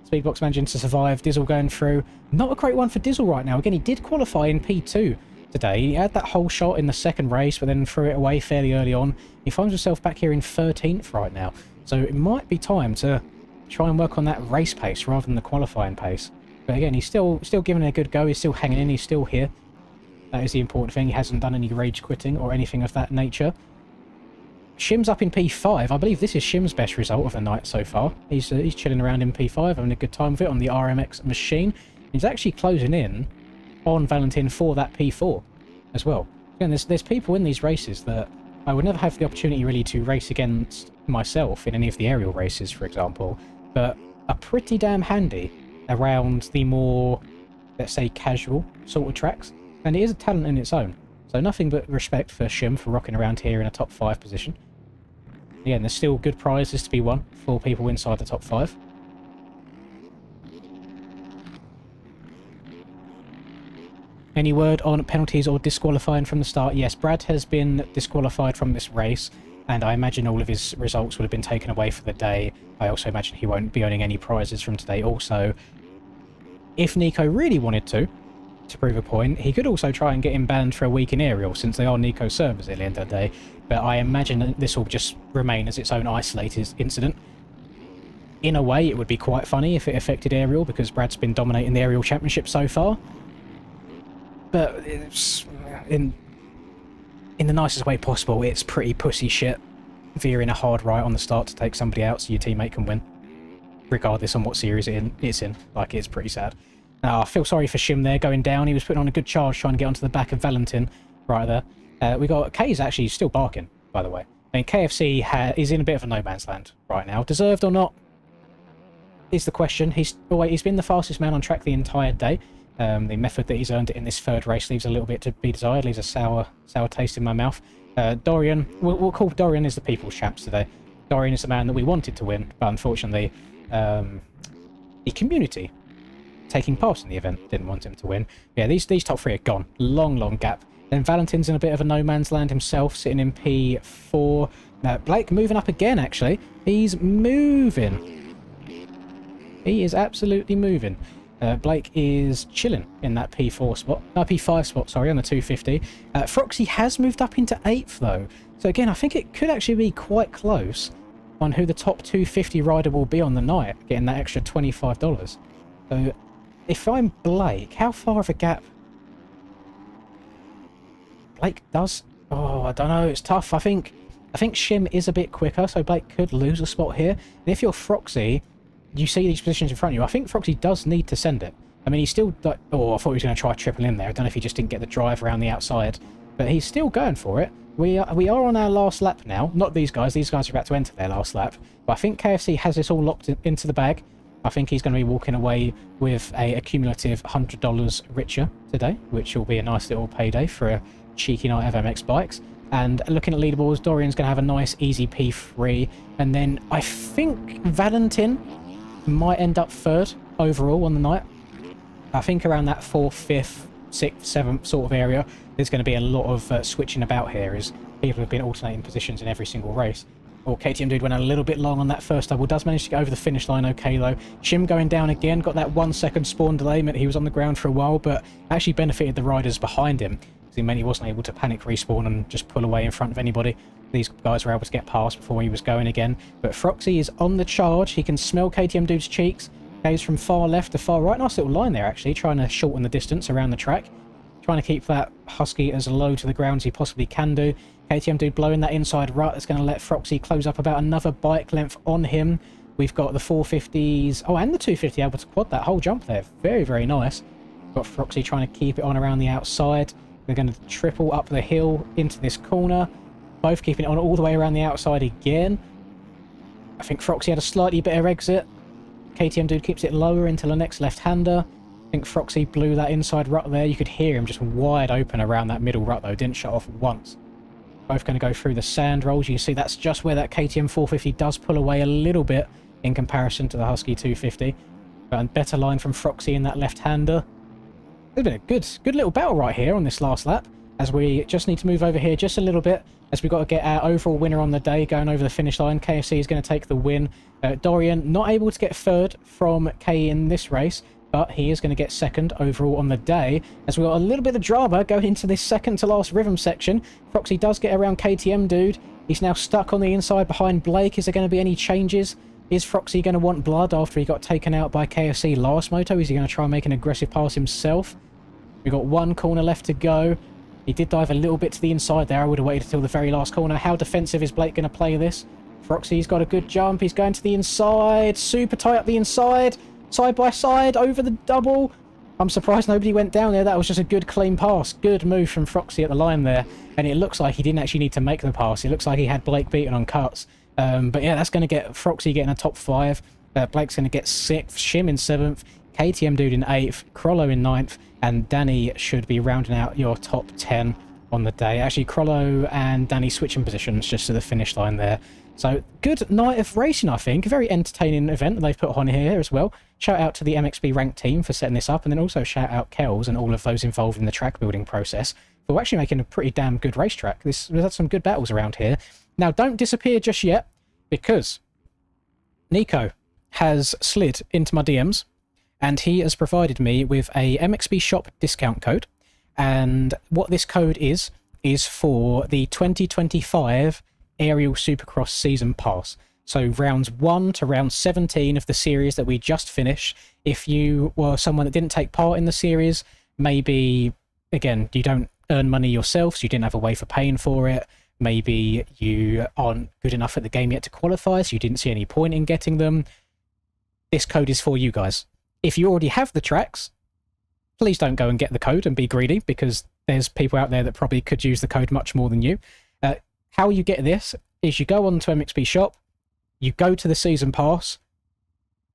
Speedbox managing to survive. Dizzle going through. Not a great one for Dizzle right now. Again, he did qualify in P2 today. He had that whole shot in the second race, but then threw it away fairly early on. He finds himself back here in 13th right now. So it might be time to try and work on that race pace rather than the qualifying pace. But again, he's still giving it a good go. He's still hanging in. He's still here. That is the important thing. He hasn't done any rage quitting or anything of that nature. Shim's up in P5. I believe this is Shim's best result of the night so far. He's chilling around in P5, having a good time with it on the RMX machine. He's actually closing in on Valentin for that P4 as well. Again, there's people in these races that I would never have the opportunity really to race against myself in any of the aerial races, for example, but are pretty damn handy around the more, let's say, casual sort of tracks. And it is a talent in its own. So nothing but respect for Shim for rocking around here in a top 5 position. Again, there's still good prizes to be won for people inside the top 5. Any word on penalties or disqualifying from the start? Yes, Brad has been disqualified from this race, and I imagine all of his results would have been taken away for the day. I also imagine he won't be earning any prizes from today also. If Nico really wanted to prove a point, he could also try and get him banned for a week in aerial, since they are Nico's servers at the end of the day. But I imagine that this will just remain as its own isolated incident. In a way, it would be quite funny if it affected aerial, because Brad's been dominating the aerial championship so far. But it's, in the nicest way possible, it's pretty pussy shit veering a hard right on the start to take somebody out so your teammate can win, regardless on what series it's in. Like, it's pretty sad. Now, I feel sorry for Shim there going down. He was putting on a good charge trying to get onto the back of Valentin right there. We got K's actually still barking, by the way. I mean, KFC is in a bit of a no man's land right now. Deserved or not is the question. He's been the fastest man on track the entire day. The method that he's earned it in this third race leaves a little bit to be desired, leaves a sour taste in my mouth. Dorian, we'll call Dorian as the people's champs today. Dorian is the man that we wanted to win, but unfortunately, the community taking part in the event didn't want him to win. Yeah, these top 3 are gone. Long gap. Then Valentin's in a bit of a no man's land himself, sitting in P4. Blake moving up again, actually. He's moving. He is absolutely moving. Blake is chilling in that P4 spot. No, P5 spot, sorry, on the 250. Froxy has moved up into 8th, though. So again, I think it could actually be quite close on who the top 250 rider will be on the night, getting that extra $25. So if I'm Blake, how far of a gap Blake does? Oh, I don't know. It's tough. I think Shim is a bit quicker, so Blake could lose a spot here. And if you're Froxy, you see these positions in front of you. I think Froxy does need to send it. I mean, he's still like, oh, I thought he was going to try triple in there. I don't know if he just didn't get the drive around the outside, but he's still going for it. We are on our last lap now. Not these guys. These guys are about to enter their last lap. But I think KFC has this all locked into the bag. I think he's going to be walking away with a cumulative $100 richer today, which will be a nice little payday for a cheeky night of MX bikes. And looking at leaderboards, Dorian's going to have a nice easy P3. And then I think Valentin might end up third overall on the night. I think around that 4th, 5th, 6th, 7th sort of area, there's going to be a lot of switching about here as people have been alternating positions in every single race. Well, KTM Dude went a little bit long on that first double, does manage to get over the finish line okay though. Shim going down again, got that 1 second spawn delay, meant he was on the ground for a while, but actually benefited the riders behind him. It meant he wasn't able to panic respawn and just pull away in front of anybody. These guys were able to get past before he was going again. But Froxy is on the charge. He can smell KTM Dude's cheeks. Goes from far left to far right. Nice little line there, actually, trying to shorten the distance around the track. Trying to keep that Husky as low to the ground as he possibly can do. KTM Dude blowing that inside rut. That's going to let Froxy close up about another bike length on him. We've got the 450s. Oh, and the 250 able to quad that whole jump there. Very, very nice. Got Froxy trying to keep it on around the outside. They're going to triple up the hill into this corner. Both keeping it on all the way around the outside again. I think Froxy had a slightly better exit. KTM Dude keeps it lower into the next left-hander. I think Froxy blew that inside rut there. You could hear him just wide open around that middle rut though. Didn't shut off once. Both going to go through the sand rolls. You can see that's just where that KTM 450 does pull away a little bit in comparison to the Husky 250. But a better line from Froxy in that left-hander. It's been a good little battle right here on this last lap, as we just need to move over here just a little bit, as we've got to get our overall winner on the day going over the finish line. KFC is going to take the win. Dorian not able to get third from K in this race, but he is going to get second overall on the day, as we've got a little bit of drama going into this second to last rhythm section. Froxy does get around KTM Dude. He's now stuck on the inside behind Blake. Is there going to be any changes? Is Froxy going to want blood after he got taken out by KFC last moto? Is he going to try and make an aggressive pass himself? We've got one corner left to go. He did dive a little bit to the inside there. I would have waited until the very last corner. How defensive is Blake going to play this? Froxy's got a good jump. He's going to the inside. Super tight up the inside. Side by side over the double. I'm surprised nobody went down there. That was just a good clean pass. Good move from Froxy at the line there. And it looks like he didn't actually need to make the pass. It looks like he had Blake beaten on cuts. But yeah, that's going to get Froxy getting a top 5. Blake's going to get 6th. Shim in 7th. KTM Dude in 8th. Crollo in 9th. And Danny should be rounding out your top 10 on the day. Actually, Crollo and Danny switching positions just to the finish line there. So, good night of racing, I think. A very entertaining event that they've put on here as well. Shout out to the MXB-Ranked team for setting this up, and then also shout out Kells and all of those involved in the track building process for actually making a pretty damn good racetrack. We've had some good battles around here. Now, don't disappear just yet, because Nico has slid into my DMs, and he has provided me with a MXB shop discount code. And what this code is for the 2025 Aerial Supercross Season Pass. So rounds 1 to round 17 of the series that we just finished. If you were someone that didn't take part in the series, maybe, again, you don't earn money yourself, so you didn't have a way for paying for it. Maybe you aren't good enough at the game yet to qualify, so you didn't see any point in getting them. This code is for you guys. If you already have the tracks, please don't go and get the code and be greedy, because there's people out there that probably could use the code much more than you. How you get this is you go on to MXB Shop, you go to the Season Pass,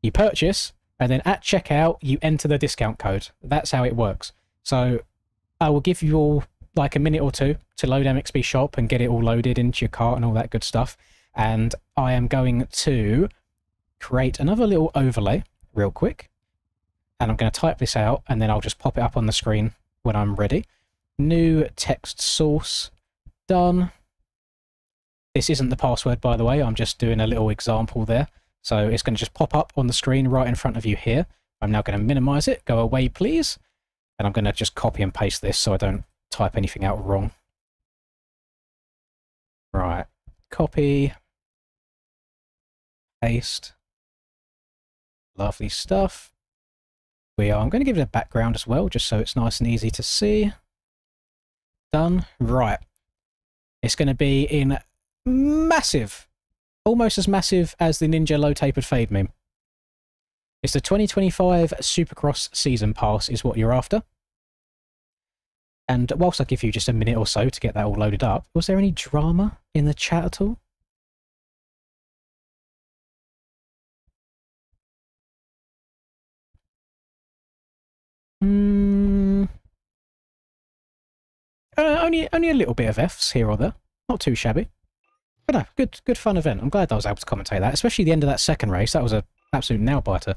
you purchase, and then at checkout, you enter the discount code. That's how it works. So I will give you all like a minute or two to load MXB Shop and get it all loaded into your cart and all that good stuff. And I am going to create another little overlay real quick. And I'm going to type this out, and then I'll just pop it up on the screen when I'm ready. New text source. Done. This isn't the password, by the way. I'm just doing a little example there. So it's going to just pop up on the screen right in front of you here. I'm now going to minimize it. Go away, please. And I'm going to just copy and paste this so I don't type anything out wrong. Right. Copy. Paste. Lovely stuff. I'm going to give it a background as well, just so it's nice and easy to see. Done. Right. It's going to be in massive, almost as massive as the Ninja low tapered fade meme. It's the 2025 Supercross Season Pass is what you're after. And whilst I give you just a minute or so to get that all loaded up, was there any drama in the chat at all? Only a little bit of Fs here or there. Not too shabby. But no, good fun event. I'm glad I was able to commentate that, especially the end of that second race. That was an absolute nail-biter,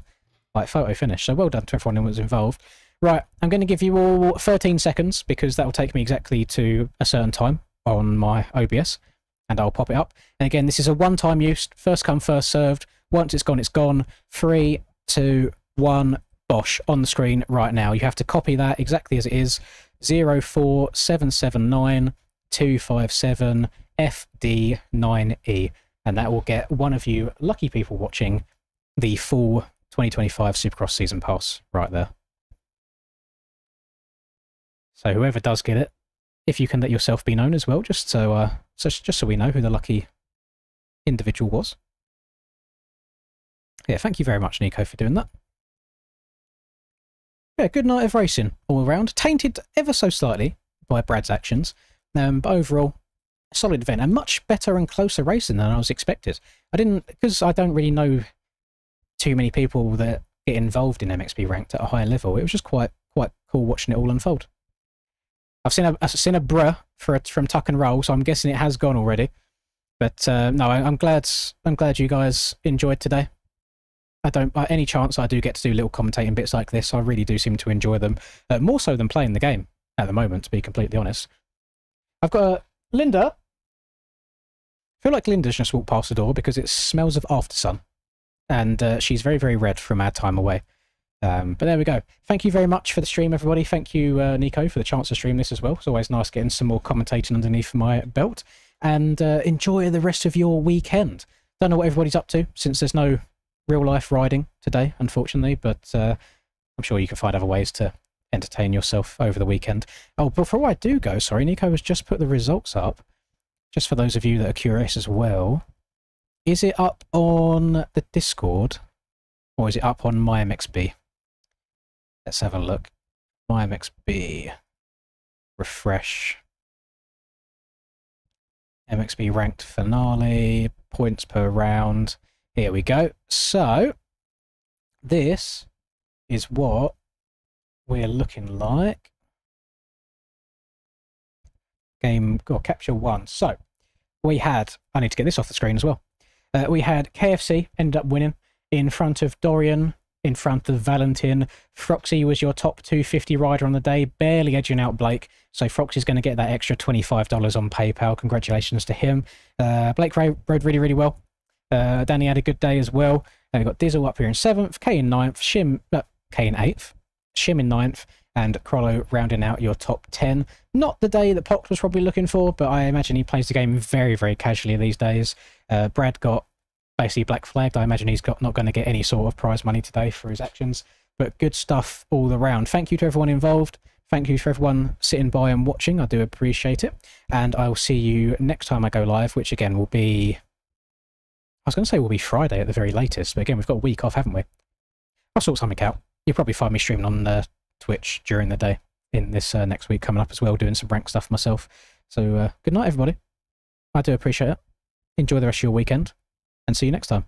like photo finish. So well done to everyone who was involved. Right, I'm going to give you all 13 seconds because that will take me exactly to a certain time on my OBS, and I'll pop it up. And again, this is a one-time use, first come, first served. Once it's gone, it's gone. 3, 2, 1, bosh, on the screen right now. You have to copy that exactly as it is. 04779 FD9E, and that will get one of you lucky people watching the full 2025 Supercross Season Pass right there. So whoever does get it, if you can let yourself be known as well, just so we know who the lucky individual was. Yeah, thank you very much, Nico, for doing that. Yeah, good night of racing all around. Tainted ever so slightly by Brad's actions, but overall, a solid event and much better and closer racing than I was expected. Because I don't really know too many people that get involved in MXB-Ranked at a higher level. It was just quite cool watching it all unfold. I've seen a bruh from Tuck and Roll, so I'm guessing it has gone already. But no, I'm glad you guys enjoyed today. By any chance I do get to do little commentating bits like this, I really do seem to enjoy them. More so than playing the game at the moment, to be completely honest. I've got Linda. I feel like Linda's just walked past the door because it smells of aftersun. And she's very, very red from our time away. But there we go. Thank you very much for the stream, everybody. Thank you, Nico, for the chance to stream this as well. It's always nice getting some more commentating underneath my belt. And enjoy the rest of your weekend. Don't know what everybody's up to, since there's no real-life riding today, unfortunately. But I'm sure you can find other ways to entertain yourself over the weekend. Oh, before I do go, sorry, Nico has just put the results up. Just for those of you that are curious as well. Is it up on the Discord? Or is it up on MyMXB? Let's have a look. MyMXB. Refresh. MXB ranked finale. Points per round. Here we go. So, this is what we're looking like. Game, or capture 1. So, we had, I need to get this off the screen as well. We had KFC ended up winning in front of Dorian, in front of Valentin. Froxy was your top 250 rider on the day, barely edging out Blake. So Froxy's going to get that extra $25 on PayPal. Congratulations to him. Blake rode really, really well. Danny had a good day as well. We've got Dizzle up here in 7th, K in 9th, K in 8th, Shim in 9th, and Crollo rounding out your top 10. Not the day that Poct was probably looking for, but I imagine he plays the game very, very casually these days. Brad got basically black flagged. I imagine he's not going to get any sort of prize money today for his actions. But good stuff all around. Thank you to everyone involved. Thank you for everyone sitting by and watching. I do appreciate it. And I will see you next time I go live, which again will be... I was going to say will be Friday at the very latest, but again, we've got a week off, haven't we? I'll sort something out. You'll probably find me streaming on Twitch during the day in this next week coming up as well, doing some rank stuff myself. So good night, everybody. I do appreciate it. Enjoy the rest of your weekend, and see you next time.